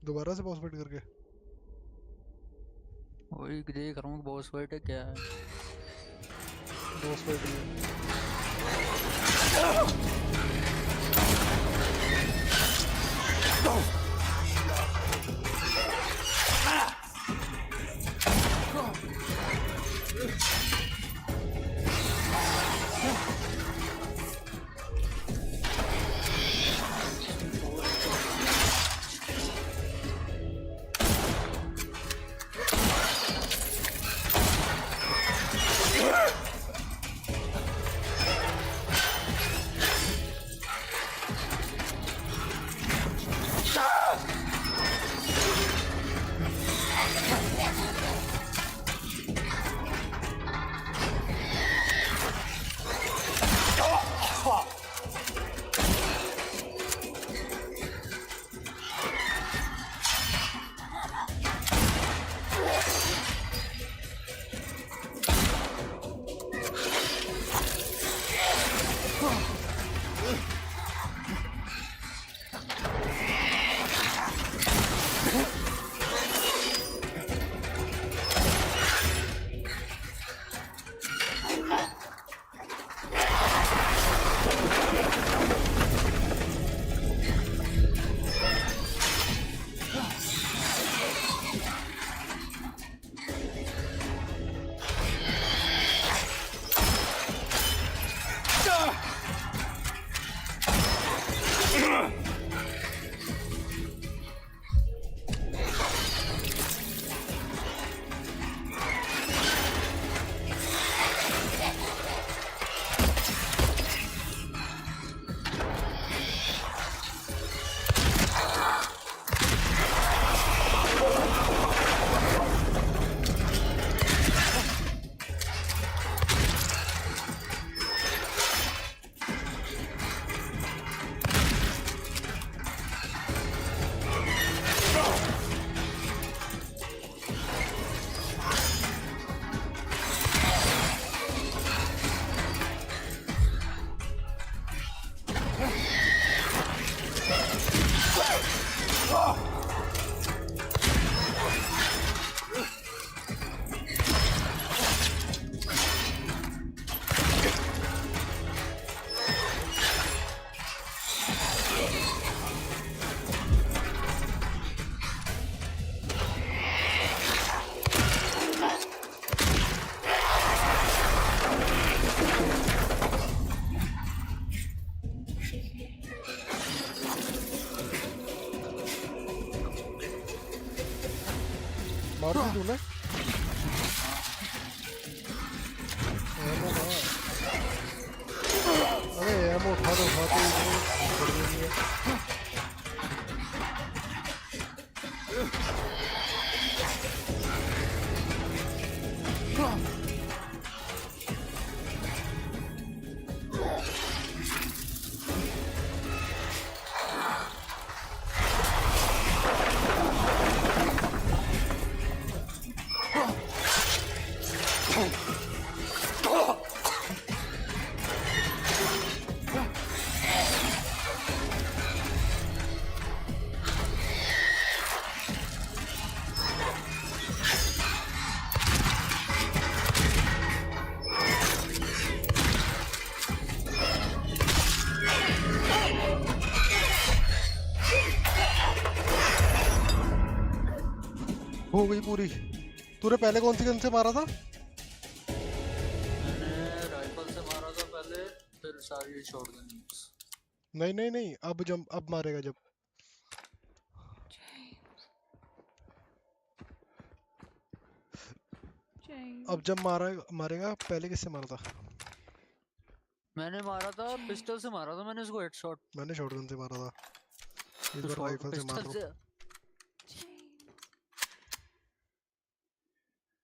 दोबारा से बॉस फाइट करके। वही देख रहा हूँ बॉस फाइट है क्या है। बॉस फाइट है। मार दी तूने? एमो कहाँ? अरे एमो उठाते ही छोड़ देनी है। हो गई पूरी। तूने पहले कौन सी गन से मारा था? मैंने राइफल से मारा था पहले, फिर सारी शॉटगन। नहीं, अब मारेगा जब। James. अब जब मारेगा पहले किससे मारा था? मैंने मारा था पिस्टल से मारा था मैंने इसको हेडशॉट। मैंने शॉटगन से मारा था। इस तो बार राइफल से मार पिस्टल रहा से हूँ।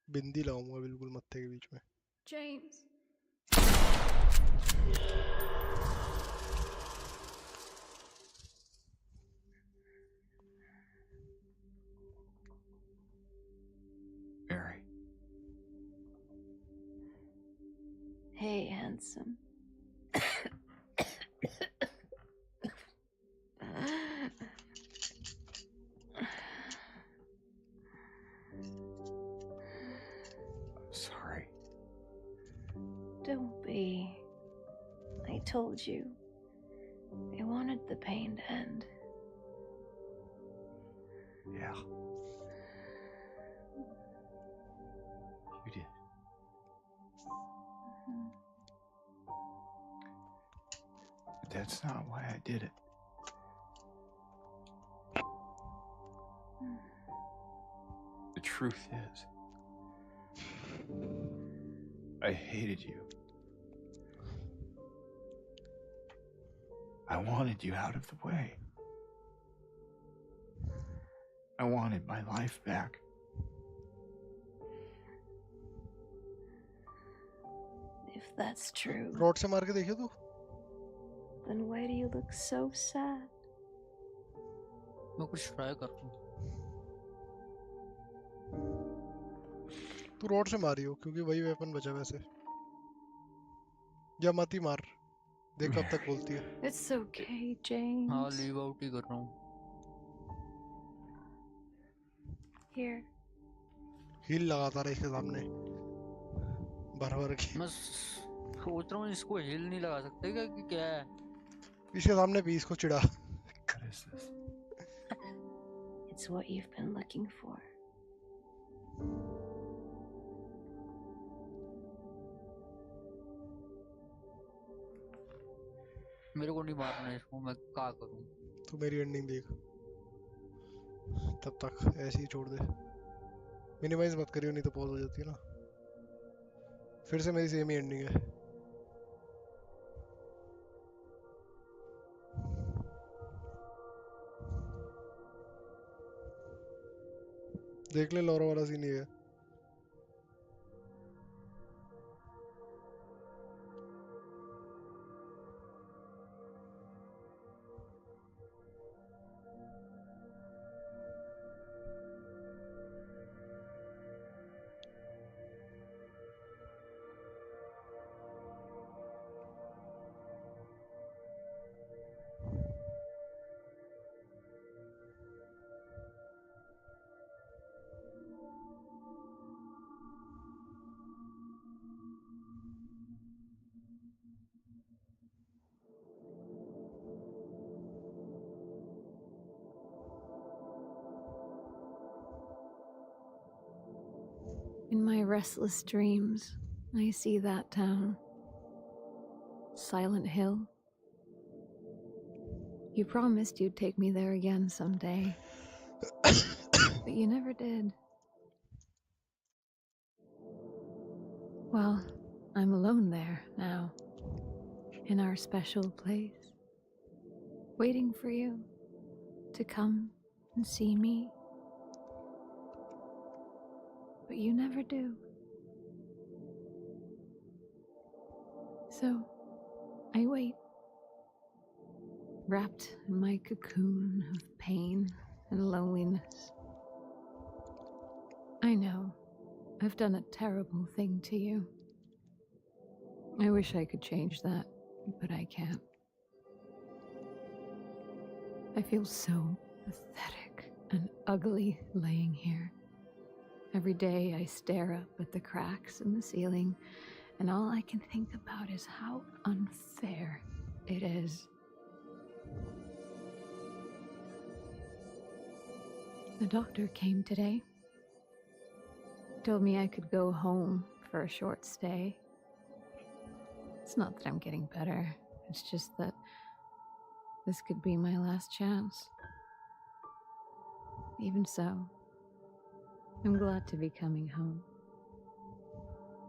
बिंदी लगाऊंगा बिल्कुल मत्थे के बीच में। James. Mary. Hey, handsome. Sorry. Don't be. I told you. I wanted the pain to end. Yeah. You did. But that's not why I did it. The truth is, I hated you. I wanted you out of the way. I wanted my life back. If that's true, rod से मार के देखिए तू। then why do you look so sad? मैं कुछ try कर रहा हूँ। तू रॉड से मारी हो क्योंकि वही वेपन बचा वैसे। या मत ही मार, देख कब तक बोलती है। It's okay, James. हाँ लीव आउट ही कर रहा हूँ। Here. हील लगाता रहा इसके सामने भर के। मैं सोच रहा हूँ इसको हिल नहीं लगा सकते क्या कि क्या है? इसके सामने भी इसको चिढ़ा। What is this? It's what you've been looking for. मेरे को नहीं मारना है इसको, मैं क्या करूँ? तू मेरी एंडिंग देख, तब तक ऐसे ही छोड़ दे। मिनिमाइज मत करियो नहीं तो पॉज हो जाती है ना। फिर से मेरी सेम ही एंडिंग है। देख ले लॉरा वाला सीन ही है। In my restless dreams, I see that town. Silent Hill. You promised you'd take me there again someday. But you never did. Well, I'm alone there now, in our special place, waiting for you to come and see me. But you never do. So, I wait, wrapped in my cocoon of pain and loneliness. I know I've done a terrible thing to you. I wish I could change that, but I can't. I feel so pathetic and ugly laying here. Every day I stare up at the cracks in the ceiling, and all I can think about is how unfair it is. The doctor came today. Told me I could go home for a short stay. It's not that I'm getting better. It's just that this could be my last chance. Even so, I'm glad to be coming home.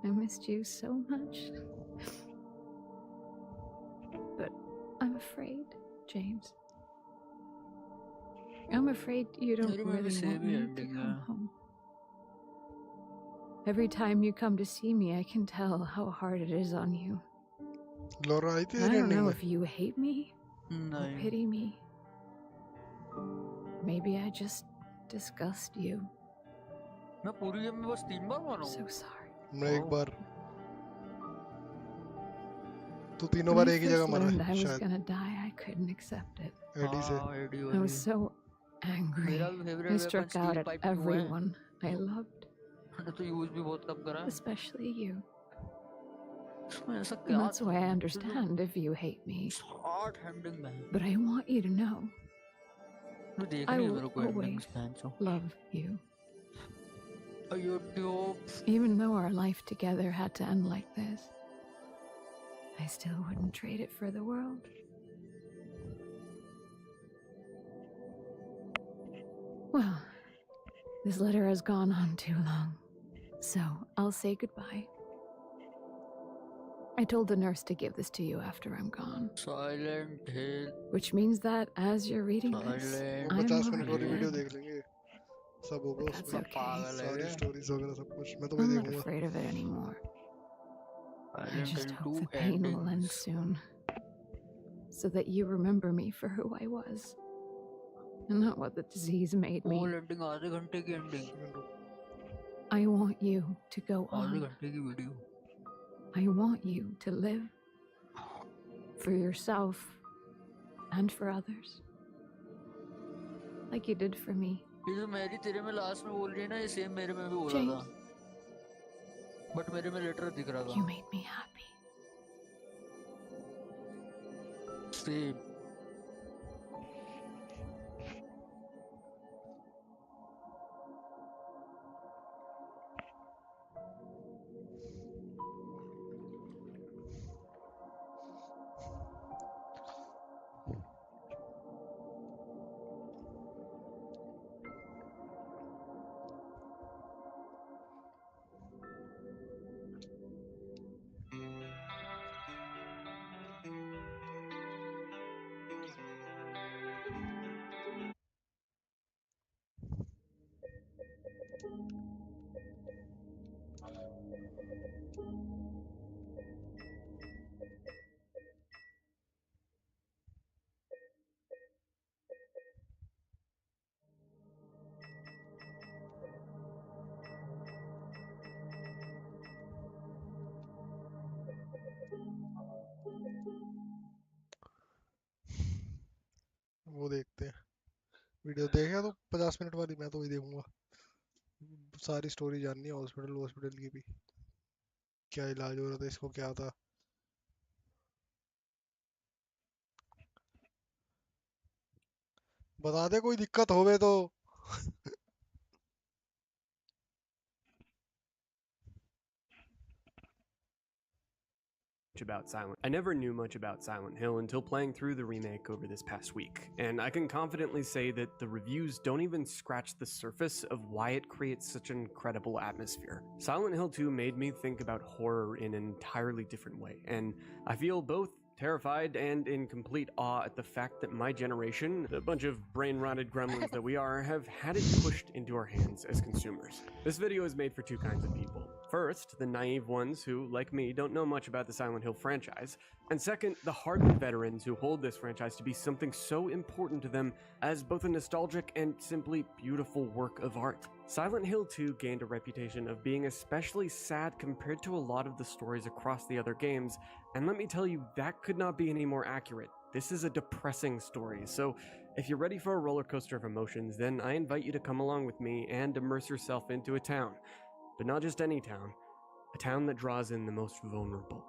I missed you so much. But I'm afraid, James. I'm afraid you don't मेरे में भी really same want he me to ending है. come home. Every time you come to see me, I can tell how hard it is on you. Laura आई थी I तेरी don't ending know में? if you hate me or नहीं. pity me. Maybe I just disgust you. मैं पूरी game में बस 3 बार मारा I'm हूँ. so sorry. मैं एक बार तू तीनों When बार I एक ही first जगह मरा learned है I was शायद gonna die, I couldn't accept it. Eddie से. हाँ, एडी I वाली. was so angry. मेरा भी I favourite weapon struck steel out at pipe 2 है. everyone I loved, मैंने तो यूज भी बहुत कम करा है. especially you. इसमें ऐसा And क्या that's था? why I understand if you hate me. Hard ending में. But I want you to know मैं देख I रही है will मेरे को endings always पैंचो. love you. You dope. Even though our life together had to end like this, I still wouldn't trade it for the world. Well, this letter has gone on too long, so I'll say goodbye. I told the nurse to give this to you after I'm gone, Silent Hill. which means that as you're reading this, Silent. वो I'm 50 minute already वाली video dead. देख लेंगे. सब होगा But that's उसमें. okay. पागल है सारी क्या? स्टोरीज वगैरह सब कुछ मैं तो वही I'm not देखूंगा. afraid of it anymore. I Silent just Hill hope 2 the pain will end endings. soon, so that you remember me for who I was, and not what the disease made me. Whole ending आधे घंटे की ending. I want you to go आधे on. घंटे की video. I want you to live for yourself and for others, like you did for me. ये जो Mary तेरे में लास्ट में बोल रही है ना, ये सेम मेरे में भी बोला था. James, बट मेरे में लेटर दिख रहा you था. made me happy. सेम. वो देखते हैं. वीडियो देखेगा तो 50 मिनट वाली मैं तो वही देखूंगा. सारी स्टोरी जाननी है हॉस्पिटल की भी. क्या इलाज हो रहा था इसको, क्या था. बता दे कोई दिक्कत होवे तो. I never knew much about Silent Hill until playing through the remake over this past week, and I can confidently say that the reviews don't even scratch the surface of why it creates such an incredible atmosphere. Silent Hill 2 made me think about horror in an entirely different way, and I feel both terrified and in complete awe at the fact that my generation, the bunch of brain-rotted gremlins that we are, have had it pushed into our hands as consumers. This video is made for two kinds of people. First, the naive ones who, like me, don't know much about the Silent Hill franchise, and second, the hardened veterans who hold this franchise to be something so important to them as both a nostalgic and simply beautiful work of art. Silent Hill 2 gained a reputation of being especially sad compared to a lot of the stories across the other games, and let me tell you, that could not be any more accurate. This is a depressing story, so if you're ready for a roller coaster of emotions, then I invite you to come along with me and immerse yourself into a town. But not just any town, a town that draws in the most vulnerable,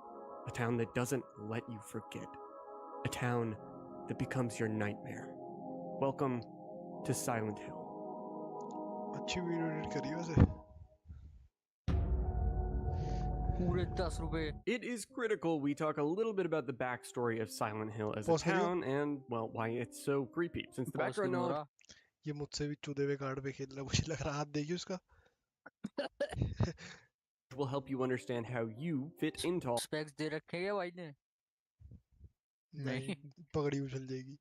a town that doesn't let you forget, a town that becomes your nightmare. Welcome to Silent Hill. अच्छी video edit करी है वैसे. पूरे 10 रुपए. It is critical we talk a little bit about the backstory of Silent Hill as a Pause करियो. town and, well, why it's so creepy. Since the background knowledge ये मुझसे भी चूदे हुए कार्ड पे खेल रहा है, मुझे लग रहा हाथ देखिए उसका. will help you understand how you fit into all specs दे रखे हैं भाई ने. नहीं, पगड़ी उछल जाएगी.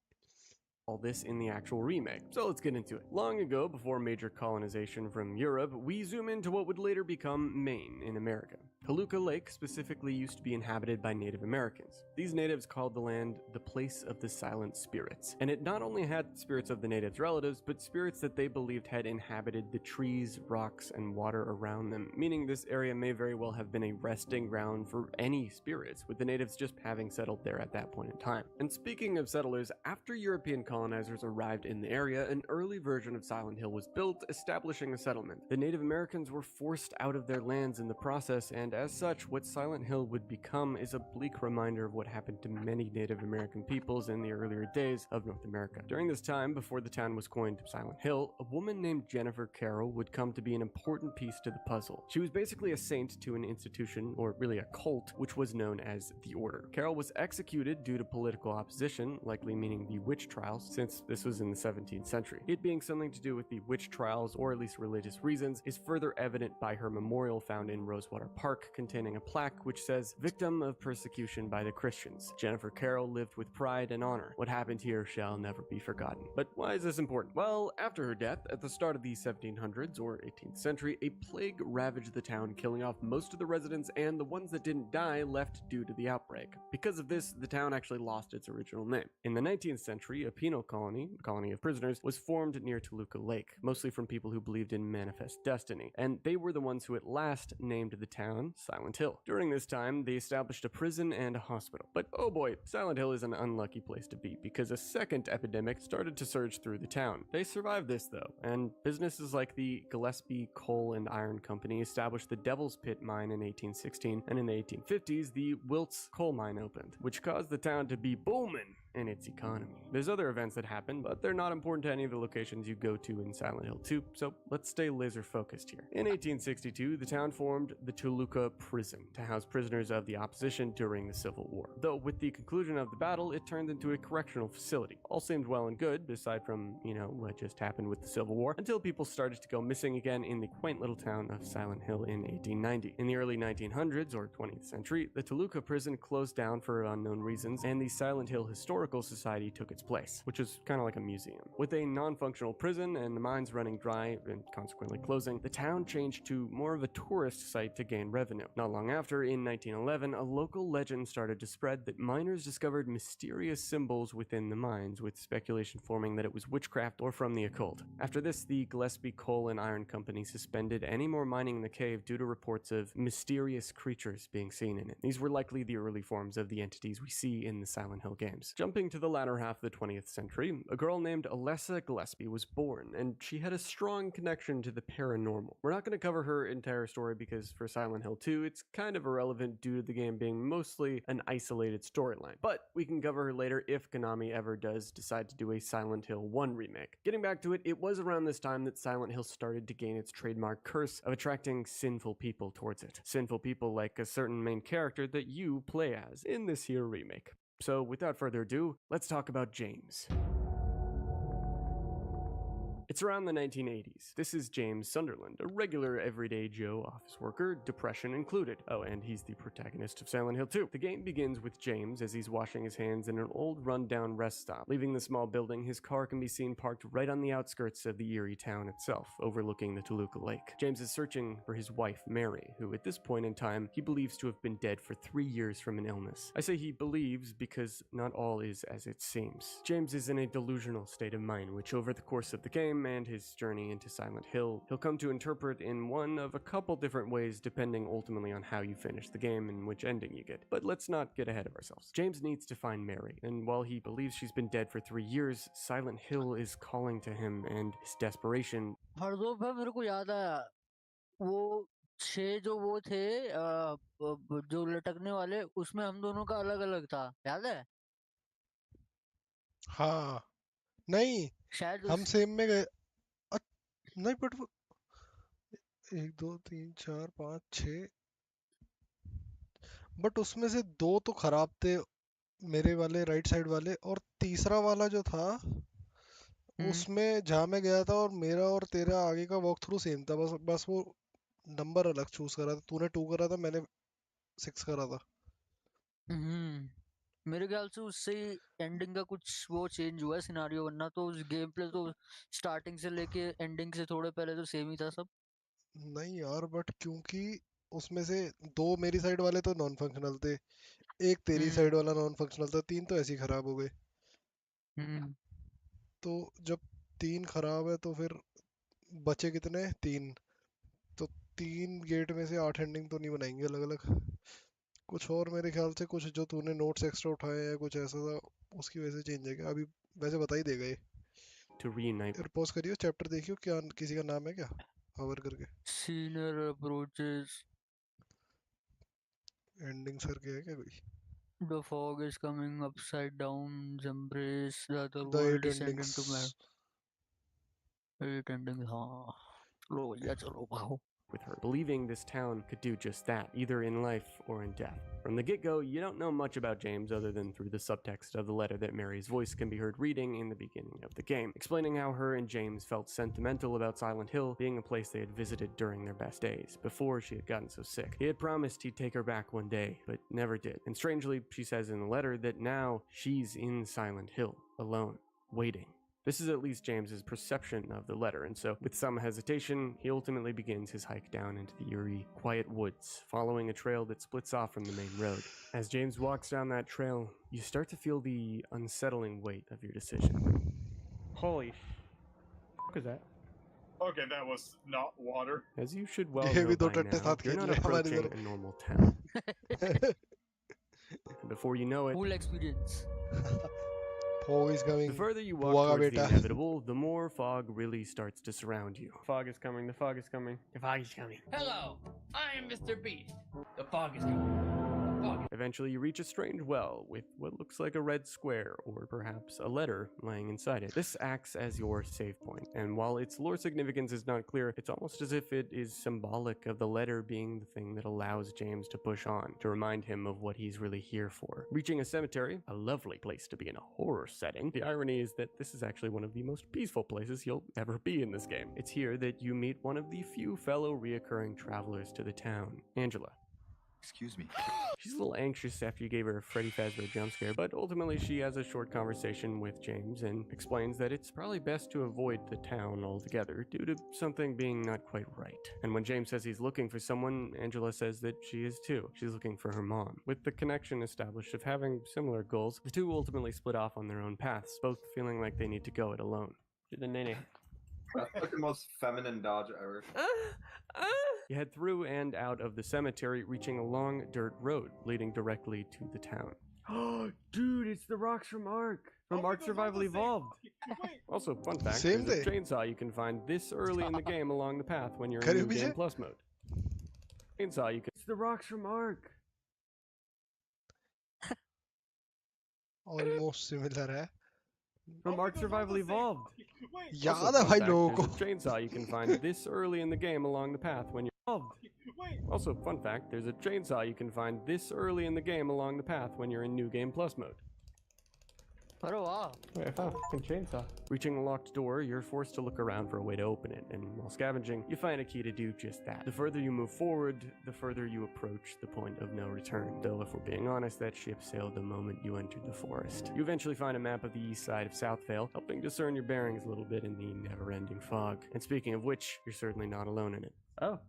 all this in the actual remake. So let's get into it. Long ago, before major colonization from Europe, we zoom into what would later become Maine in America. Toluca Lake specifically used to be inhabited by Native Americans. These natives called the land the place of the silent spirits. And it not only had spirits of the natives' relatives, but spirits that they believed had inhabited the trees, rocks, and water around them, meaning this area may very well have been a resting ground for any spirits, with the natives just having settled there at that point in time. And speaking of settlers, after European colonizers arrived in the area, an early version of Silent Hill was built, establishing a settlement. The Native Americans were forced out of their lands in the process, and as such, what Silent Hill would become is a bleak reminder of what happened to many Native American peoples in the earlier days of North America. During this time, before the town was coined Silent Hill, a woman named Jennifer Carroll would come to be an important piece to the puzzle. She was basically a saint to an institution, or really a cult, which was known as the Order. Carroll was executed due to political opposition, likely meaning the witch trials, since this was in the 17th century. It being something to do with the witch trials, or at least religious reasons, is further evident by her memorial found in Rosewater Park, containing a plaque which says, "Victim of persecution by the Christians. Jennifer Carroll lived with pride and honor. What happened here shall never be forgotten." But why is this important? Well, after her death, at the start of the 1700s or 18th century, a plague ravaged the town, killing off most of the residents, and the ones that didn't die left due to the outbreak. Because of this, the town actually lost its original name. In the 19th century, a penal colony of prisoners, was formed near Toluca Lake, mostly from people who believed in manifest destiny, and they were the ones who at last named the town Silent Hill. During this time, they established a prison and a hospital. But oh boy, Silent Hill is an unlucky place to be, because a second epidemic started to surge through the town. They survived this though, and businesses like the Gillespie Coal and Iron Company established the Devil's Pit mine in 1816, and in the 1850s, the Wilts coal mine opened, which caused the town to be booming in its economy. There's other events that happen, but they're not important to any of the locations you go to in Silent Hill 2, so let's stay laser focused here. In 1862, the town formed the Toluca Prison to house prisoners of the opposition during the Civil War. Though with the conclusion of the battle, it turned into a correctional facility. All seemed well and good, aside from, what just happened with the Civil War, until people started to go missing again in the quaint little town of Silent Hill in 1890. In the early 1900s, or 20th century, the Toluca Prison closed down for unknown reasons, and the Silent Hill Historical Society took its place, which is kind of like a museum. With a non-functional prison and the mines running dry and consequently closing, the town changed to more of a tourist site to gain revenue. Not long after, in 1911, a local legend started to spread that miners discovered mysterious symbols within the mines, with speculation forming that it was witchcraft or from the occult. After this, the Gillespie Coal and Iron Company suspended any more mining in the cave due to reports of mysterious creatures being seen in it. These were likely the early forms of the entities we see in the Silent Hill games. Jumping Jumping to the latter half of the 20th century, a girl named Alessa Gillespie was born, and she had a strong connection to the paranormal. We're not going to cover her entire story because for Silent Hill 2, it's kind of irrelevant due to the game being mostly an isolated storyline. But we can cover her later if Konami ever does decide to do a Silent Hill 1 remake. Getting back to it, it was around this time that Silent Hill started to gain its trademark curse of attracting sinful people towards it. Sinful people like a certain main character that you play as in this here remake. So without further ado, let's talk about James. It's around the 1980s. This is James Sunderland, a regular everyday Joe office worker, depression included. Oh, and he's the protagonist of Silent Hill 2. The game begins with James as he's washing his hands in an old rundown rest stop. Leaving the small building, his car can be seen parked right on the outskirts of the eerie town itself, overlooking the Toluca Lake. James is searching for his wife, Mary, who at this point in time, he believes to have been dead for 3 years from an illness. I say he believes because not all is as it seems. James is in a delusional state of mind, which over the course of the game and his journey into Silent Hill, he'll come to interpret in one of a couple different ways depending ultimately on how you finish the game and which ending you get. But let's not get ahead of ourselves. James needs to find Mary, and while he believes she's been dead for 3 years, Silent Hill is calling to him, and his desperation. Hardeep है मेरे को याद आया वो 6 जो वो थे जो लटकने वाले उसमें हम दोनों का अलग अलग था याद है हाँ नहीं शायद हम सेम में गए नहीं बट 1 2 3 4 5 6 बट उसमें से 2 तो खराब थे मेरे वाले राइट साइड वाले और तीसरा वाला जो था उसमें जहाँ मैं गया था और मेरा और तेरा आगे का वॉक थ्रू सेम था बस वो नंबर अलग चूज करा था तूने 2 करा था मैंने 6 करा था मेरे ख्याल से उससे एंडिंग का कुछ वो चेंज हुआ है सिनेरियो वरना तो उस गेम प्ले तो स्टार्टिंग से लेके एंडिंग से थोड़े पहले तो सेम ही था सब नहीं यार बट क्योंकि उसमें से 2 मेरी साइड वाले तो नॉन फंक्शनल थे एक तेरी साइड वाला नॉन फंक्शनल था 3 तो ऐसे ही खराब हो गए तो जब 3 खराब है तो फिर बचे कितने 3 तो 3 गेट में से 8 एंडिंग तो नहीं बनाएंगे अलग अलग कुछ और मेरे ख्याल से कुछ जो तूने नोट्स एक्स्ट्रा उठाए हैं कुछ ऐसा था उसकी वजह से चेंज है क्या अभी वैसे बता ही देगा ये To reunite. पॉज करियो चैप्टर देखियो क्या किसी का नाम है क्या हवर करके सीनियर अप्रोचेस एंडिंग सर के है क्या कोई The fog is coming upside down embrace the other The world 8 descending endings to man 8 endings हाँ लो भैया चलो भागो with her, believing this town could do just that, either in life or in death. From the get-go, you don't know much about James other than through the subtext of the letter that Mary's voice can be heard reading in the beginning of the game, explaining how her and James felt sentimental about Silent Hill being a place they had visited during their best days, before she had gotten so sick. He had promised he'd take her back one day, but never did. And strangely, she says in the letter that now she's in Silent Hill, alone, waiting. This is at least James's perception of the letter, and so, with some hesitation, he ultimately begins his hike down into the eerie, quiet woods, following a trail that splits off from the main road. As James walks down that trail, you start to feel the unsettling weight of your decision. Holy fuck is that? Okay, that was not water. As you should well know by now, you're not approaching a normal town. And before you know it, full experience. Fog is coming. The further you walk towards the inevitable, the more fog really starts to surround you. Fog is coming, the fog is coming, the fog is coming. Hello, I am Mr. Beast. The fog is coming. Eventually you reach a strange well with what looks like a red square, or perhaps a letter lying inside it. This acts as your save point, and while its lore significance is not clear, it's almost as if it is symbolic of the letter being the thing that allows James to push on, to remind him of what he's really here for. Reaching a cemetery, a lovely place to be in a horror setting, the irony is that this is actually one of the most peaceful places you'll ever be in this game. It's here that you meet one of the few fellow reoccurring travelers to the town, Angela. Excuse me. She's a little anxious after you gave her a Freddy Fazbear jump scare, but ultimately she has a short conversation with James and explains that it's probably best to avoid the town altogether due to something being not quite right. And when James says he's looking for someone, Angela says that she is too. She's looking for her mom. With the connection established of having similar goals, the two ultimately split off on their own paths, both feeling like they need to go it alone. That's like the most feminine dodge ever. You head through and out of the cemetery, reaching a long dirt road leading directly to the town. Dude, it's the rocks from Ark. From Ark Survival Evolved. Also, fun fact, Same there's a day. chainsaw you can find this early in the game along the path when you're in Kare New Game piche? Plus mode. Chainsaw you can... It's the rocks from Ark. Almost similar है. From Ark Survival Evolved. याद है भाई लोगों को. There's a chainsaw you can find this early in the game along the path when you're... Also, fun fact, there's a chainsaw you can find this early in the game along the path when you're in New Game Plus mode. अरे वाह. Wait, I found a fucking chainsaw. Reaching a locked door, you're forced to look around for a way to open it, and while scavenging, you find a key to do just that. The further you move forward, the further you approach the point of no return. Though, if we're being honest, that ship sailed the moment you entered the forest. You eventually find a map of the east side of Southvale, helping discern your bearings a little bit in the never-ending fog. And speaking of which, you're certainly not alone in it. Oh.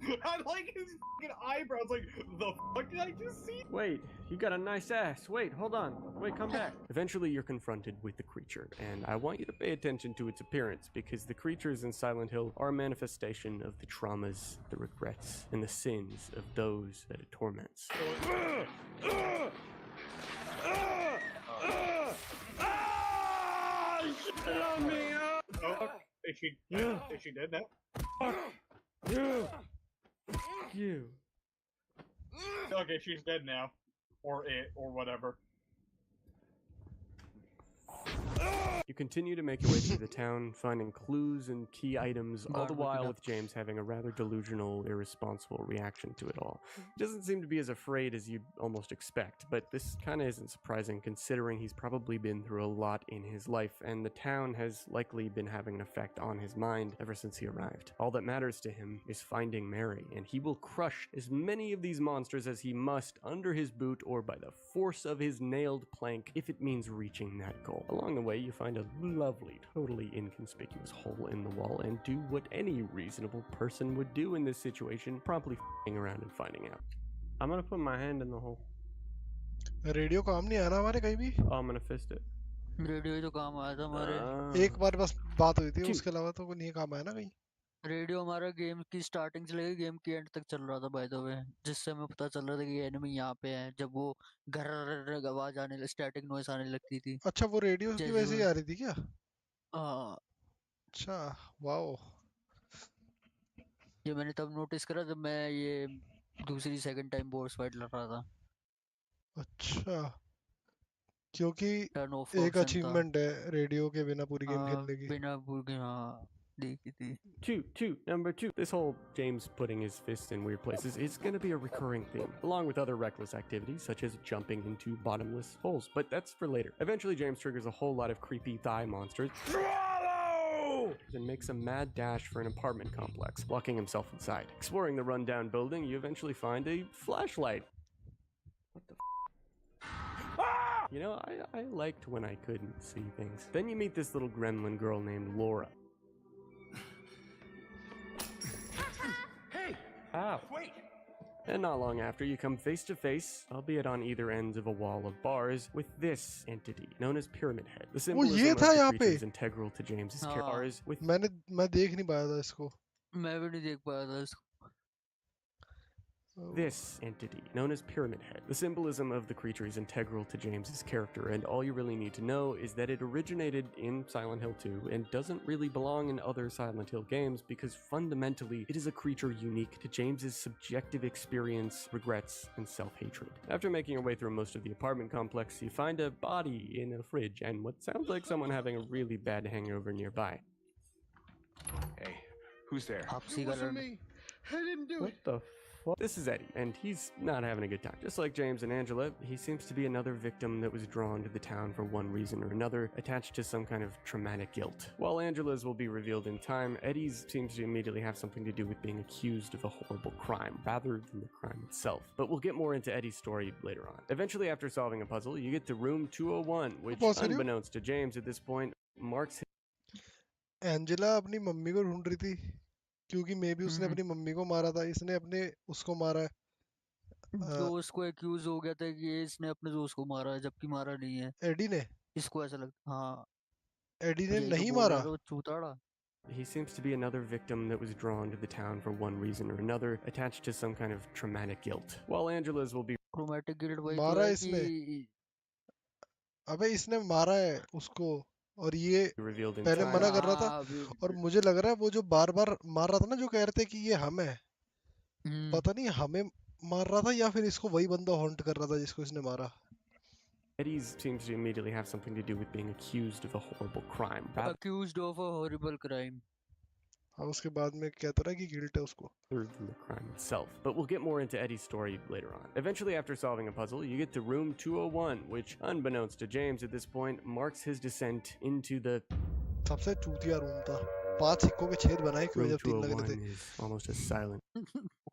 I like his fucking eyebrows. Like, the fuck did I just see? Wait, you got a nice ass. Wait, hold on. Wait, come back. Eventually, you're confronted with the creature, and I want you to pay attention to its appearance, because the creatures in Silent Hill are a manifestation of the traumas, the regrets, and the sins of those that it torments. Oh, is she dead now? You. Okay, she's dead now. Or it, or whatever. You continue to make your way through the town, finding clues and key items, all the while with James having a rather delusional, irresponsible reaction to it all. He doesn't seem to be as afraid as you'd almost expect, but this kind of isn't surprising considering he's probably been through a lot in his life, and the town has likely been having an effect on his mind ever since he arrived. All that matters to him is finding Mary, and he will crush as many of these monsters as he must under his boot or by the force of his nailed plank if it means reaching that goal. Along the way, you find a lovely, totally inconspicuous hole in the wall and do what any reasonable person would do in this situation, promptly f***ing around and finding out. I'm gonna put my hand in the hole. Radio काम नहीं आया ना हमारे कहीं भी. Oh, I'm gonna fist it. Radio ही तो काम आया था हमारे. एक बार बस बात हुई थी, उसके अलावा तो नहीं काम आया ना कहीं. रेडियो हमारा गेम की स्टार्टिंग से लेकर गेम की एंड तक चल रहा था बाय द वे, जिससे हमें पता चल रहा था कि एनिमी यहाँ पे है. जब वो घर आवाज आने स्टैटिक नॉइस आने लगती थी. अच्छा, वो रेडियो की वजह से ही आ रही थी क्या? हाँ. अच्छा, वाओ. ये मैंने तब नोटिस करा जब मैं ये दूसरी सेकंड टाइम बोस फाइट लड़ रहा था. अच्छा, क्योंकि एक अचीवमेंट है रेडियो के बिना पूरी गेम खेलने की. बिना पूरी, हाँ, देखी थी. Number two. This whole James putting his fists in weird places is going to be a recurring theme, along with other reckless activities such as jumping into bottomless holes, but that's for later. Eventually, James triggers a whole lot of creepy thigh monsters and makes a mad dash for an apartment complex, locking himself inside. Exploring the rundown building, you eventually find a flashlight. What the f***? You know, I liked when I couldn't see things. Then you meet this little gremlin girl named Laura. Ow. Wait! And not long after, you come face to face, albeit on either ends of a wall of bars, with this entity known as Pyramid Head. The symbolism of the creature is integral to James's character. मैं देख नहीं पाया था इसको. मैं भी नहीं देख पाया था इसको. This entity, known as Pyramid Head. The symbolism of the creature is integral to James's character, and all you really need to know is that it originated in Silent Hill 2 and doesn't really belong in other Silent Hill games because fundamentally it is a creature unique to James's subjective experience, regrets, and self-hatred. After making your way through most of the apartment complex, you find a body in a fridge and what sounds like someone having a really bad hangover nearby. Hey, who's there? It wasn't me. I didn't do What the This is Eddie, and he's not having a good time. Just like James and Angela, he seems to be another victim that was drawn to the town for one reason or another, attached to some kind of traumatic guilt. While Angela's will be revealed in time, Eddie's seems to immediately have something to do with being accused of a horrible crime, rather than the crime itself. But we'll get more into Eddie's story later on. Eventually, after solving a puzzle, you get to room 201, which, unbeknownst to James at this point, marks his... Angela अपनी mummy को ढूंढ रही थी क्योंकि मे भी उसने अपनी mummy को मारा था, इसने अपने उसको मारा है. जो उसको एक्यूज हो गया था कि इसने अपने दोस्त को मारा है, जबकि मारा नहीं है. एडी ने. इसको ऐसा लगता. हाँ. एडी ने नहीं मारा. वो चूताड़ा. He seems to be another victim that was drawn to the town for one reason or another, attached to some kind of traumatic guilt. While Angela's will be... chromatic guild वही तो मारा है इसने, कि अबे इसने मारा है उसको, और ये revealed in पहले time. मना कर रहा था, हाँ अभी और मुझे लग रहा है वो जो बार बार मार रहा था ना, जो कह रहे थे कि ये हम है, हम्म पता नहीं हमें मार रहा था या फिर इसको वही बंदा हॉन्ट कर रहा था जिसको इसने मारा। Eddie's seems to immediately have something to do with being accused of a horrible crime. accused of a horrible crime. हाँ, उसके बाद में कहता रहा कि गिल्ट है उसको। Rather than the crime itself. But we'll get more into Eddie's story later on. Eventually, after solving a puzzle, you get to room 201, which, unbeknownst to James at this point, marks his descent into the... सबसे चूतिया room था, 5 सिक्कों के छेद बनाए क्यों Room जब 3 लग रहे 201 थे। is almost as silent.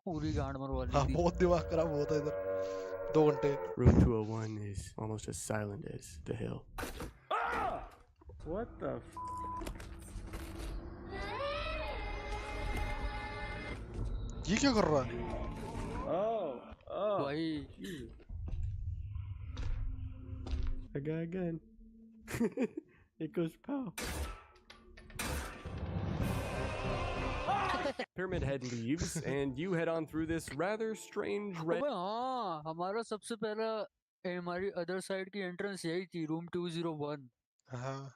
पूरी गांड मरवा ली हाँ, थी। बहुत दिमाग खराब हुआ था इधर 2 घंटे। Room 201 is almost as silent as the hill. What the f... ये क्या कर रहा है? वही A guy again. It goes pow. Pyramid Head leaves, and you head on through this rather strange red अबे हाँ हमारा सबसे पहला हमारी अदर साइड की एंट्रेंस यही थी रूम 201। हाँ,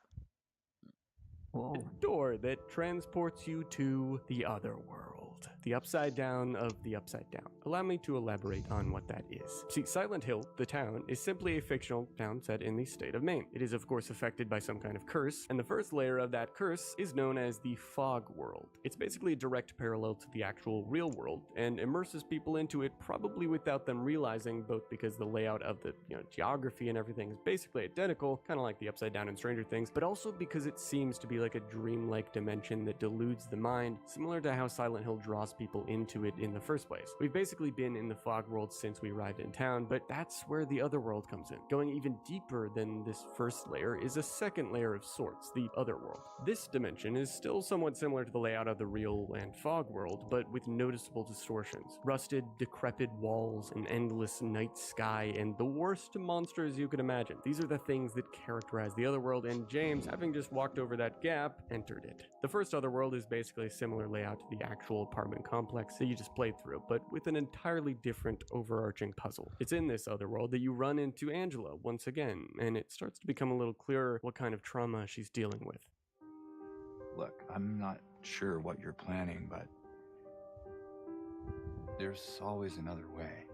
door that transports you to the other world, the upside down of the upside down. Allow me to elaborate on what that is. See, Silent Hill, the town, is simply a fictional town set in the state of Maine. It is, of course, affected by some kind of curse, and the first layer of that curse is known as the fog world. It's basically a direct parallel to the actual real world, and immerses people into it probably without them realizing, both because the layout of the geography and everything is basically identical, kind of like the upside down in Stranger Things, but also because it seems to be like a dreamlike dimension that deludes the mind, similar to how Silent Hill draws people into it in the first place. We've basically been in the fog world since we arrived in town, but that's where the other world comes in. Going even deeper than this first layer is a second layer of sorts, the other world. This dimension is still somewhat similar to the layout of the real and fog world, but with noticeable distortions. Rusted, decrepit walls, an endless night sky, and the worst monsters you could imagine. These are the things that characterize the other world, and James, having just walked over that gap, entered it. The first other world is basically a similar layout to the actual apartment complex that you just played through, but with an entirely different overarching puzzle. It's in this other world that you run into Angela once again, and it starts to become a little clearer what kind of trauma she's dealing with. Look, I'm not sure what you're planning, but there's always another way.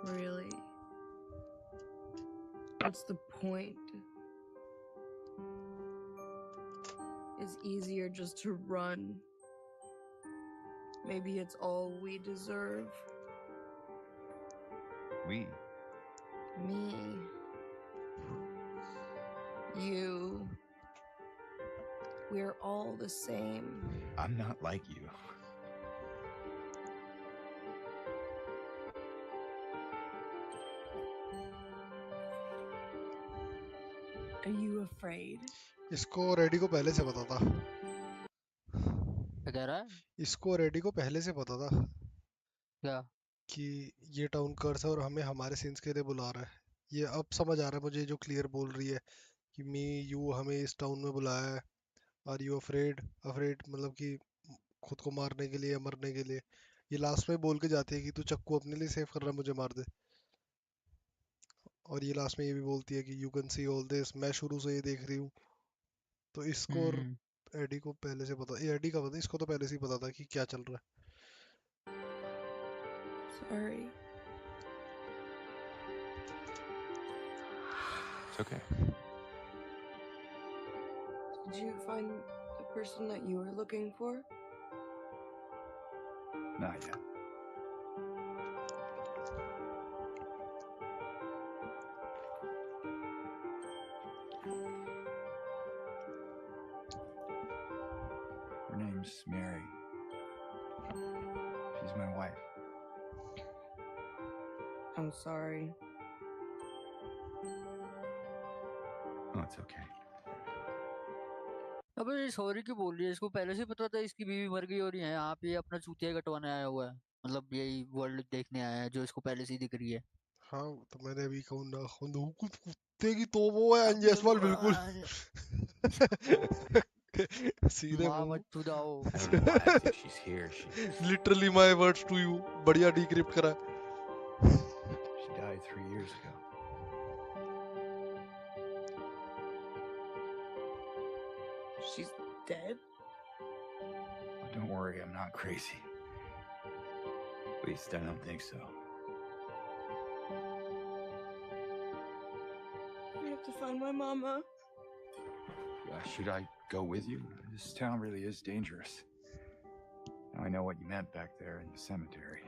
Really? What's the point? It's easier just to run. Maybe it's all we deserve. We? Me. You. We're all the same. I'm not like you. Are you afraid? इसको ready को पहले से पता था। क्या कह रहा है? इसको रेडी को पहले से पता था क्या? कि ये टाउन कर्स है और हमें हमारे सीन्स के लिए बुला रहा है। ये अब समझ आ रहा है मुझे, जो क्लियर बोल रही है कि मी यू हमें इस टाउन में बुलाया है। Are you afraid? अफ्रेड मतलब कि खुद को मारने के लिए या मरने के लिए। ये लास्ट में बोल के जाती है कि तू चक्कू अपने लिए सेव कर रहा है, मुझे मार दे। और ये लास्ट में ये भी बोलती है कि you can see all this, मैं शुरू से ये देख रही हूँ। तो इसको और एडी को पहले से पता, ये एडी का पता, इसको तो पहले से ही पता था कि क्या चल रहा है। Sorry. It's okay. Did you find the person that you were looking for? Not yet. Her name's Mary. She's my wife. I'm sorry. Oh, it's okay. अबे ये सॉरी क्यों बोल रही है? इसको पहले से पता था इसकी बीवी मर गई और ये यहाँ पे अपना चूतिया कटवाने आया हुआ है। मतलब यही वर्ल्ड देखने आया है जो इसको पहले से ही दिख रही है। हाँ तो मैंने अभी कुत्ते की तो वो है अंजयसवाल बिल्कुल। सीधे माँ मत चुदाओ। I don't know why I think she's here. She... literally my words to you. बढ़िया डिक्रिप्ट करा। away 3 years ago. She's dead? Don't worry, I'm not crazy. At least I don't think so. I have to find my mama. Should I go with you? This town really is dangerous. Now I know what you meant back there in the cemetery.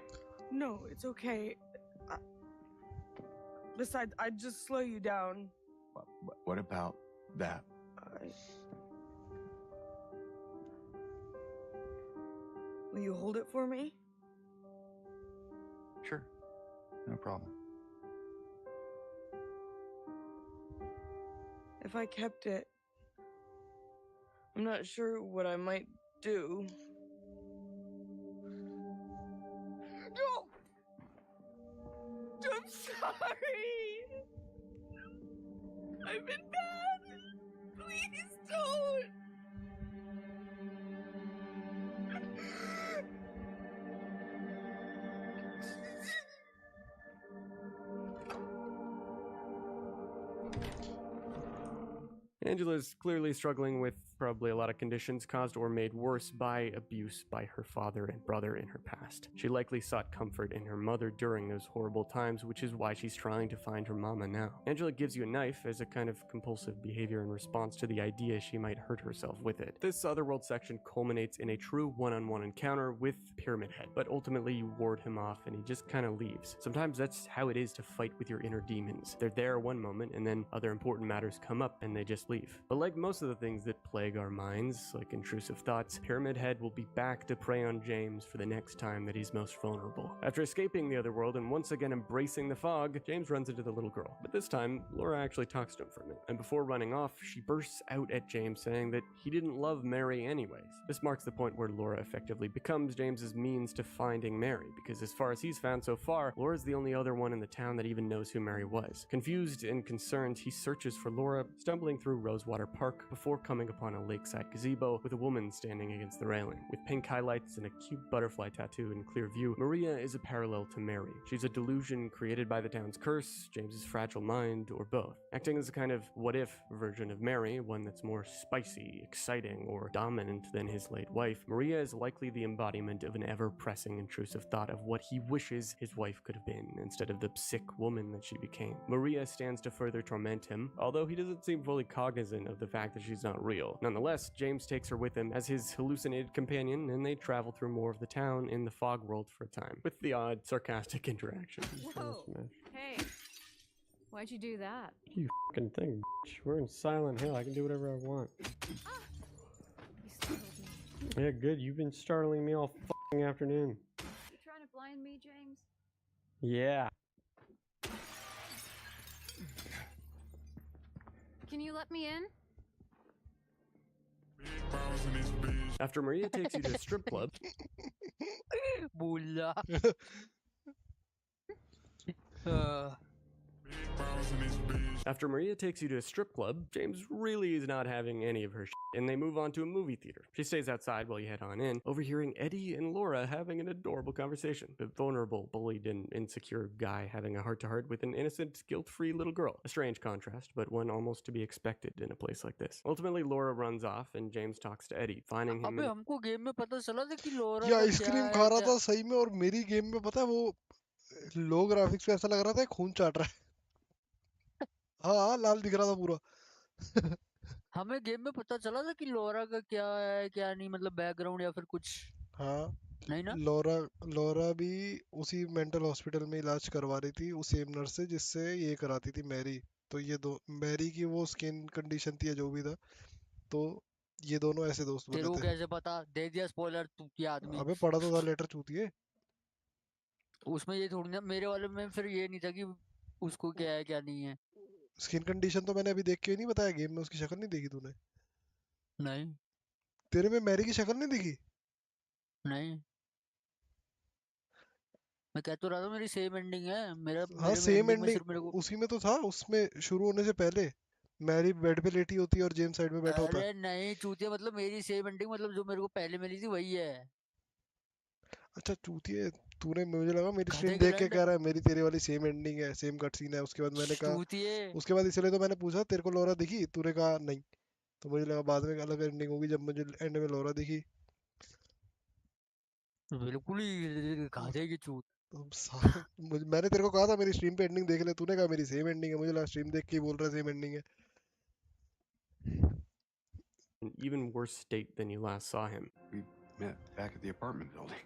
No, it's okay. Besides, I'd just slow you down. What about that? Will you hold it for me? Sure. No problem. If I kept it, I'm not sure what I might do. No! I'm sorry! I've been bad! Please don't! Angela's clearly struggling with probably a lot of conditions caused or made worse by abuse by her father and brother in her past. She likely sought comfort in her mother during those horrible times, which is why she's trying to find her mama now. Angela gives you a knife as a kind of compulsive behavior in response to the idea she might hurt herself with it. This Otherworld section culminates in a true one-on-one encounter with Pyramid Head, but ultimately you ward him off and he just kind of leaves. Sometimes that's how it is to fight with your inner demons. They're there one moment and then other important matters come up and they just leave. But like most of the things that plague our minds, like intrusive thoughts, Pyramid Head will be back to prey on James for the next time that he's most vulnerable. After escaping the Otherworld and once again embracing the fog, James runs into the little girl. But this time, Laura actually talks to him for a minute, and before running off, she bursts out at James saying that he didn't love Mary anyways. This marks the point where Laura effectively becomes James's means to finding Mary, because as far as he's found so far, Laura's the only other one in the town that even knows who Mary was. Confused and concerned, he searches for Laura, stumbling through Rosewater Park before coming upon a lakeside gazebo with a woman standing against the railing. With pink highlights and a cute butterfly tattoo in clear view, Maria is a parallel to Mary. She's a delusion created by the town's curse, James's fragile mind, or both. Acting as a kind of what-if version of Mary, one that's more spicy, exciting, or dominant than his late wife, Maria is likely the embodiment of an ever-pressing intrusive thought of what he wishes his wife could have been, instead of the sick woman that she became. Maria stands to further torment him, although he doesn't seem fully cognizant of the fact that she's not real. Nonetheless, James takes her with him as his hallucinated companion, and they travel through more of the town in the fog world for a time, with the odd sarcastic interactions. Whoa. Hey, why'd you do that? You fucking thing, bitch. We're in Silent Hill. I can do whatever I want. You startled me. Yeah, good. You've been startling me all fucking afternoon. You trying to blind me, James? Yeah. Can you let me in? After Maria takes you to a strip club, Bulla. After Maria takes you to a strip club, James really is not having any of her shit, and they move on to a movie theater. She stays outside while you head on in, overhearing Eddie and Laura having an adorable conversation. A vulnerable, bullied, and insecure guy having a heart-to-heart with an innocent, guilt-free little girl. A strange contrast, but one almost to be expected in a place like this. Ultimately, Laura runs off, and James talks to Eddie, finding him अबे हमको game में पता चला था कि लोरा ये का क्या आइसक्रीम है खा रहा क्या था सही में, और मेरी गेम में पता है वो लो ग्राफिक्स पे ऐसा लग रहा था खून चाट रहा है। हाँ लाल दिख रहा था पूरा। हमें गेम में पता चला था कि लोरा का क्या है क्या नहीं, मतलब बैकग्राउंड या फिर कुछ हाँ नहीं ना। लॉरा भी उसी मेंटल हॉस्पिटल में इलाज करवा रही थी उस सेम नर्स से जिससे ये कराती थी मैरी। तो ये दो मैरी की वो स्किन कंडीशन थी या जो भी था, तो ये दोनों ऐसे दोस्त तेरे बने को थे। कैसे पता, दे दिया स्पॉइलर तू क्या आदमी। अबे पढ़ा तो था लेटर चूतिए। उसमें ये थोड़ी ना, मेरे वाले में फिर ये नहीं था कि उसको क्या है क्या नहीं है। स्किन कंडीशन तो मैंने अभी देख के नहीं बताया, गेम में उसकी शक्ल नहीं देखी तूने? नहीं तेरे में मैरी की शक्ल नहीं दिखी? नहीं, मैं कह तो रहा था मेरी सेम एंडिंग है मेरा। हाँ मेरे में सेम एंडिंग में एंडिंग सिर्फ मेरे को, उसी में तो था, उसमें शुरू होने से पहले मैरी बेड पे लेटी होती है और जेम्स साइड में बैठा होता है। अरे नहीं चूतिया, मतलब मेरी सेम एंडिंग, मतलब जो मेरे को पहले मिली थी वही है। अच्छा चूतिए, तूने मुझे लगा मेरी गधे स्ट्रीम के देख के लैंड कह रहा है मेरी तेरे वाली सेम एंडिंग है, सेम कट सीन है। उसके बाद मैंने कहा, चूतिए। उसके बाद इसलिए तो मैंने पूछा तेरे को लोरा दिखी, तूने कहा नहीं। तो मुझे लगा बाद में एक अलग एंडिंग होगी जब मुझे एंड में लोरा दिखी। बिल्कुल ही गधे की चूत। मैंने तेरे को कहा था मेरी स्ट्रीम पे एंडिंग देख ले, तूने कहा मेरी सेम एंडिंग है। मुझे लगा स्ट्रीम देख के ही बोल रहा है सेम एंडिंग है। An even worse state than you last saw him. We met back at the apartment building.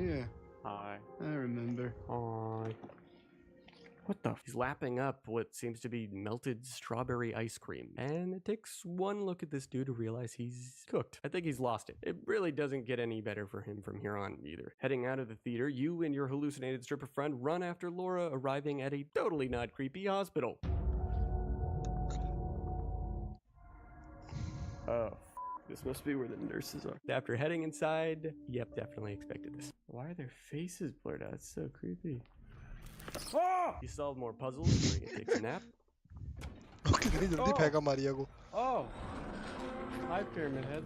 Yeah, Hi. I remember. Hi. What the? He's lapping up what seems to be melted strawberry ice cream. And it takes one look at this dude to realize he's cooked. I think he's lost it. It really doesn't get any better for him from here on either. Heading out of the theater, you and your hallucinated stripper friend run after Laura, arriving at a totally not creepy hospital. Oh, this must be where the nurses are. After heading inside, yep, definitely expected this. Why are their faces blurred out? It's so creepy. Oh! You solve more puzzles, Maria takes a nap. कितनी जल्दी फेंका मारिया को। Oh! Hi, Pyramid Head.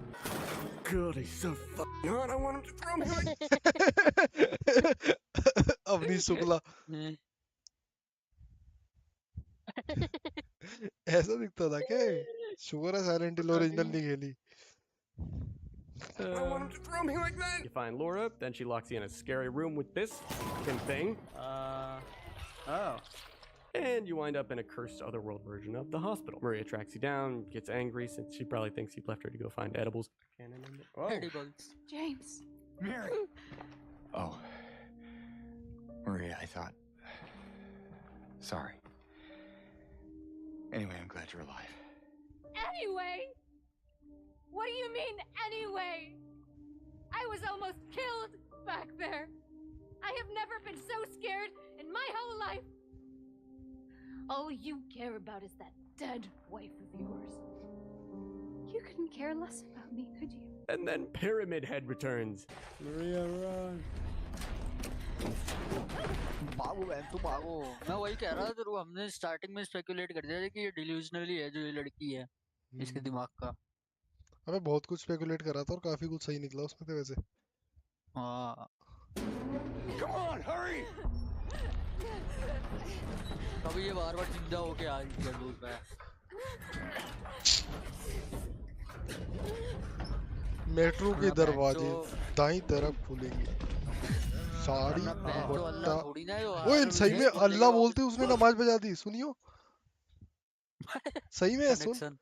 God, he's so fucking hot, I want him to throw me like... Awanish Shukla ऐसा दिखता था क्या? Sugar है silent हिल original नहीं खेली। I want him to throw me like that! You find Laura, then she locks you in a scary room with this fucking thing. Oh. And you wind up in a cursed otherworld version of the hospital. Maria tracks you down, gets angry since she probably thinks you've left her to go find edibles. Edibles. James. Mary! Oh. Maria, I thought... Sorry. Anyway, I'm glad you're alive. Anyway? What do you mean, anyway? I was almost killed back there. I have never been so scared in my whole life. All you care about is that dead wife of yours. You couldn't care less about me, could you? And then Pyramid Head returns. Maria, run. भागो बहन तू भागो। मैं वही कह रहा था तेरे को, हमने स्टार्टिंग में स्पेकुलेट कर दिया था कि ये डिल्यूजनली है जो ये लड़की है, इसके दिमाग का। अबे बहुत कुछ स्पेकुलेट करा था और काफी कुछ सही निकला उसमें तो वैसे। हाँ। Come on, hurry! कभी ये बार-बार जिंदा होके आ रही है दूर पे। मेट्रो के दरवाजे दाईं तरफ खुलेंगे। साड़ी दुपट्टा। ओए सही में अल्लाह बोलते उसने नमाज बजा दी, सुनियो। सही में सुन।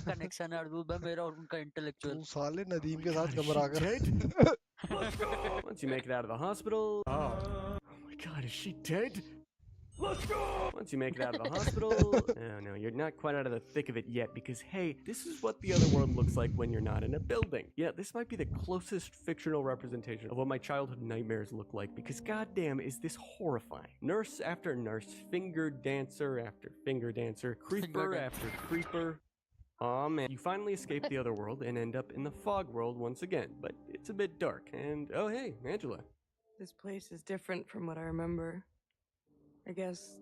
कनेक्शन है दूर मेरा और उनका इंटेलेक्चुअल। तू साले नदीम के साथ घबरा कर। Once you make it out of the hospital... Oh my god, is she dead? Let's go! Once you make it out of the hospital... No, you're not quite out of the thick of it yet because, hey, this is what the other world looks like when you're not in a building. Yeah, this might be the closest fictional representation of what my childhood nightmares look like because goddamn is this horrifying. Nurse after nurse, finger dancer after finger dancer, creeper after creeper. Aw man, you finally escape the other world and end up in the fog world once again, but it's a bit dark. And oh hey, Angela. This place is different from what I remember. I guess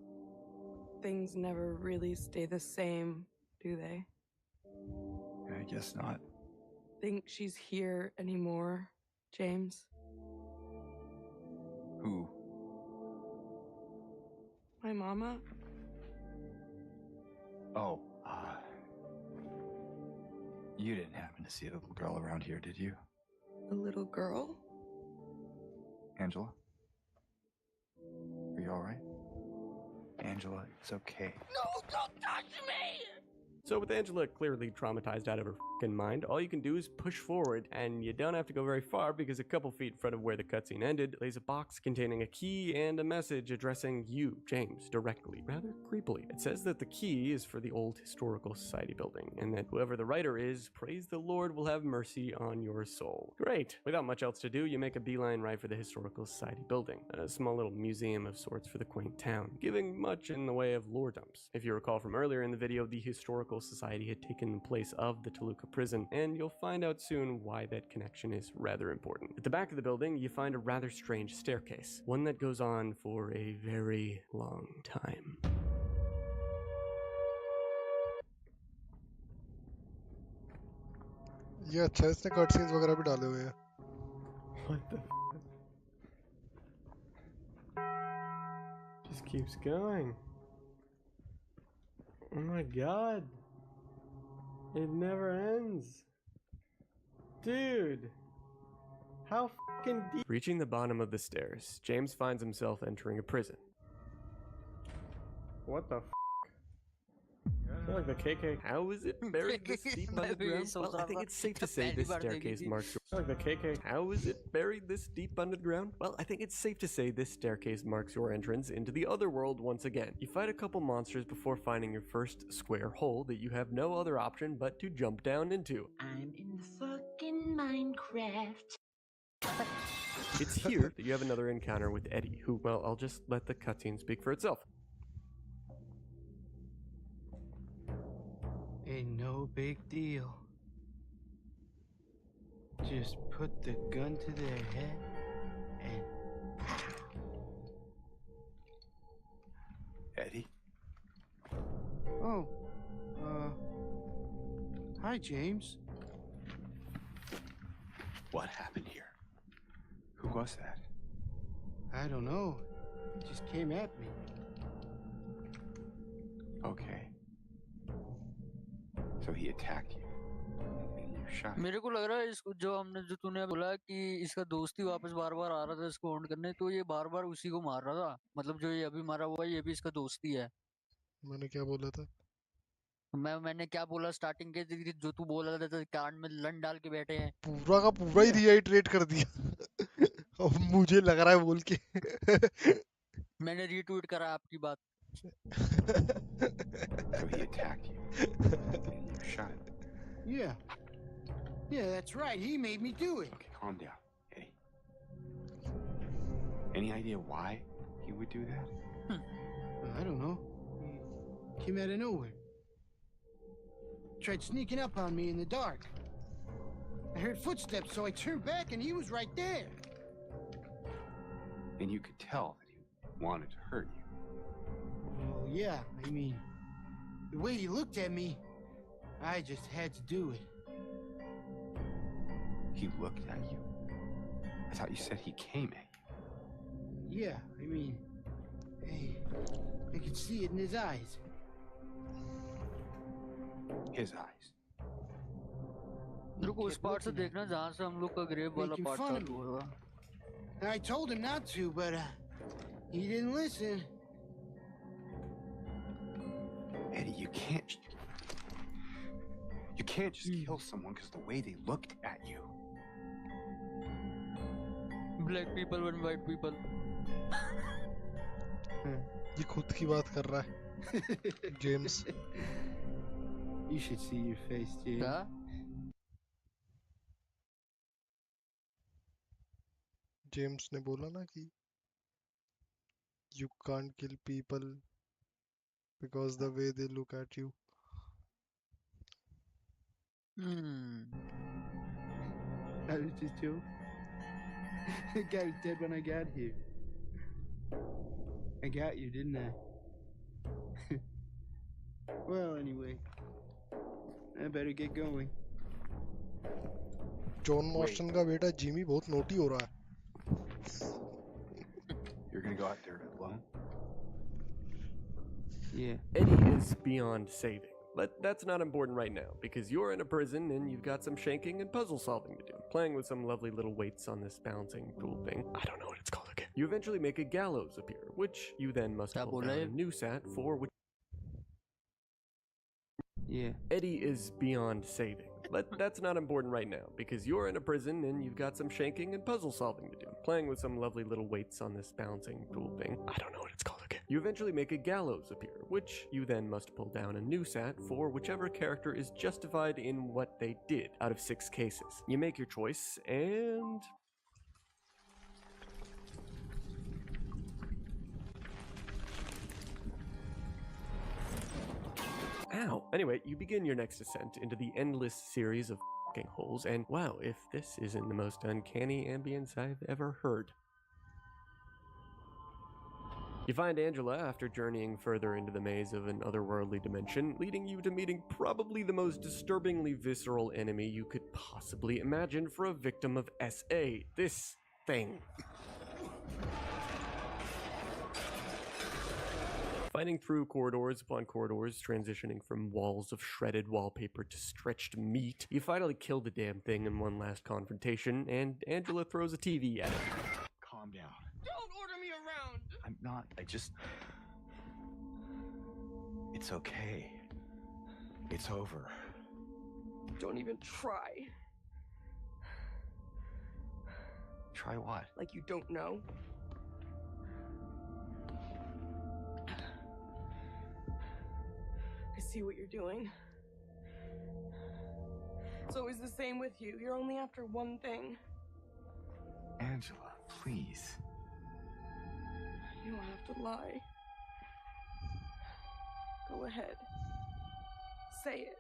things never really stay the same, do they? I guess not. Think she's here anymore, James? Who? My mama? Oh, you didn't happen to see a little girl around here, did you? A little girl? Angela? Are you alright? Angela, it's okay. No, don't touch me! So with Angela clearly traumatized out of her f***ing mind, all you can do is push forward, and you don't have to go very far because a couple feet in front of where the cutscene ended lays a box containing a key and a message addressing you, James, directly, rather creepily. It says that the key is for the old Historical Society building, and that whoever the writer is, praise the Lord, will have mercy on your soul. Great! Without much else to do, you make a beeline right for the Historical Society building, a small little museum of sorts for the quaint town, giving much in the way of lore dumps. If you recall from earlier in the video, the Historical Society had taken the place of the Toluca prison, and you'll find out soon why that connection is rather important. At the back of the building, you find a rather strange staircase, one that goes on for a very long time. ये अच्छा है, इसने cut scenes वगैरह भी डाले हुए हैं. What the just keeps going. Oh my god. It never ends. Dude. How fucking deep? Reaching the bottom of the stairs, James finds himself entering a prison. What the I feel like the KK. How is it buried this deep underground? Well, I think it's safe to say this staircase marks your. Like the KK. How is it buried this deep under the ground? Well, I think it's safe to say this staircase marks your entrance into the other world once again. You fight a couple monsters before finding your first square hole that you have no other option but to jump down into. I'm in the fucking Minecraft. It's here that you have another encounter with Eddie, who, well, I'll just let the cutscene speak for itself. Ain't no big deal. Just put the gun to their head and Eddie? oh, hi James. What happened here? Who was that? I don't know. It just came at me. Okay. So he attacked you. And you shot him. मेरे को लग रहा है इसको जो तूने बोला कि इसका दोस्त ही वापस बार बार आ रहा था इसको हॉन्ट करने, तो ये बार बार उसी को मार रहा था. मतलब जो ये अभी मारा हुआ है ये भी इसका दोस्त ही है. मैंने क्या बोला था? मैंने क्या बोला स्टार्टिंग के जो तू बोल रहा था कान में लन डाल के बैठे हैं. पूरा का पूरा ही रिआइटरेट कर दिया. अब मुझे लग रहा है बोल के. मैंने रीट्वीट करा आपकी बात. So he attacked you. And you shot him. Yeah. Yeah, that's right. He made me do it. Okay, calm down, Eddie. Any idea why he would do that? I don't know. He came out of nowhere. Tried sneaking up on me in the dark. I heard footsteps, so I turned back and he was right there. And you could tell that he wanted to hurt you. Well, yeah, I mean, the way he looked at me, I just had to do it. He looked at you? I thought you said he came at you. Yeah, I mean, hey, I could see it in his eyes. His eyes. मेरे को उस part से देखना जहाँ से हम लोग का ग्रेव वाला Making पार्ट fun of चालू me. होगा. And I told him not to, but he didn't listen. Eddie, you can't just kill someone because the way they looked at you. Black people and white people. ये खुद की बात कर रहा है. James. You should see your face, James. क्या? James ने बोला ना कि you can't kill people because the way they look at you. I was just joking. The guy was dead when I got here. I got you, didn't I? Well, anyway, I better get going. John Moston का बेटा Jimmy बहुत naughty हो रहा है. You're gonna go out there alone? Yeah. Eddie is beyond saving, but that's not important right now because you're in a prison and you've got some shanking and puzzle solving to do. Playing with some lovely little weights on this balancing tool thing. I don't know what it's called again. You eventually make a gallows appear, which you then must pull down a new set for which. Yeah. Eddie is beyond saving, but that's not important right now because you're in a prison and you've got some shanking and puzzle solving to do. Playing with some lovely little weights on this balancing tool thing. I don't know what it's called again. You eventually make a gallows appear, which you then must pull down a new set for whichever character is justified in what they did out of 6 cases. You make your choice and... Ow. Anyway, you begin your next ascent into the endless series of f***ing holes, and wow, if this isn't the most uncanny ambience I've ever heard. You find Angela after journeying further into the maze of an otherworldly dimension, leading you to meeting probably the most disturbingly visceral enemy you could possibly imagine for a victim of SA. This thing. Fighting through corridors upon corridors, transitioning from walls of shredded wallpaper to stretched meat, you finally kill the damn thing in one last confrontation, and Angela throws a TV at it. Calm down. Don't order me around! I'm not. It's okay. It's over. Don't even try. Try what? Like you don't know. I see what you're doing. It's always the same with you. You're only after one thing. Angela, please. You don't have to lie. Go ahead. Say it.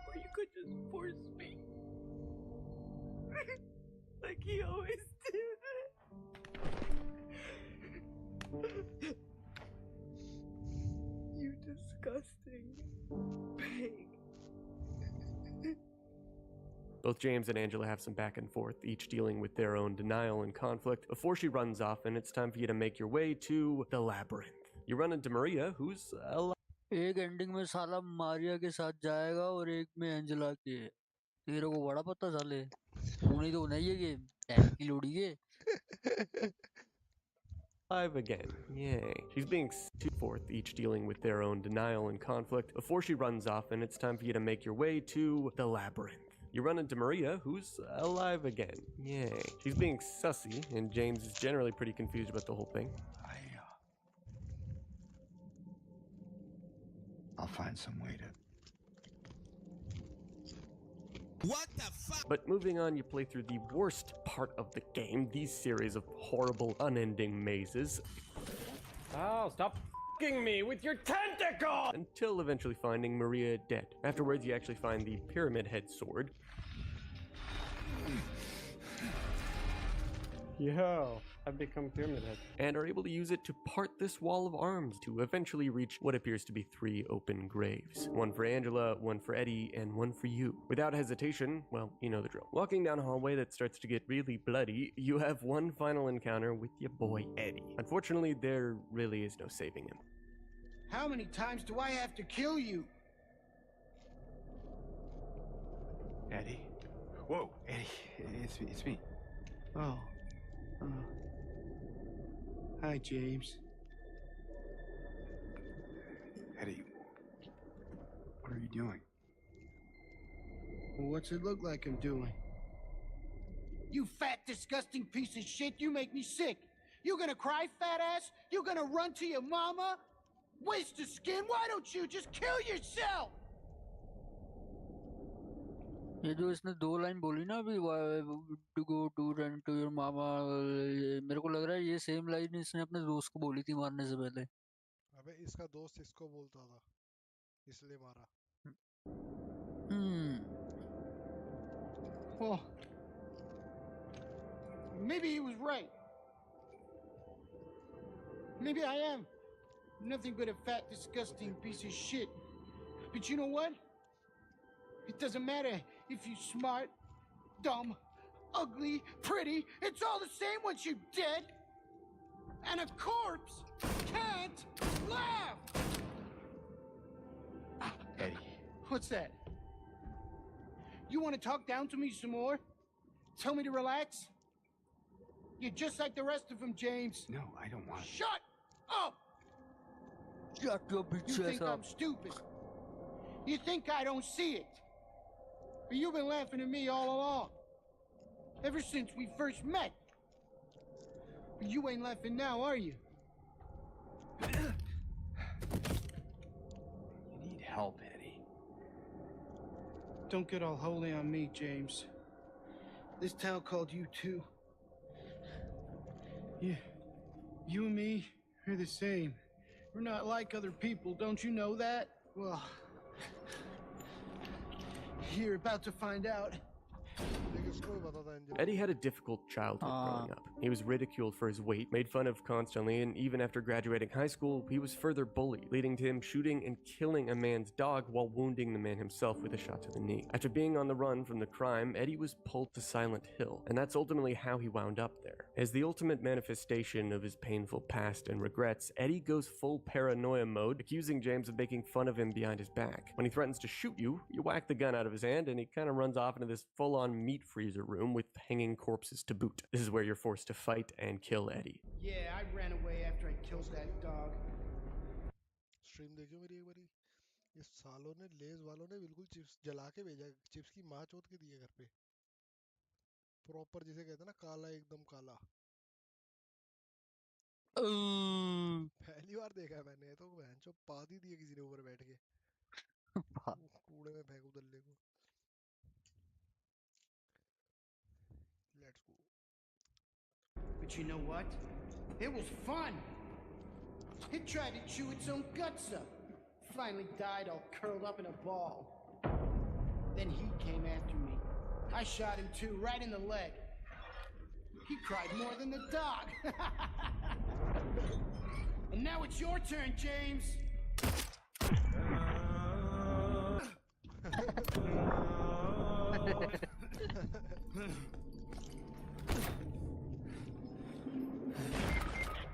Or you could just force me. Like he always did. You disgusting pig. Both James and Angela have some back and forth, each dealing with their own denial and conflict, before she runs off and it's time for you to make your way to the labyrinth. You run into Maria, who's alive. एक ending में साला मारिया के साथ जाएगा और एक में Angela के। तेरे को बड़ा पता साले, तूने तो नहीं ये गेम टैंक की लोड़ी के। Alive again. Yay. She's being too forth, each dealing with their own denial and conflict, before she runs off and it's time for you to make your way to the labyrinth. You run into Maria, who's alive again. Yay. She's being sussy, and James is generally pretty confused about the whole thing. I'll find some way to... What the fuck? But moving on, you play through the worst part of the game, these series of horrible, unending mazes. Oh, stop f***ing me with your tentacle! Until eventually finding Maria dead. Afterwards, you actually find the Pyramid Head sword. Yo, I've become Pyramid Head. And are able to use it to part this wall of arms to eventually reach what appears to be 3 open graves. One for Angela, one for Eddie, and one for you. Without hesitation, well, you know the drill. Walking down a hallway that starts to get really bloody, you have one final encounter with your boy Eddie. Unfortunately, there really is no saving him. How many times do I have to kill you? Eddie? Whoa, Eddie, it's me. Oh. Hi, James. Eddie, what are you doing? What's it look like I'm doing? You fat, disgusting piece of shit, you make me sick. You gonna cry, fat ass? You gonna run to your mama? Waste of skin, why don't you just kill yourself? ये जो इसने 2 line बोली ना अभी to go to run to your mama, मेरे को लग रहा है ये सेम लाइन इसने अपने दोस्त को बोली थी मारने से पहले। अबे इसका दोस्त इसको बोलता था इसलिए मारा। Well, maybe he was right. Maybe I am nothing but a fat, disgusting piece of shit. But you know what? It doesn't matter if you're smart, dumb, ugly, pretty. It's all the same once you're dead. And a corpse can't laugh. Eddie. What's that? You want to talk down to me some more? Tell me to relax? You're just like the rest of them, James. No, I don't want to. Shut up! Shut your bitch ass up. You think I'm stupid. You think I don't see it. But you've been laughing at me all along. Ever since we first met. But you ain't laughing now, are you? You need help, Eddie. Don't get all holy on me, James. This town called you too. Yeah, you and me are the same. We're not like other people, don't you know that? Well, you're about to find out. जिसको भी पता था angel Eddie had a difficult childhood growing up. He was ridiculed for his weight, made fun of constantly, and even after graduating high school, he was further bullied, leading to him shooting and killing a man's dog while wounding the man himself with a shot to the knee. After being on the run from the crime, Eddie was pulled to Silent Hill, and that's ultimately how he wound up there. As the ultimate manifestation of his painful past and regrets, Eddie goes full paranoia mode, accusing James of making fun of him behind his back. When he threatens to shoot you, you whack the gun out of his hand, and he kind of runs off into this full-on meat freezer room with hanging corpses to boot. This is where you're forced to fight and kill Eddie. Yeah, I ran away after I killed that dog. Stream देखियो मेरी एक बारी ये सालों ने लेज वालों ने बिल्कुल चिप्स जला के भेजा चिप्स की माँ चोद के दी है घर पे प्रॉपर जिसे कहते हैं ना काला एकदम काला पहली बार देखा है मैंने तो भैंचो पाद ही दिया किसी ने ऊपर बैठ के कूड़े में फेंकू दल्ले को let's go But you know what? It was fun. It tried to chew its own guts up. Finally died all curled up in a ball. Then he came after me. I shot him too, right in the leg. He cried more than the dog. And now it's your turn, James.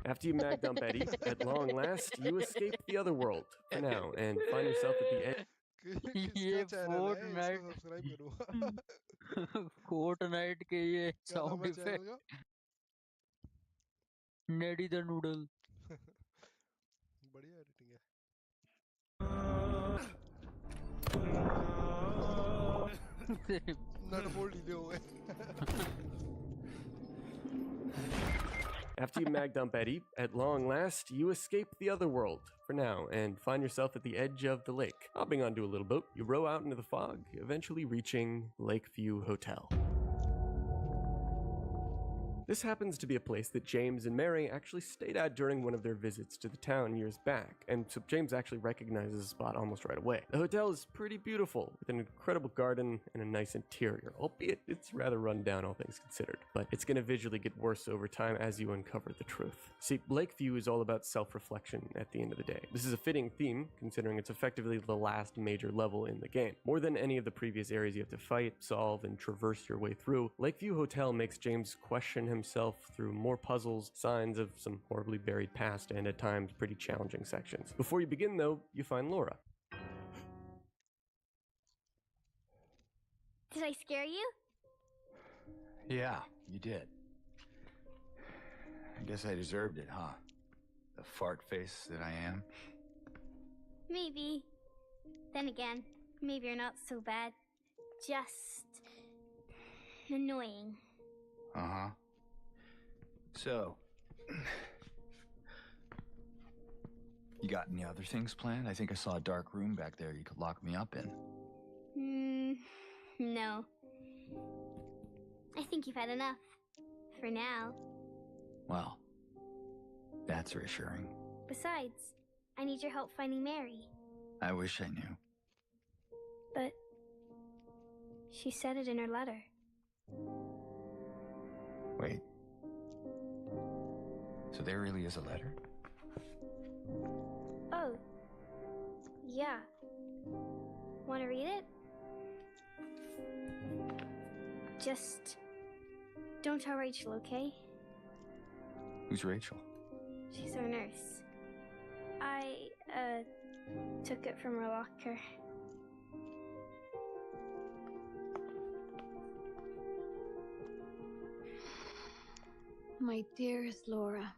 After you mag dump Eddie, at long last, you escape the other world for now and find yourself at the edge. ये Fortnite के ये sound effect नेडी the noodle बढ़िया editing है nut bolt ढीले हो गए After you mag dump Eddie, at long last, you escape the other world for now and find yourself at the edge of the lake. Hopping onto a little boat, you row out into the fog, eventually reaching Lakeview Hotel. This happens to be a place that James and Mary actually stayed at during one of their visits to the town years back, and so James actually recognizes the spot almost right away. The hotel is pretty beautiful, with an incredible garden and a nice interior, albeit it's rather run down all things considered, but it's going to visually get worse over time as you uncover the truth. See, Lakeview is all about self-reflection at the end of the day. This is a fitting theme, considering it's effectively the last major level in the game. More than any of the previous areas you have to fight, solve, and traverse your way through, Lakeview Hotel makes James question himself through more puzzles, signs of some horribly buried past, and at times pretty challenging sections. Before you begin though, you find Laura. Did I scare you? Yeah, you did. I guess I deserved it, huh? The fart face that I am. Maybe. Then again, maybe you're not so bad. Just annoying. Uh-huh. So, you got any other things planned? I think I saw a dark room back there you could lock me up in. No. I think you've had enough. For now. Well, that's reassuring. Besides, I need your help finding Mary. I wish I knew. But she said it in her letter. Wait. So there really is a letter? Oh. Yeah. Want to read it? Just don't tell Rachel, okay? Who's Rachel? She's our nurse. I, took it from her locker. My dearest Laura,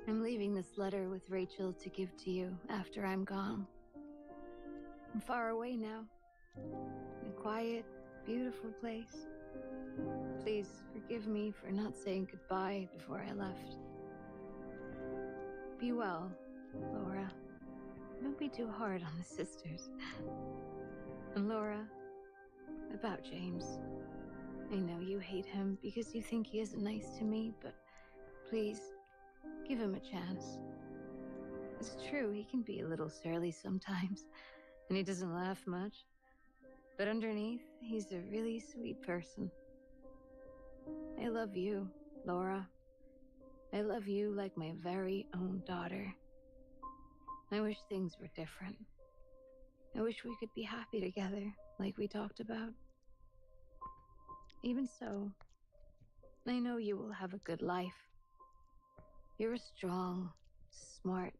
I'm leaving this letter with Rachel to give to you after I'm gone. I'm far away now, in a quiet, beautiful place. Please forgive me for not saying goodbye before I left. Be well, Laura. Don't be too hard on the sisters. And Laura, about James. I know you hate him because you think he isn't nice to me, but please, give him a chance. It's true, he can be a little surly sometimes, and he doesn't laugh much. But underneath, he's a really sweet person. I love you, Laura. I love you like my very own daughter. I wish things were different. I wish we could be happy together, like we talked about. Even so, I know you will have a good life. You're a strong, smart,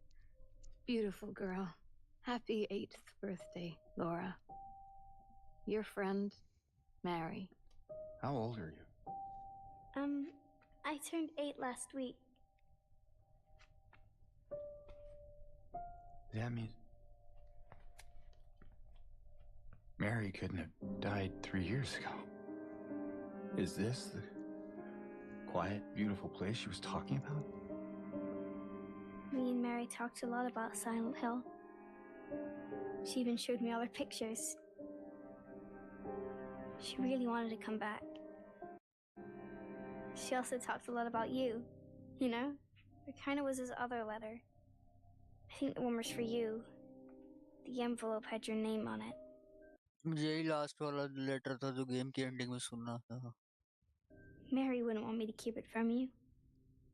beautiful girl. Happy 8th birthday, Laura. Your friend, Mary. How old are you? I turned 8 last week. That means Mary couldn't have died 3 years ago. Is this the quiet, beautiful place she was talking about? Me and Mary talked a lot about Silent Hill. She even showed me all her pictures. She really wanted to come back. She also talked a lot about you, you know? It kind of was his other letter. I think the one was for you. The envelope had your name on it. यही last वाला letter था जो game की ending में सुनना था. Mary wouldn't want me to keep it from you,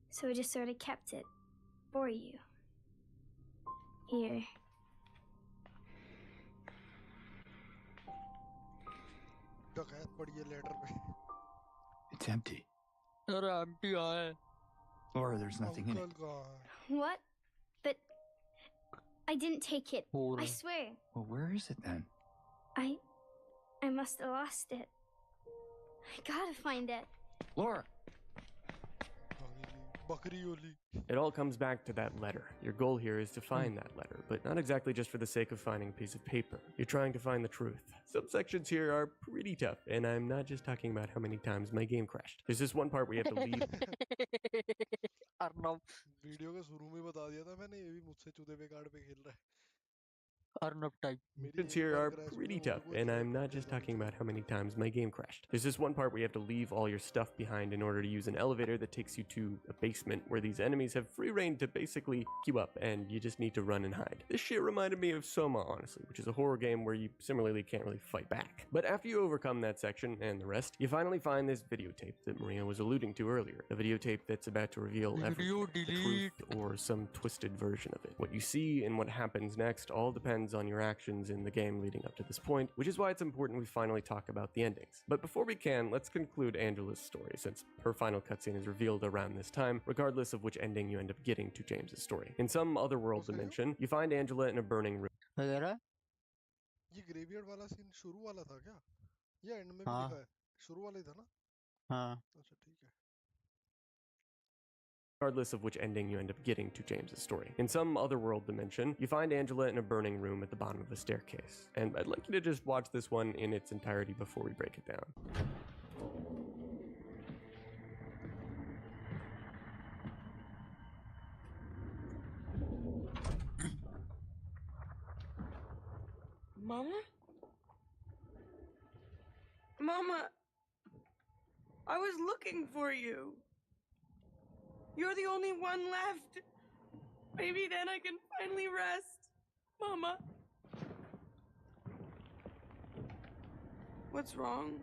so I just sort of kept it for you. Here. डकैत पड़ी है लेटर पे. It's empty. अरे empty है. Laura, there's nothing in it. Uncle कहाँ है? What? But I didn't take it. हो I रहा. swear. Well, where is it then? I must have lost it. I gotta find it. Laura! बकरी ओली. It all comes back to that letter. Your goal here is to find that letter, but not exactly just for the sake of finding a piece of paper. You're trying to find the truth. Some sections here are pretty tough, and I'm not just talking about how many times my game crashed. There's this one part where you have to leave. Arnab. Video के शुरू में बता दिया था मैंने, ये भी मुझसे चूते पे कार्ड पे खेल रहा है. Arnab type. Sections here are pretty tough, and I'm not just talking about how many times my game crashed. There's this one part where you have to leave all your stuff behind in order to use an elevator that takes you to a basement where these enemies have free reign to basically pick you up, and you just need to run and hide. This shit reminded me of Soma, honestly, which is a horror game where you similarly can't really fight back. But after you overcome that section and the rest, you finally find this videotape that Maria was alluding to earlier. A videotape that's about to reveal everything, the truth or some twisted version of it. What you see and what happens next all depends on your actions in the game leading up to this point, which is why it's important we finally talk about the endings. But before we can, let's conclude Angela's story, since her final cutscene is revealed around this time, regardless of which ending you end up getting to James's story. In some otherworld dimension, you find Angela in a burning room. वगैरह. ये graveyard वाला scene शुरू वाला था क्या? ये and में भी लिखा है. शुरू वाला ही था ना? हाँ. अच्छा ठीक है. Regardless of which ending you end up getting to James's story. In some otherworld dimension, you find Angela in a burning room at the bottom of a staircase. And I'd like you to just watch this one in its entirety before we break it down. Mama? Mama, I was looking for you. You're the only one left. Maybe then I can finally rest. Mama. What's wrong?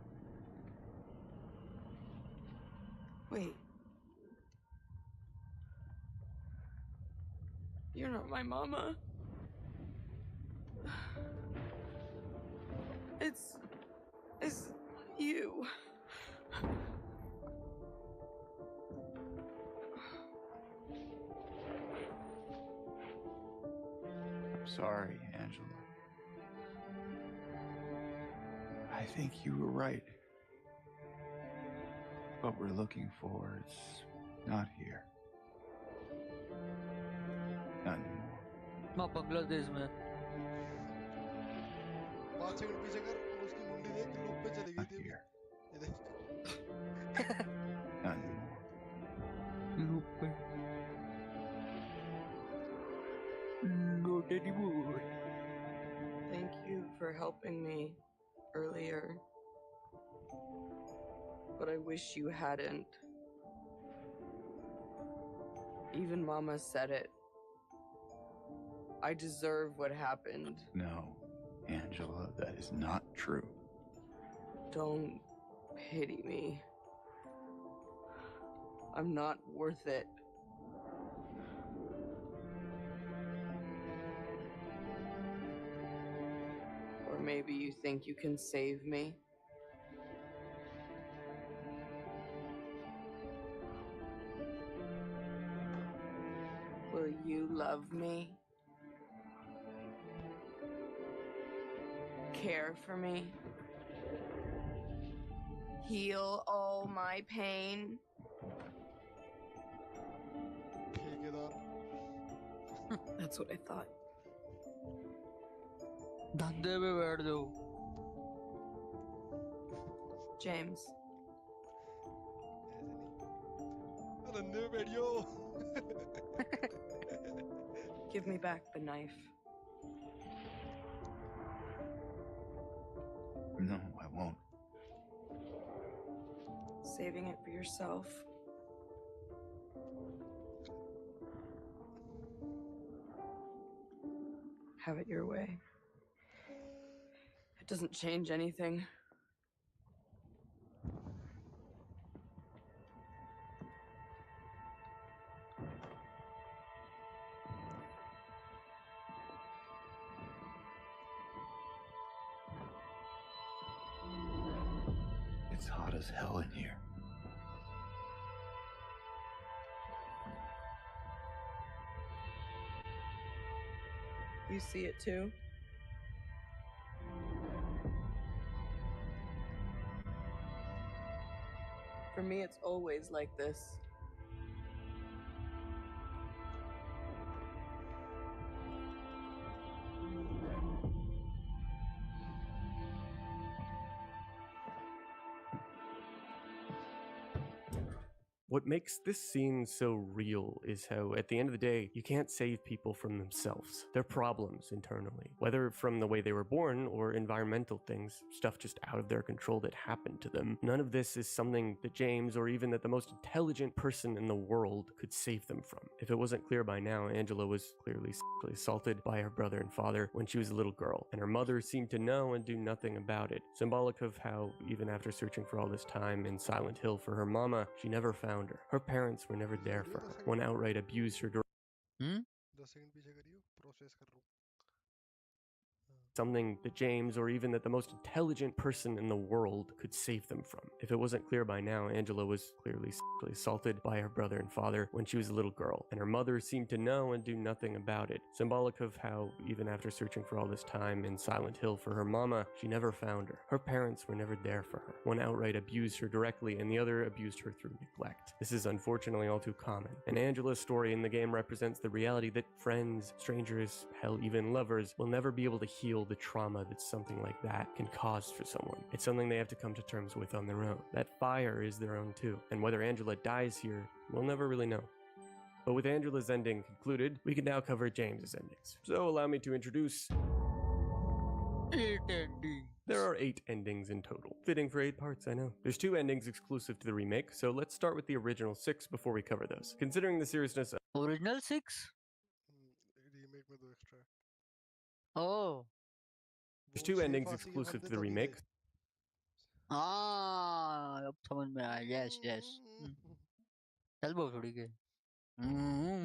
Wait. You're not my mama. It's you. Sorry, Angela. I think you were right. What we're looking for is not here. Not anymore. माँ बांग्लादेश में. 5 second पीछे कर और उसकी मुंडी देख, loop पे चली गई थी. ये देख. Not anymore. लूप पे. Not anymore. Thank you for helping me earlier. But I wish you hadn't. Even Mama said it. I deserve what happened. No, Angela, that is not true. Don't pity me. I'm not worth it. Or maybe you think you can save me? Will you love me? Care for me? Heal all my pain? That's what I thought. धंधे पे बैठ जाओ। James. धंधे पे बैठियो। Give me back the knife. No, I won't. Saving it for yourself. Have it your way. It doesn't change anything. It's hot as hell in here. You see it too? For me, it's always like this. What makes this scene so real is how, at the end of the day, you can't save people from themselves, their problems internally, whether from the way they were born or environmental things, stuff just out of their control that happened to them. None of this is something that James, or even that the most intelligent person in the world, could save them from. If it wasn't clear by now, Angela was clearly sexually assaulted by her brother and father when she was a little girl, and her mother seemed to know and do nothing about it, symbolic of how, even after searching for all this time in Silent Hill for her mama, she never found her. Her parents were never there for her. One outright abused her directly. 10 second पीछे करियो, process कर रहा हूँ। Something that James, or even that the most intelligent person in the world, could save them from. If it wasn't clear by now, Angela was clearly sexually assaulted by her brother and father when she was a little girl, and her mother seemed to know and do nothing about it, symbolic of how, even after searching for all this time in Silent Hill for her mama, she never found her. Her parents were never there for her. One outright abused her directly, and the other abused her through neglect. This is unfortunately all too common, and Angela's story in the game represents the reality that friends, strangers, hell, even lovers will never be able to heal the trauma that something like that can cause for someone. It's something they have to come to terms with on their own. That fire is their own too, and whether Angela dies here, we'll never really know. But with Angela's ending concluded, we can now cover James's endings. So allow me to introduce 8 endings. There are 8 endings in total. Fitting for 8 parts, I know. There's 2 endings exclusive to the remake, so let's start with the original 6 before we cover those. Considering the seriousness of Original 6? Remake में 2 extra है। Oh. There's 2 endings exclusive to the remake. हाँ, अब समझ में आया। Yes, yes. चल वो थोड़ी के।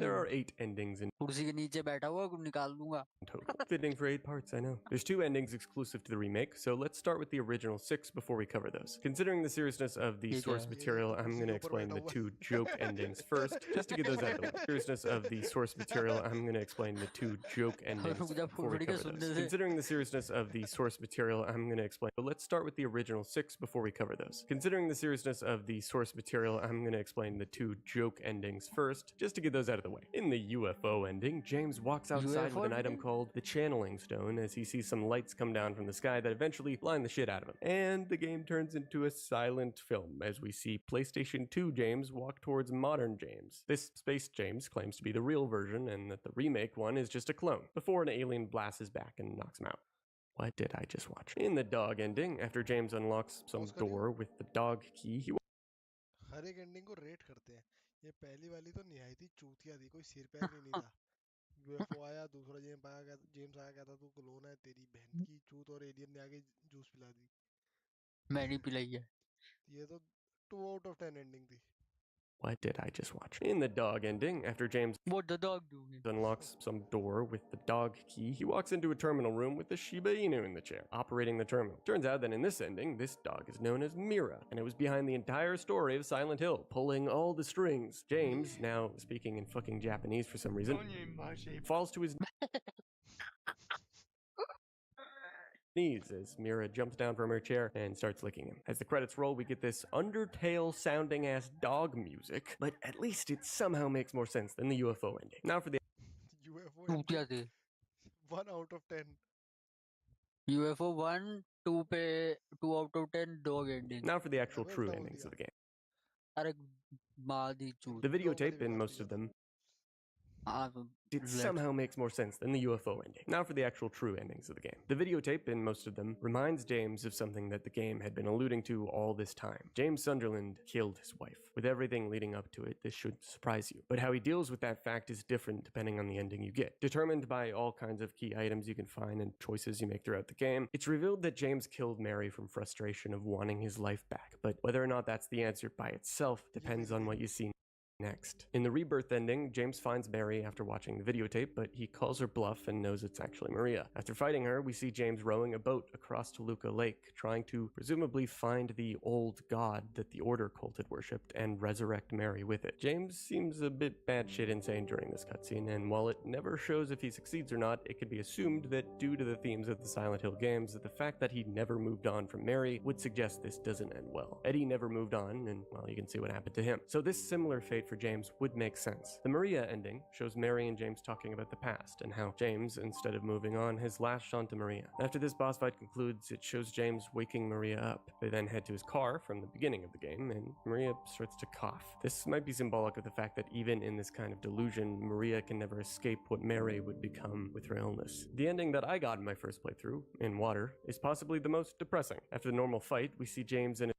There are 8 endings in कुर्सी के नीचे बैठा हुआ निकाल दूंगा। total. Fitting for 8 parts, I know. There's 2 endings exclusive to the remake, so let's start with the original 6 before we cover those. Considering the seriousness of the source material, I'm going to explain the 2 joke endings first, just to get those out of the way. Seriousness of the source material, I'm going to explain the 2 joke endings before we cover those. Considering the seriousness of the source material, I'm going to explain. But let's start with the original 6 before we cover those. Considering the seriousness of the source material, I'm going to explain the 2 joke endings first, just to get those out of the way. In the UFO ending, James walks outside with an item called the channeling stone as he sees some lights come down from the sky that eventually blind the shit out of him. And the game turns into a silent film as we see PlayStation 2 James walk towards modern James. This Space James claims to be the real version and that the remake one is just a clone, before an alien blasts his back and knocks him out. What did I just watch? In the dog ending, after James unlocks some door with the dog key, he हर एक ending को rate करते हैं। ये पहली वाली तो निहायत ही चूतिया थी, कोई सिर पैर ही नहीं था। यूएफओ आया, दूसरा जेम्स आया कहता तू क्लोन है, तेरी बहन की चूत, और एलियन ने आके जूस पिला दी। मैंने पिलाई है। ये तो 2 out of 10 एंडिंग थी। What did I just watch? In the dog ending, after James What the dog doing? unlocks some door with the dog key, he walks into a terminal room with the Shiba Inu in the chair, operating the terminal. Turns out that in this ending, this dog is known as Mira, and it was behind the entire story of Silent Hill, pulling all the strings. James, now speaking in fucking Japanese for some reason, falls to his knees as Mira jumps down from her chair and starts licking him. As the credits roll, we get this Undertale sounding ass dog music, but at least it somehow makes more sense than the UFO ending. Now for the UFO टूटिया थे। 1 out of 10। UFO 1 2 पे 2 out of 10 dog ending। Now for the actual true endings of the game. अरे मादी चूत। The videotape in most of them it somehow makes more sense than the UFO ending. Now for the actual true endings of the game. The videotape in most of them reminds James of something that the game had been alluding to all this time. James Sunderland killed his wife. With everything leading up to it, this should surprise you. But how he deals with that fact is different depending on the ending you get. Determined by all kinds of key items you can find and choices you make throughout the game, it's revealed that James killed Mary from frustration of wanting his life back. But whether or not that's the answer by itself depends on what you see next. In the rebirth ending, James finds Mary after watching the videotape, but he calls her bluff and knows it's actually Maria. After fighting her, we see James rowing a boat across Toluca Lake, trying to presumably find the old god that the Order cult had worshipped and resurrect Mary with it. James seems a bit batshit insane during this cutscene, and while it never shows if he succeeds or not, it can be assumed that due to the themes of the Silent Hill games, that the fact that he never moved on from Mary would suggest this doesn't end well. Eddie never moved on, and well, you can see what happened to him. So this similar fate for James would make sense. The Maria ending shows Mary and James talking about the past and how James, instead of moving on, has latched onto Maria. After this boss fight concludes, it shows James waking Maria up. They then head to his car from the beginning of the game, and Maria starts to cough. This might be symbolic of the fact that even in this kind of delusion, Maria can never escape what Mary would become with her illness. The ending that I got in my first playthrough, in water, is possibly the most depressing. After the normal fight, we see James in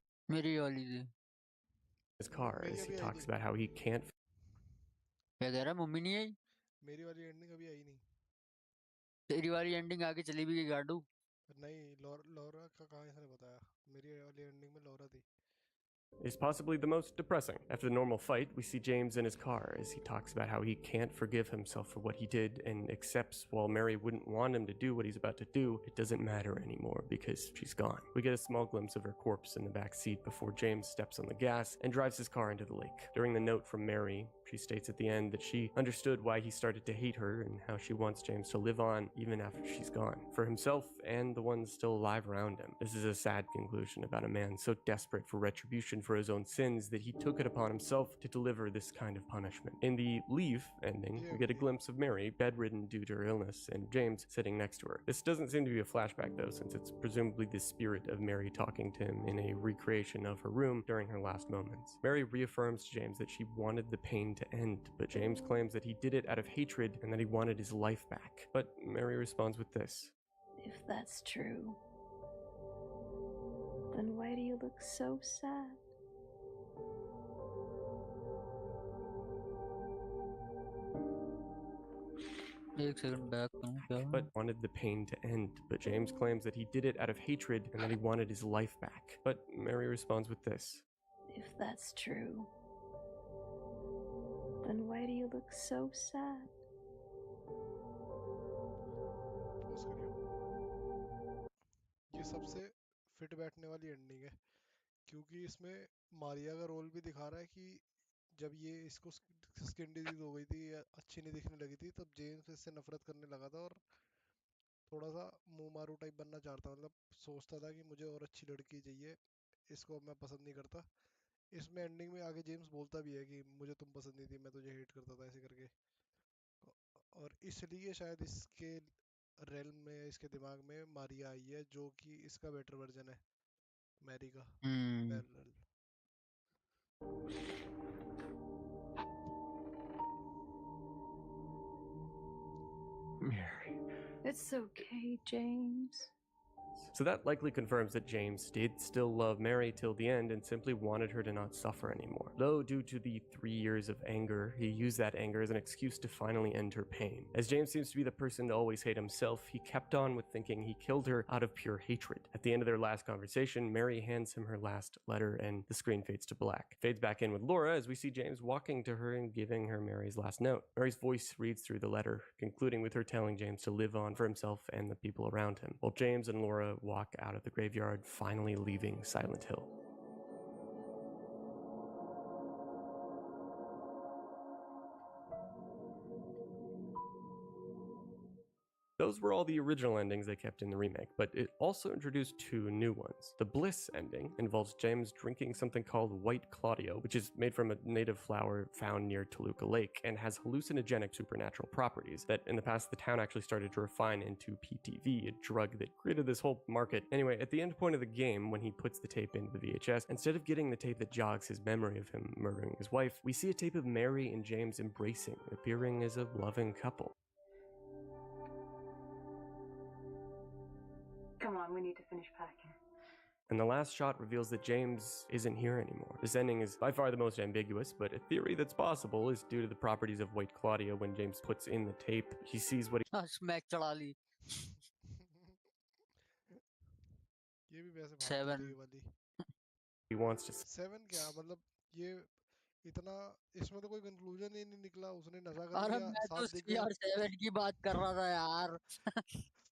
his car as he talks about how he can't क्या कह रहा mummy नहीं आई? मेरी वाली ending अभी आई नहीं। तेरी वाली एंडिंग आगे चली भी गई गाड़ू। नहीं, लौरा का कहाँ इसने बताया? मेरी वाली एंडिंग में लौरा थी। is possibly the most depressing. After the normal fight, we see James in his car as he talks about how he can't forgive himself for what he did and accepts while Mary wouldn't want him to do what he's about to do, it doesn't matter anymore because she's gone. We get a small glimpse of her corpse in the back seat before James steps on the gas and drives his car into the lake. During the note from Mary, she states at the end that she understood why he started to hate her and how she wants James to live on even after she's gone, for himself and the ones still alive around him. This is a sad conclusion about a man so desperate for retribution for his own sins that he took it upon himself to deliver this kind of punishment. In the Leave ending, we get a glimpse of Mary, bedridden due to her illness, and James sitting next to her. This doesn't seem to be a flashback though, since it's presumably the spirit of Mary talking to him in a recreation of her room during her last moments. Mary reaffirms to James that she wanted the pain to end, but James claims that he did it out of hatred and that he wanted his life back. But Mary responds with this: If that's true, then why do you look so sad? But wanted the pain to end, but James claims that he did it out of hatred and that he wanted his life back. But Mary responds with this: If that's true, then why do you look so sad? ये सबसे fit बैठने वाली ending है, क्योंकि इसमें मारिया का role भी दिखा रहा है कि जब ये इसको स्किन डिजीज हो गई थी या अच्छी नहीं दिखने लगी थी, तब जेम्स इससे नफरत करने लगा था और थोड़ा सा मुंह मारू टाइप बनना चाहता, मतलब सोचता था कि मुझे और अच्छी लड़की चाहिए, इसको मैं पसंद नहीं करता। इसमें एंडिंग में आगे जेम्स बोलता भी है कि मुझे तुम पसंद नहीं थी, मैं तुझे हेट करता था, ऐसे करके। और इसलिए शायद इसके रेल में, इसके दिमाग में मारिया आई है, जो कि इसका बेटर वर्जन है मैरी का। Parallel. Mary. It's okay, James. So that likely confirms that James did still love Mary till the end and simply wanted her to not suffer anymore. Though due to the 3 years of anger, he used that anger as an excuse to finally end her pain. As James seems to be the person to always hate himself, he kept on with thinking he killed her out of pure hatred. At the end of their last conversation, Mary hands him her last letter and the screen fades to black. Fades back in with Laura as we see James walking to her and giving her Mary's last note. Mary's voice reads through the letter, concluding with her telling James to live on for himself and the people around him, while James and Laura walk out of the graveyard, finally leaving Silent Hill. Those were all the original endings they kept in the remake, but it also introduced 2 new ones. The Bliss ending involves James drinking something called White Claudio, which is made from a native flower found near Toluca Lake and has hallucinogenic supernatural properties that in the past the town actually started to refine into PTV, a drug that created this whole market. Anyway, at the end point of the game, when he puts the tape into the VHS, instead of getting the tape that jogs his memory of him murdering his wife, we see a tape of Mary and James embracing, appearing as a loving couple. Come on, we need to finish packing. And the last shot reveals that James isn't here anymore. This ending is by far the most ambiguous, but a theory that's possible is due to the properties of White Claudia. When James puts in the tape, he sees what Smack चढ़ा ली. ये भी वैसे भाग 7 गई वाली. he wants to 7 क्या मतलब ये इतना इसमें तो कोई कंक्लूजन ही नहीं निकला. उसने नशा कर अरे लिया मैं तो 7 देख के. CR7 की बात कर रहा था यार.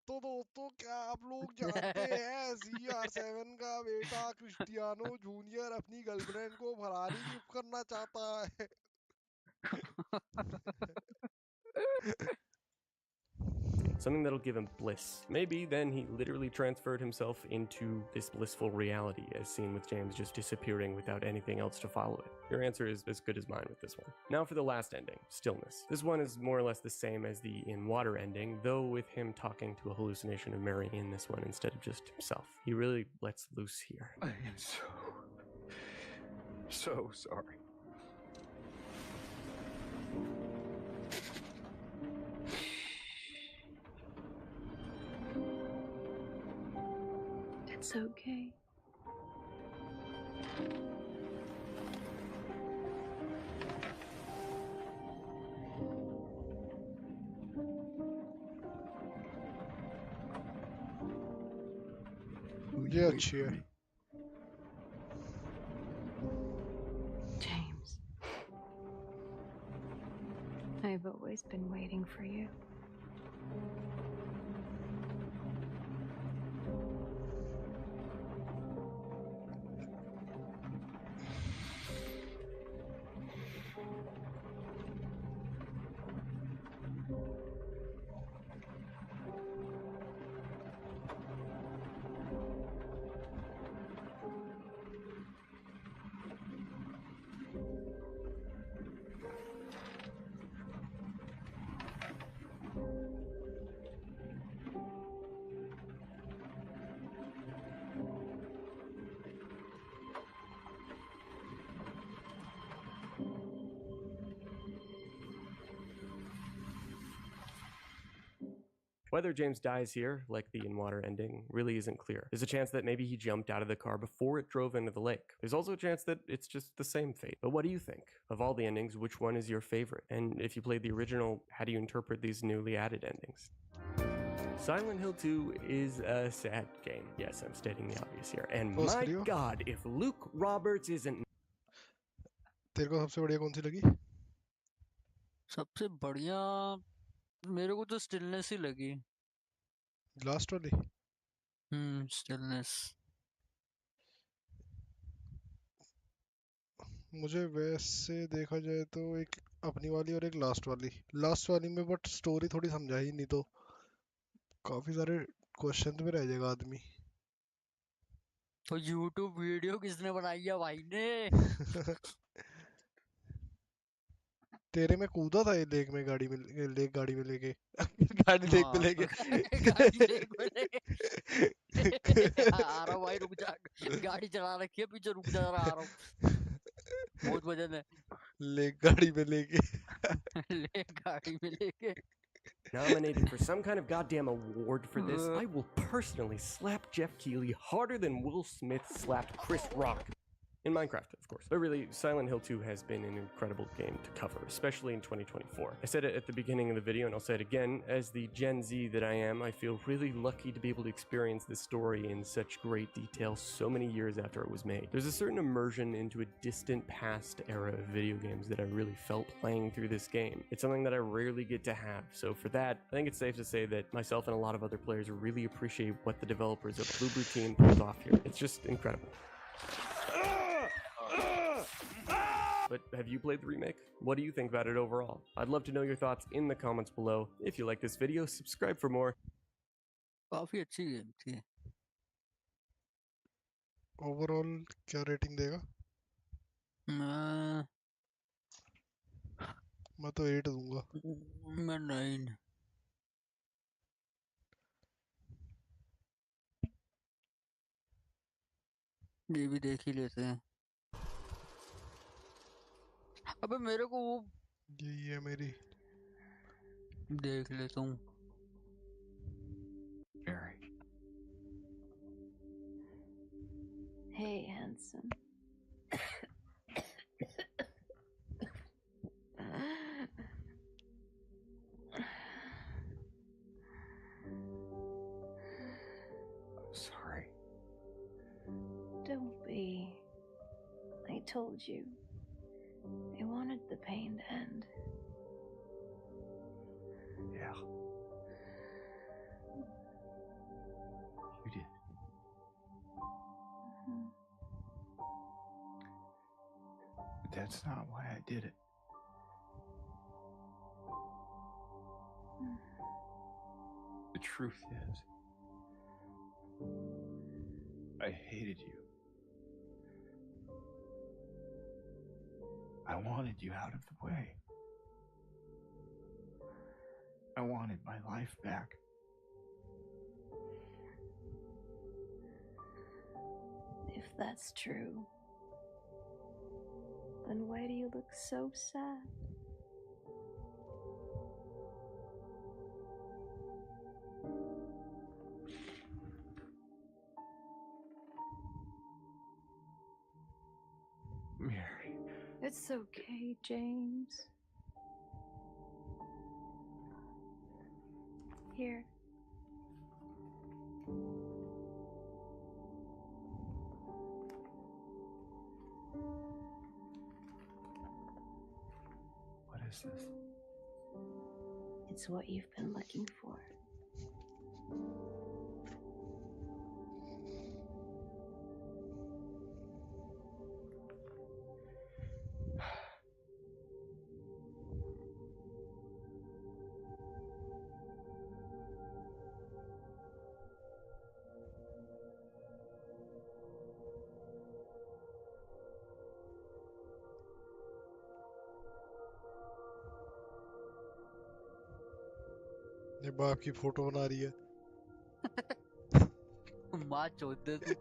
तो दोस्तों क्या आप लोग जानते हैं CR7 का बेटा क्रिस्टियानो जूनियर अपनी गर्लफ्रेंड को फरारी गिफ्ट करना चाहता है. something that'll give him bliss. Maybe then he literally transferred himself into this blissful reality, as seen with James just disappearing without anything else to follow it. Your answer is as good as mine with this one. Now for the last ending, Stillness. This one is more or less the same as the In Water ending, though with him talking to a hallucination of Mary in this one instead of just himself. He really lets loose here. I am so sorry. It's okay. ये अच्छी है. James. I've always been waiting for you. Whether James dies here, like the In Water ending, really isn't clear. There's a chance that maybe he jumped out of the car before it drove into the lake. There's also a chance that it's just the same fate. But what do you think? Of all the endings, which one is your favorite? And if you played the original, how do you interpret these newly added endings? Silent Hill 2 is a sad game. Yes, I'm stating the obvious here. And my God, if Luke Roberts isn't... तेरे को सबसे बढ़िया कौन सी लगी? सबसे बढ़िया मेरे को तो स्टिलनेस ही लगी. लास्ट वाली? स्टिलनेस. मुझे वैसे देखा जाए तो एक अपनी वाली और एक लास्ट वाली. लास्ट वाली में बट स्टोरी थोड़ी समझा ही नहीं तो काफी सारे क्वेश्चन में रह जाएगा आदमी. तो YouTube वीडियो किसने बनाई है भाई ने? तेरे में कूदा था ये लेक में गाड़ी में लेके गाड़ी लेक पे लेके गाड़ी लेक पे लेके आ रहा भाई. रुक जा, गाड़ी चला रखी है पीछे. रुक जा जरा, आ रहा हूँ. बहुत वजन है. लेक गाड़ी में लेके लेक गाड़ी में लेके nominated for some kind of goddamn award for this, I will personally slap Jeff Keighley harder than Will Smith slapped Chris Rock. In Minecraft, of course. But really, Silent Hill 2 has been an incredible game to cover, especially in 2024. I said it at the beginning of the video, and I'll say it again. As the Gen Z that I am, I feel really lucky to be able to experience this story in such great detail so many years after it was made. There's a certain immersion into a distant past era of video games that I really felt playing through this game. It's something that I rarely get to have, so for that, I think it's safe to say that myself and a lot of other players really appreciate what the developers of Bloober team pulled off here. It's just incredible. But have you played the remake? What do you think about it overall? I'd love to know your thoughts in the comments below. If you like this video, subscribe for more. काफी अच्छी game थी। Overall क्या rating देगा? मैं तो 8 दूंगा। मैं 9। ये भी देख ही लेते हैं। अबे मेरे को वो यही है मेरी। देख लेता हूँ। Mary. Hey, handsome. Sorry. Don't be. I told you. I wanted the pain to end. Yeah. You did. But that's not why I did it. The truth is, I hated you. I wanted you out of the way. I wanted my life back. If that's true, then why do you look so sad? Mary. It's okay, James. Here. What is this? It's what you've been looking for. ये बाप की photo बना रही है। माँ चोद दे तू।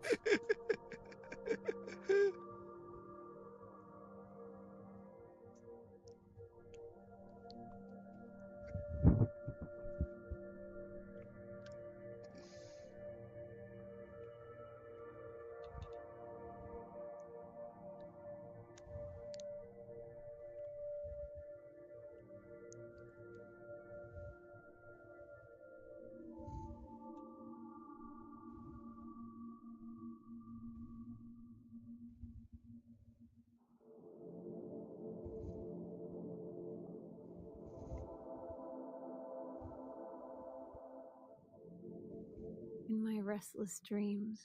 In my restless dreams,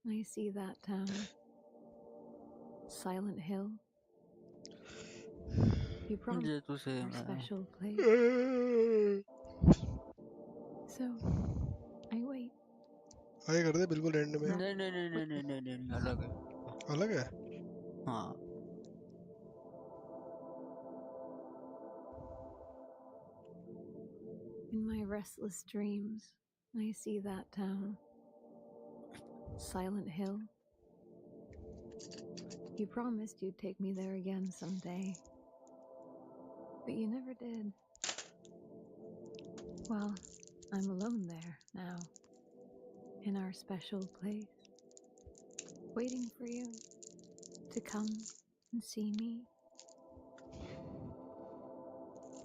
I see that town. Silent Hill. You promised our special place. So, I wait. आगे कर दे बिल्कुल एंड में। नहीं नहीं नहीं नहीं नहीं नहीं नहीं अलग है। अलग है? हाँ। In my restless dreams, I see that town. Silent Hill. You promised you'd take me there again someday. But you never did. Well, I'm alone there now, in our special place, waiting for you to come and see me.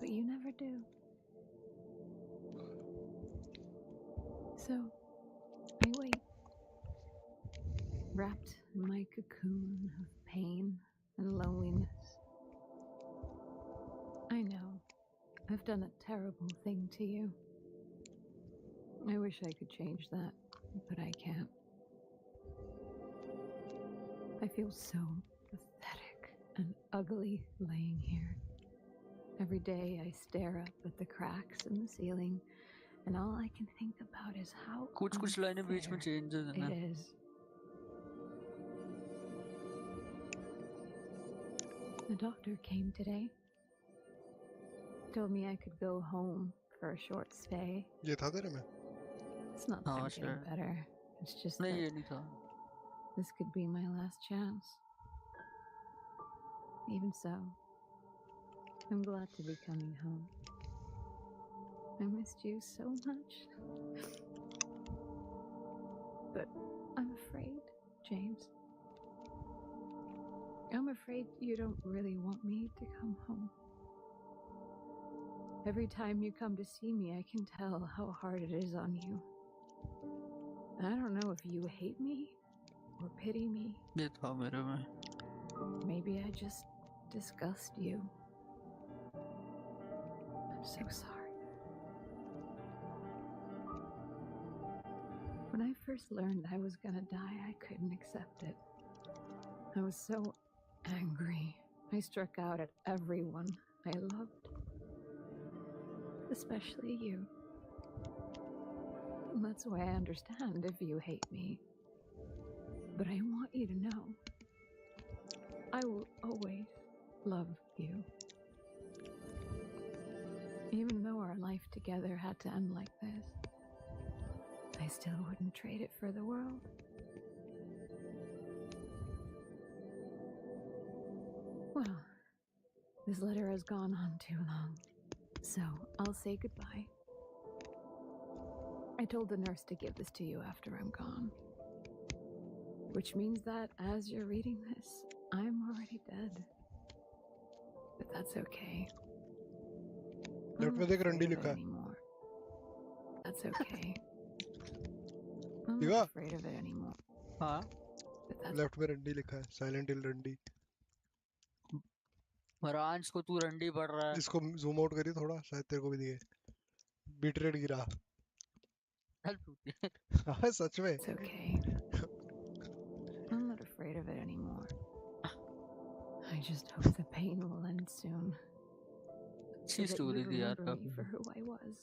But you never do. So, I wait, wrapped in my cocoon of pain and loneliness. I know, I've done a terrible thing to you. I wish I could change that, but I can't. I feel so pathetic and ugly laying here. Every day I stare up at the cracks in the ceiling, and all I can think about is how कुछ लाइनें बीच में unfair changes है ना. it is. The doctor came today. Told me I could go home for a short stay. ये था तेरे में? It's not that I'm getting better. It's just नहीं that ये नहीं था. this could be my last chance. Even so, I'm glad to be coming home. I missed you so much. But I'm afraid, James. I'm afraid you don't really want me to come home. Every time you come to see me, I can tell how hard it is on you. I don't know if you hate me or pity me. ये था मेरे में. Maybe I just disgust you. I'm so sorry. When I first learned I was gonna die, I couldn't accept it. I was so angry. I struck out at everyone I loved. Especially you. And that's why I understand if you hate me. But I want you to know, I will always love you. Even though our life together had to end like this, I still wouldn't trade it for the world. Well, this letter has gone on too long, so I'll say goodbye. I told the nurse to give this to you after I'm gone. Which means that as you're reading this, I'm already dead. But that's okay. I'm not afraid of it anymore. That's okay. I'm not afraid of it anymore. हाँ. Left में रंडी लिखा है, silent हिल रंडी. मरांज को तू रंडी पढ़ रहा है. इसको जूम आउट करिए थोड़ा, शायद तेरे को भी दिखे. बिट रेट गिरा. हाँ सच में. It's okay. I'm not afraid of it anymore. I just hope the pain will end soon. So अच्छी that you स्टोरी थी यार remember me काफी. for who I was.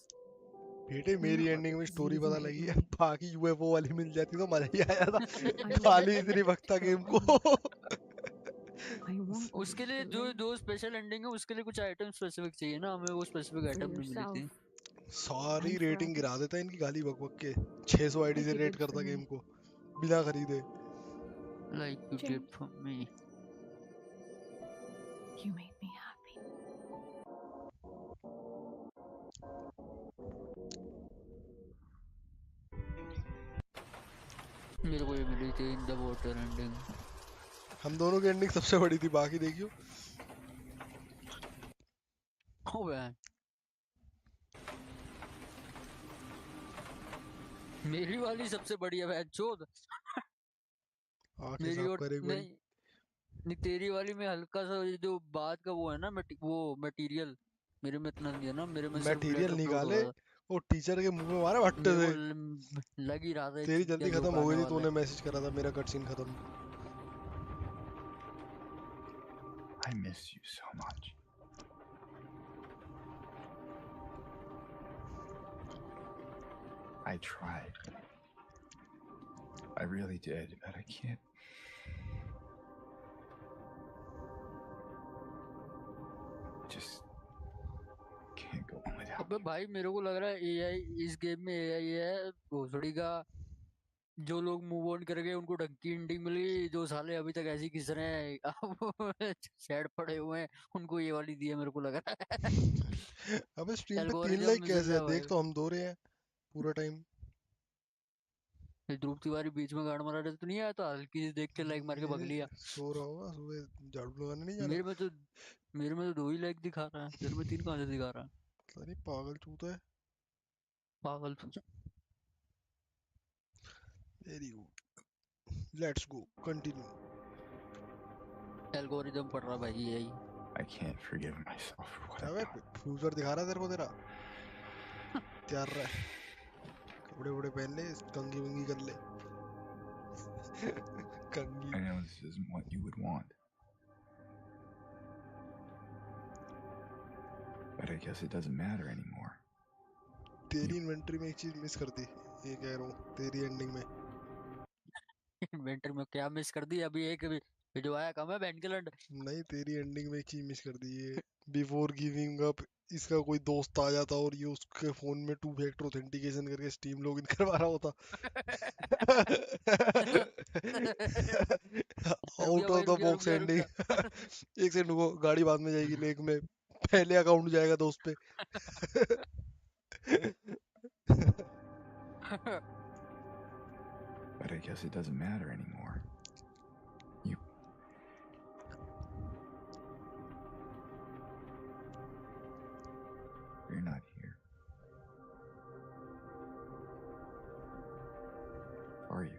बेटे मेरी एंडिंग में स्टोरी disease पता made लगी me. है, बाकी यूएफओ वाली मिल जाती तो मजा ही आया था. खाली इतनी वक्त था गेम को. उसके लिए जो स्पेशल एंडिंग है उसके लिए कुछ आइटम स्पेसिफिक चाहिए ना, हमें वो स्पेसिफिक आइटम नहीं मिली थी. सारी रेटिंग गिरा देता है इनकी गाली बक बक के. 600 आईडी से रेट करता गेम को बिना खरीदे. Like you did for me. You made me happy. मेरे को ये मिली थी इन द वॉटर एंडिंग. हम दोनों की एंडिंग सबसे बड़ी थी, बाकी देखियो. ओ बहन. मेरी वाली सबसे बढ़िया बहन चोद. मेरी और नहीं तेरी वाली में हल्का सा जो बात का वो है ना वो मटेरियल मेरे में इतना नहीं है ना. मेरे में मटेरियल निकाले वो टीचर के मुंह में मारा भट्टे से. लग ही रहा था तेरी जल्दी खत्म हो गई थी, तूने मैसेज करा था मेरा कट सीन खत्म. I miss you so much. I tried. I really did, but I can't. Just can't go on without. अबे भाई मेरे को लग रहा है एआई इस गेम में एआई है भोसड़ी का. जो लोग मूव ऑन कर गए उनको ढंग की एंडिंग मिली, जो साले अभी तक ऐसे ही घिस रहे हैं अब सैड पड़े हुए हैं, उनको ये वाली दी है मेरे को लग रहा है। अबे स्ट्रीम पे 3 एल्गोरिदम लाइक मिसल कैसे है? रहा देख भाई। तो हम 2 रहे हैं पूरा टाइम। ये ध्रुव तिवारी बीच में गाड़ मारा रहे तो नहीं आया, तो हल्की सी देख के लाइक मार के भग ये लिया। सो रहा होगा, सुबह झाड़ू लगाने नहीं जाना। मेरे में तो मेरे में तो 2 ही लाइक दिखा रहा है, तेरे में 3 कहाँ से दिखा रहा है? पता नहीं, पागल चूता है। पागल तू। Very good, let's go continue. Algorithm पढ़ रहा भाई यही। I can't forgive myself for what क्या I've बे, done. फ्यूचर दिखा रहा है तेरे को तेरा? तैयार रहा, कपड़े वपड़े पहन ले, कंघी वंगी कर ले। कंघी। I know this isn't what you would want. But I guess it doesn't matter anymore. तेरी इन्वेंटरी में एक चीज मिस कर दी, ये कह रहा हूँ, तेरी एंडिंग में। इन्वेंटर में क्या मिस कर दी? अभी एक जो आया कम है बैंकलैंड। नहीं, तेरी एंडिंग में एक चीज मिस कर दी है। बिफोर गिविंग अप, इसका कोई दोस्त आ जाता और ये उसके फोन में 2 फैक्टर ऑथेंटिकेशन करके स्टीम लॉगिन करवा रहा होता। रुक जा आउट ऑफ भाई, द रुक जा, रुक बॉक्स जा, रुक एंडिंग। जा। एक सेकंड रुको, गाड़ी बाद में जाएगी, लेक में पहले अकाउंट जाएगा दोस्त पे। But I guess it doesn't matter anymore. You're not here. Are you?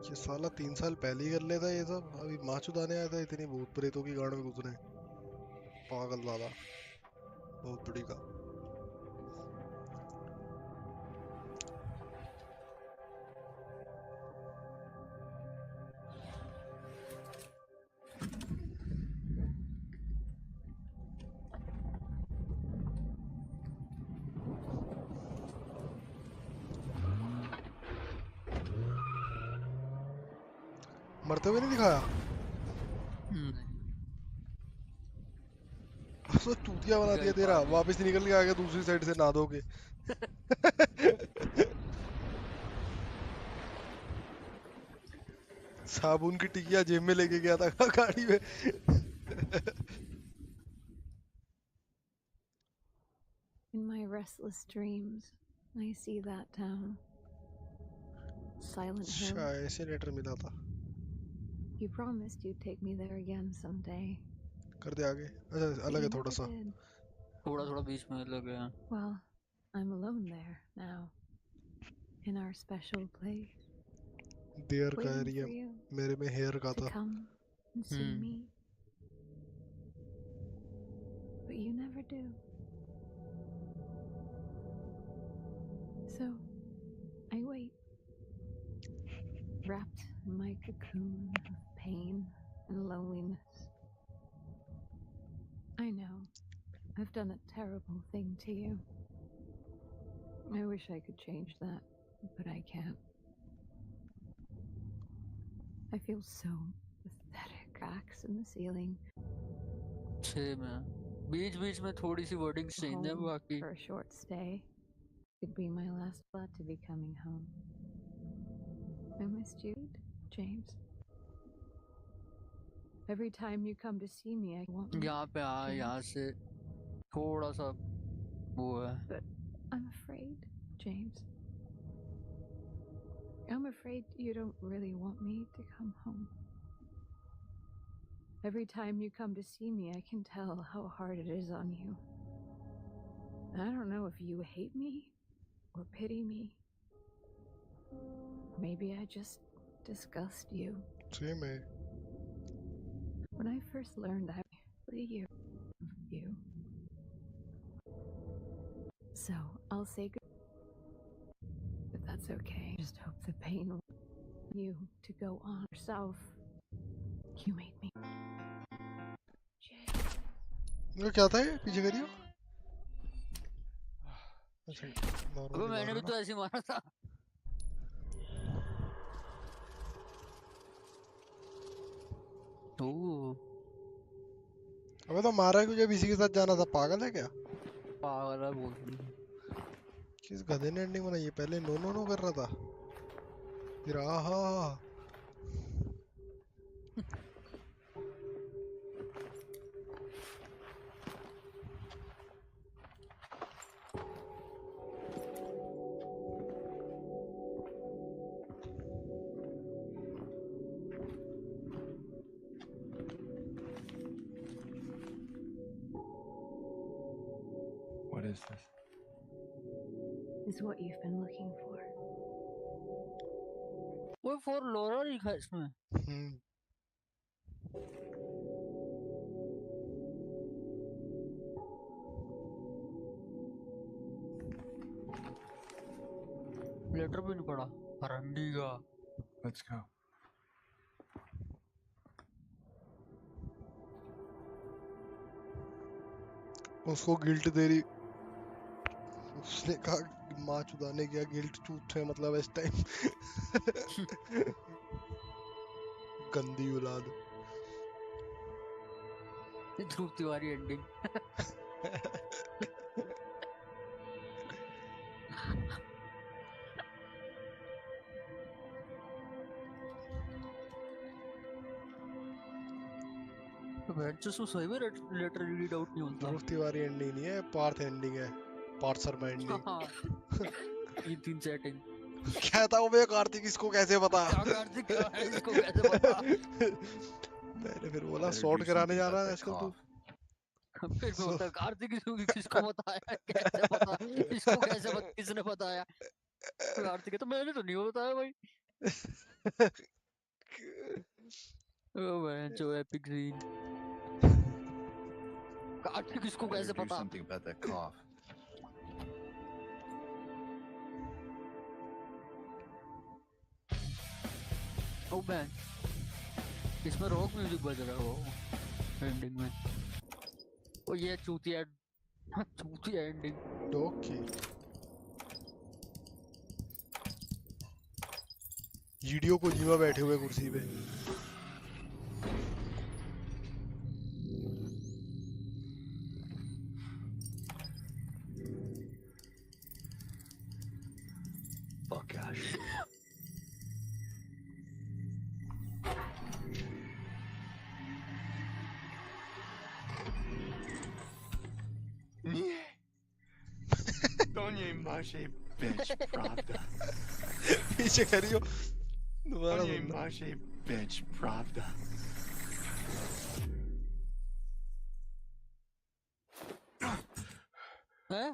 ये साला 3 साल पहले ही कर लेता ये सब, अभी माँ चुदाने आया था इतनी भूत प्रेतों की गाड़ में घुसने। पागल दादा, बहुत बड़ी का। मरते हुए नहीं दिखाया? तो चूतिया बना दिया तेरा, वापस निकल के आ गया दूसरी साइड से नहा धो के। साबुन की टिकिया जेब में लेके गया था गाड़ी में। In my restless dreams, I see that town. Silent Hill. अच्छा, ऐसे लेटर मिला था। You promised you'd take me there again someday. कर दे आगे। अच्छा, अलग है थोड़ा सा। थोड़ा बीच में अलग है। Well, I'm alone there now. In our special place. There का Waiting एरिया, for you मेरे में हेयर का to था। come and see me. But you never do. So, I wait. Wrapped in my cocoon of pain and loneliness. I know, I've done a terrible thing to you. I wish I could change that, but I can't. I feel so pathetic. Cracks in the ceiling. Same है। बीच में थोड़ी सी wording change है Home बाकी। for a short stay could be my last thought to be coming home. I missed you, James. Every time you come to see me, I want me. यहाँ पे यहाँ से थोड़ा सा वो है। But I'm afraid, James. I'm afraid you don't really want me to come home. Every time you come to see me, I can tell how hard it is on you. I don't know if you hate me or pity me. Maybe I just disgust you. Same है। When I first learned I was a year of you. So, I'll say good. But that's okay. Just hope the pain will you to go on yourself. You made me. क्या था ये? पीछे करियो। अच्छा अबे normally मैंने मारा भी ना। तो ऐसे ही मारा था। तो अबे तो मारा क्यों जब इसी के साथ जाना था, पागल है क्या? पागल है बोल रही है। किस गधे ने एंडिंग बनाई है? पहले नो नो नो कर रहा था, फिर आहा। What is this? Is what you've been looking for. कोई फॉर लोरा लिखा है इसमें। लेटर भी नहीं पड़ा हरंडी का। Let's go. उसको गिल्ट दे रही, उसने कहा माँ चुदाने गया, गिल्ट चूत है मतलब इस टाइम। गंदी औलाद। ध्रुव तिवारी एंडिंग। वेंचर्स में सही में लेटर रीड आउट नहीं होता। ध्रुव तिवारी एंडिंग नहीं है, पार्थ एंडिंग है, पार्थ शर्मा एंडिंग। तीन सेटिंग। क्या था वो? मैं कार्तिक इसको कैसे पता? क्या कार्तिक क्या है इसको कैसे पता? मैंने फिर बोला Better शॉर्ट do कराने something जा about रहा है that आजकल तू। cough. फिर मैं बोलता कार्तिक किसको बताया, कैसे पता, इसको कैसे पता, किसने बताया? कार्तिक है तो मैंने तो नहीं बताया भाई। ओ मैं जो एपिक सीन। कार्तिक किसको Better कैसे do पता? something about that cough. Oh man इसमें रॉक म्यूजिक बज रहा है वो एंडिंग में। ओ ये चूतिया चूतिया एंडिंग। ओके वीडियो को जीवा बैठे हुए कुर्सी पे। Fuck out of here. Donye Mashe bitch pravda. पीछे करियो दोबारा Donye सुनना। Mashe bitch pravda. हैं?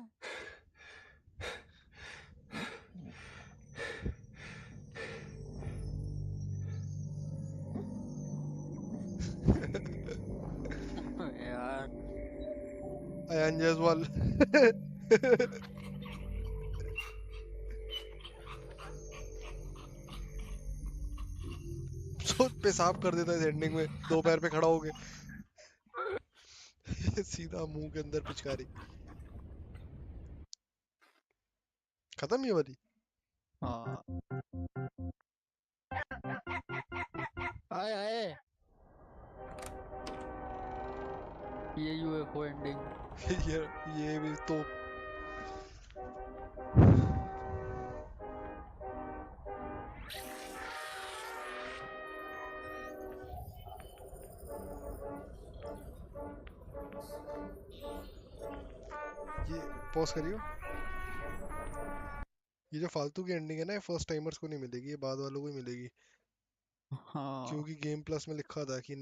यार अयान जायसवाल। सोच पेशाब कर देता है एंडिंग में, दो पैर पे खड़ा हो गए। सीधा मुंह के अंदर पिचकारी। खत्म ये वाली? हाँ आए आए ये यूएफओ एंडिंग। ये भी तो ये पॉज करियो। ये जो फालतू की एंडिंग है ना, ये फर्स्ट टाइमर्स को नहीं मिलेगी, ये बाद वालों को ही मिलेगी। हाँ क्योंकि गेम प्लस में लिखा था कि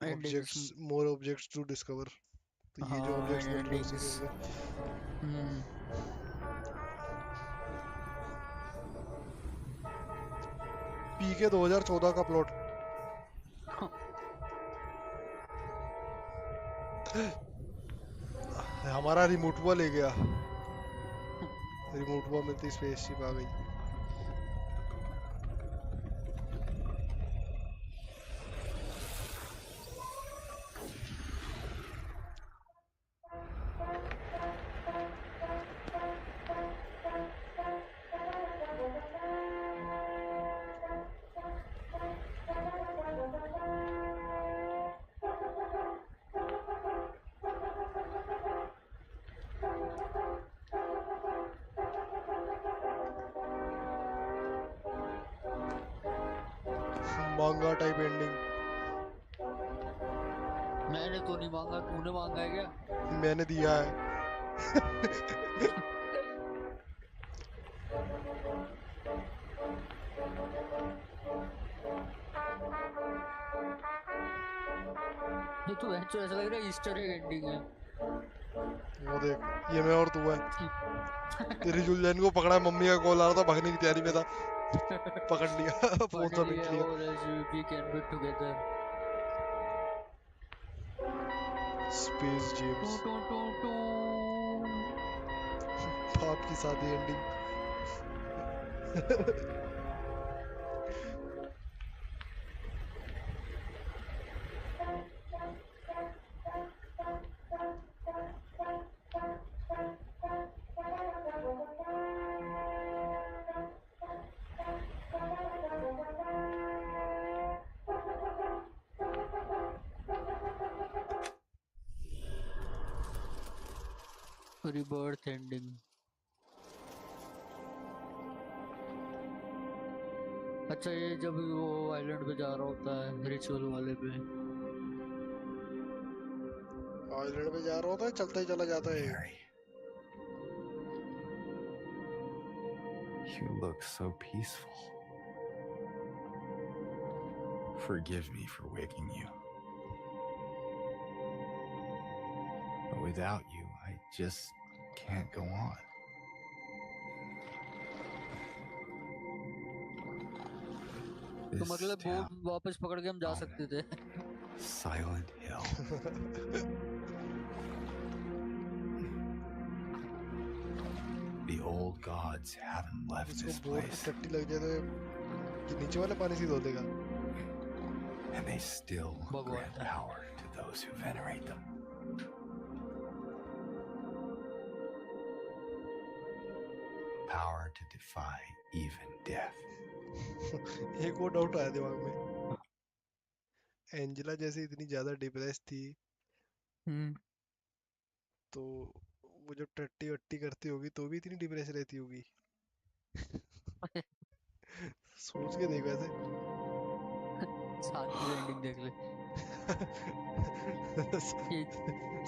endings. More objects to discover, तो ये जो हाँ ऑब्जेक्ट्स मिल रहे हैं उसी एंडिंग्स। में से। पीके 2014 का प्लॉट। हमारा रिमोट हुआ ले गया, रिमोट हुआ मिलती स्पेसशिप आ गई। मांगा टाइप एंडिंग। मैंने तो नहीं मांगा, तूने मांगा है क्या? मैंने दिया है। ये तो ऐसा लग रहा है ईस्टर एग एंडिंग है। वो देख, ये मैं और तू है। तेरी जुलजैन को पकड़ा, मम्मी का कॉल आ रहा था, भागने की तैयारी में था, पकड़ लिया, फोन समेट लिया। All as we can be together. Space James. बाप की शादी एंडिंग। Rebirth ending. अच्छा, ये जब वो आइलैंड पे जा रहा होता है रिचुअल वाले पे, आइलैंड पे जा रहा होता है, चलता ही चला जाता है। You look so peaceful. Forgive me for waking you. But without you, I just can't go on. तो मतलब बोट वापस पकड़ के हम जा सकते थे। Silent Hill. The old gods haven't left this place. टट्टी लग जाए तो ये नीचे वाले पानी से धो देगा। And they still grant power to those who venerate them. Power to defy even death. एक और डाउट आया दिमाग में, एंजेला जैसे इतनी ज्यादा डिप्रेस थी, तो वो जब टट्टी वट्टी करती होगी तो भी इतनी डिप्रेस रहती होगी। सोच के देख वैसे। शादी की एंडिंग देख ले।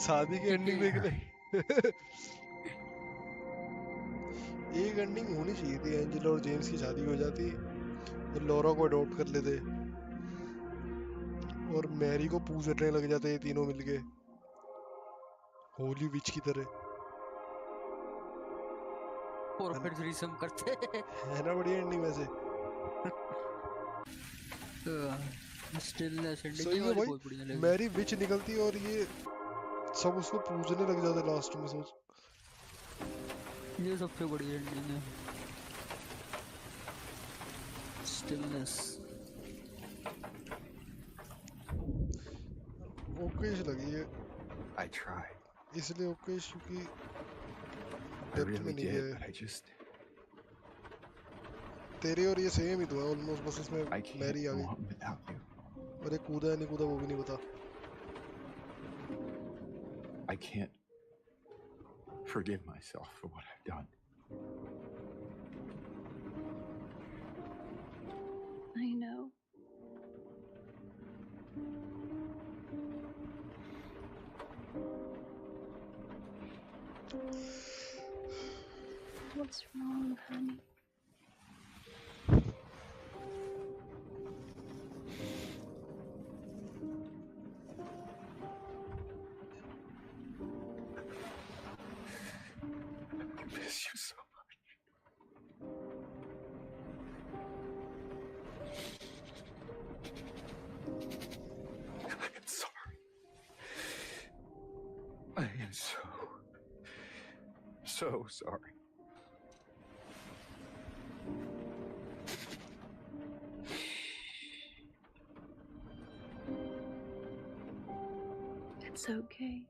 शादी की एंडिंग देख ले। एक एंडिंग होनी चाहिए थी, एंजेला और जेम्स की शादी हो जाती और लॉरा को अडॉप्ट कर लेते और मैरी को पूजने लग जाते ये तीनों मिलके होली विच की तरह। और फिर थ्रीसम करते है ना बढ़िया एंडिंग वैसे। स्टिलनेस एंडिंग सही है वाली भाई, बहुत बढ़िया लगी। मैरी विच निकलती और ये सब उसको पूजने लग जाते लास्ट में। सोच, ये सबसे बढ़िया एंडिंग है। स्टिलनेस ओकेश लगी है। I tried. इसलिए ओकेश क्योंकि I डेप्थ really में नहीं did, गए। but I just तेरे और ये सेम ही तो है ऑलमोस्ट, बस इसमें मैरी आ गई without you. और ये कूदा है नहीं कूदा वो भी नहीं पता। I can't forgive myself for what I've done. I know. What's wrong, honey? I miss you so much. I am sorry. I am so sorry. It's okay.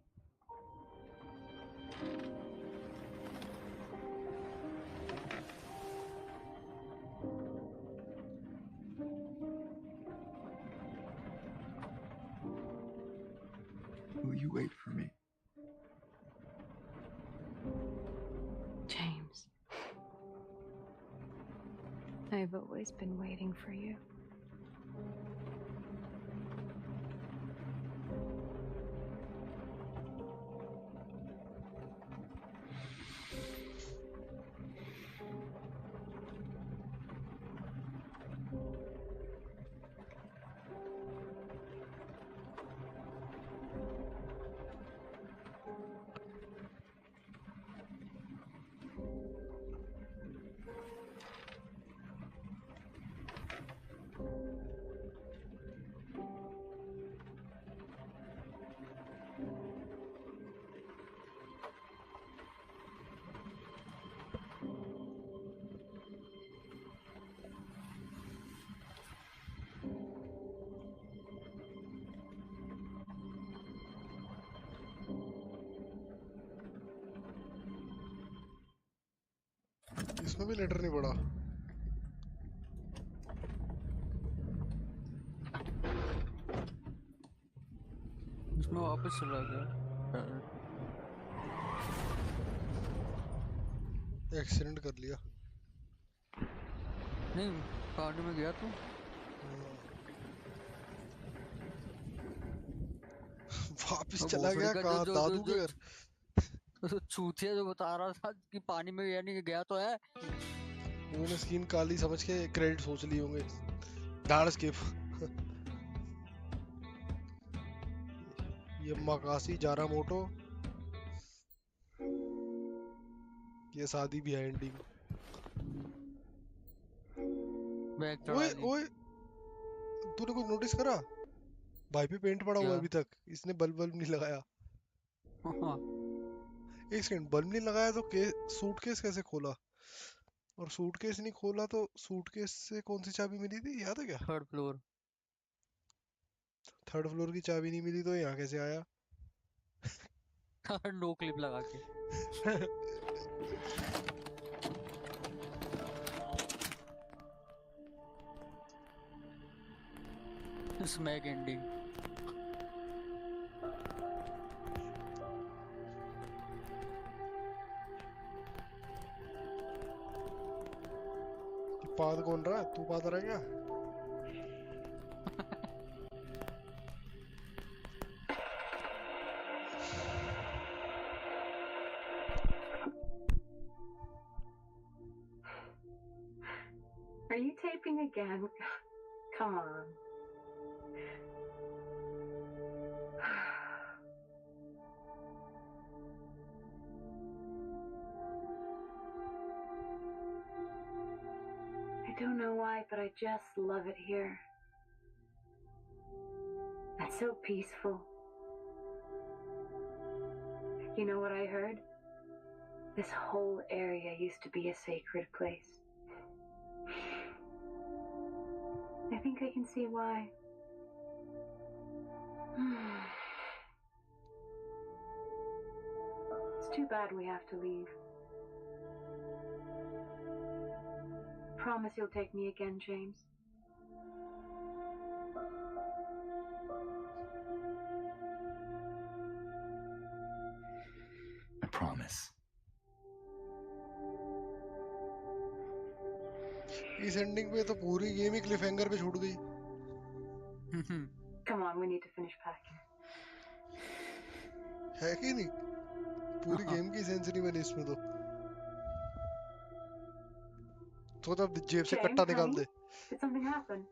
Will you wait for me? James. I've always been waiting for you. इसमें भी letter नहीं पड़ा। इसमें वापस चला गया। Accident कर लिया। नहीं पानी में गया तो वापिस चला गया कहाँ? दादू के घर। चूतिया जो बता रहा था कि पानी में गया नहीं, गया तो है। उन्होंने स्किन काली समझ के क्रेडिट सोच लिए होंगे। डाल स्किप। ये मकासी जारा मोटो, ये शादी भी है एंडिंग। ओए ओए, तूने कुछ नोटिस करा? भाई पे पेंट पड़ा हुआ है अभी तक, इसने बल्ब नहीं लगाया। एक सेकंड, बल्ब नहीं लगाया तो सूटकेस कैसे खोला? और सूटकेस नहीं खोला तो सूटकेस से कौन सी चाबी मिली थी, याद है क्या? Third floor. थर्ड फ्लोर की चाबी नहीं मिली तो यहाँ कैसे आया? नो क्लिप लगा के। Smack ending. पाद कौन रहा है? तू पाद रहा है क्या? Are you taping again? Come on. I don't know why, but I just love it here. It's so peaceful. You know what I heard? This whole area used to be a sacred place. I think I can see why. It's too bad we have to leave. Promise you'll take me again, James. I promise. इस ending पे तो पूरी game ही क्लिफहैंगर पे छूट गई। Come on, we need to finish packing. है कि नहीं? पूरी गेम की सेंस नहीं बनी इसमें तो। अब जेब से कट्टा निकाल दे। Did something happen?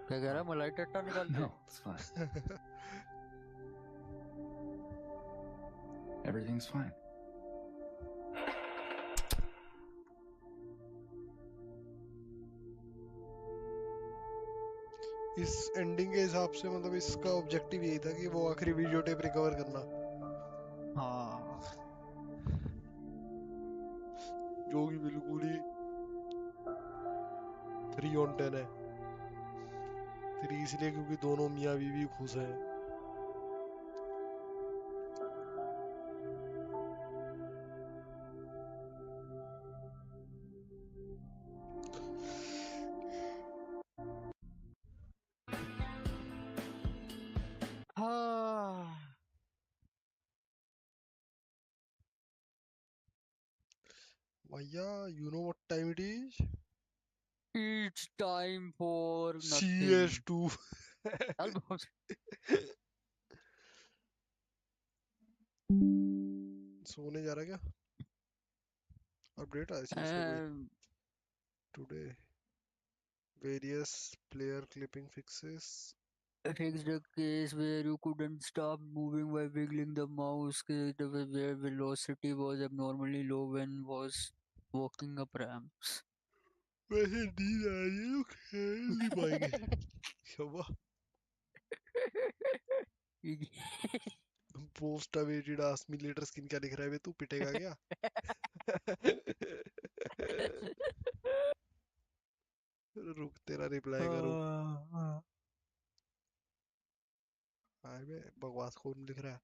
क्या कह रहा है? मलाई टट्टा निकाल दे। No, it's fine. Everything's fine. इस एंडिंग के हिसाब से मतलब इसका ऑब्जेक्टिव यही था कि वो आखिरी वीडियो टेप रिकवर करना। हाँ। जो कि बिल्कुल ही 3 on 10 है। 3 इसलिए क्योंकि दोनों मियाँ बीवी खुश हैं। भैया, you know what time it is? It's time for nothing. CS2। सोने जा रहा क्या? अपडेट आया CS का कोई? Today various player clipping fixes. Fixed a case where you couldn't stop moving by wiggling the mouse, where velocity was abnormally low when was walking up ramps. वैसे नींद आ रही है तो खेल नहीं पाएंगे। शाबाश। Post awaited ask me later skin क्या लिख रहा है बे? तू पिटेगा क्या? रुक तेरा रिप्लाई करूं। हाय बे, बकवास कौन लिख रहा है?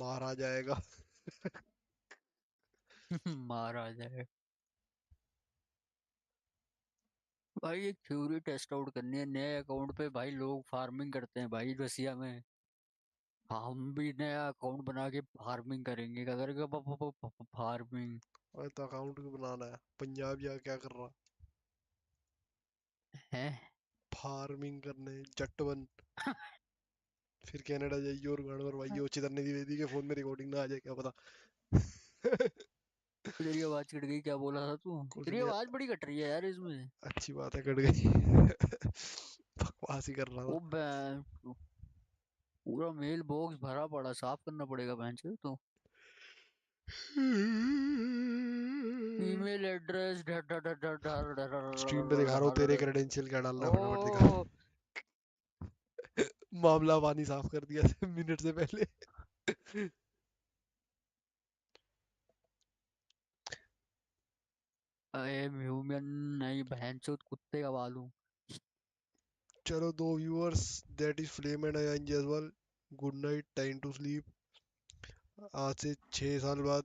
मारा जाएगा। मारा जाए। भाई एक थ्योरी टेस्ट आउट करनी है नए अकाउंट पे। भाई लोग फार्मिंग करते हैं भाई रसिया में, हम भी नया अकाउंट बना के फार्मिंग करेंगे। क्या करेंगे? फार्मिंग। और तो अकाउंट भी बनाना है। पंजाब या क्या कर रहा? है फार्मिंग करने जट बन। फिर कनाडा जाइए और गाड़ और भाई चिदन द्विवेदी के फोन में रिकॉर्डिंग ना आ जाए क्या पता। तेरी आवाज कट गई, क्या बोला था तू? कुछ तेरी नहीं। आवाज बड़ी कट रही है यार इसमें। अच्छी बात है कट गई। बकवास ही कर रहा ओ था। पूरा मेल बॉक्स भरा पड़ा, साफ करना पड़ेगा बहन से तो। ईमेल एड्रेस स्ट्रीम पे दिखा रहा हूँ तेरे क्रेडेंशियल क्या डालना है फटाफट दिखा। मामला पानी साफ कर दिया मिनट से पहले। आई एम ह्यूमन नहीं बहनचोद कुत्ते का बालू। चलो 2 viewers that is Flame and Ayaan Jaiswal. Good night, time to sleep. आज से 6 साल बाद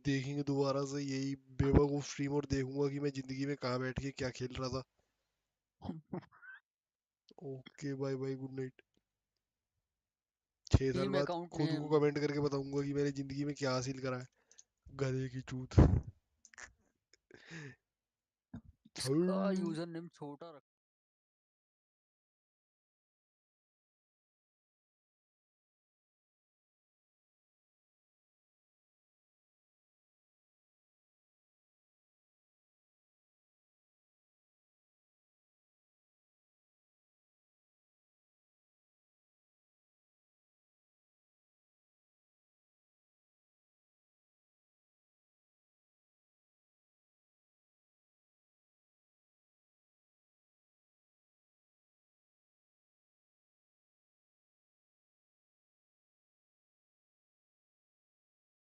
देखेंगे दोबारा से यही बेवकूफ स्ट्रीम और देखूंगा कि मैं जिंदगी में कहाँ बैठ के क्या खेल रहा था। Okay bye bye good night. 6 साल टीम बाद अकाउंट खुद को नेम कमेंट करके बताऊंगा कि मैंने जिंदगी में क्या हासिल करा है। गधे की चूत। इसका यूजर नेम छोटा रख।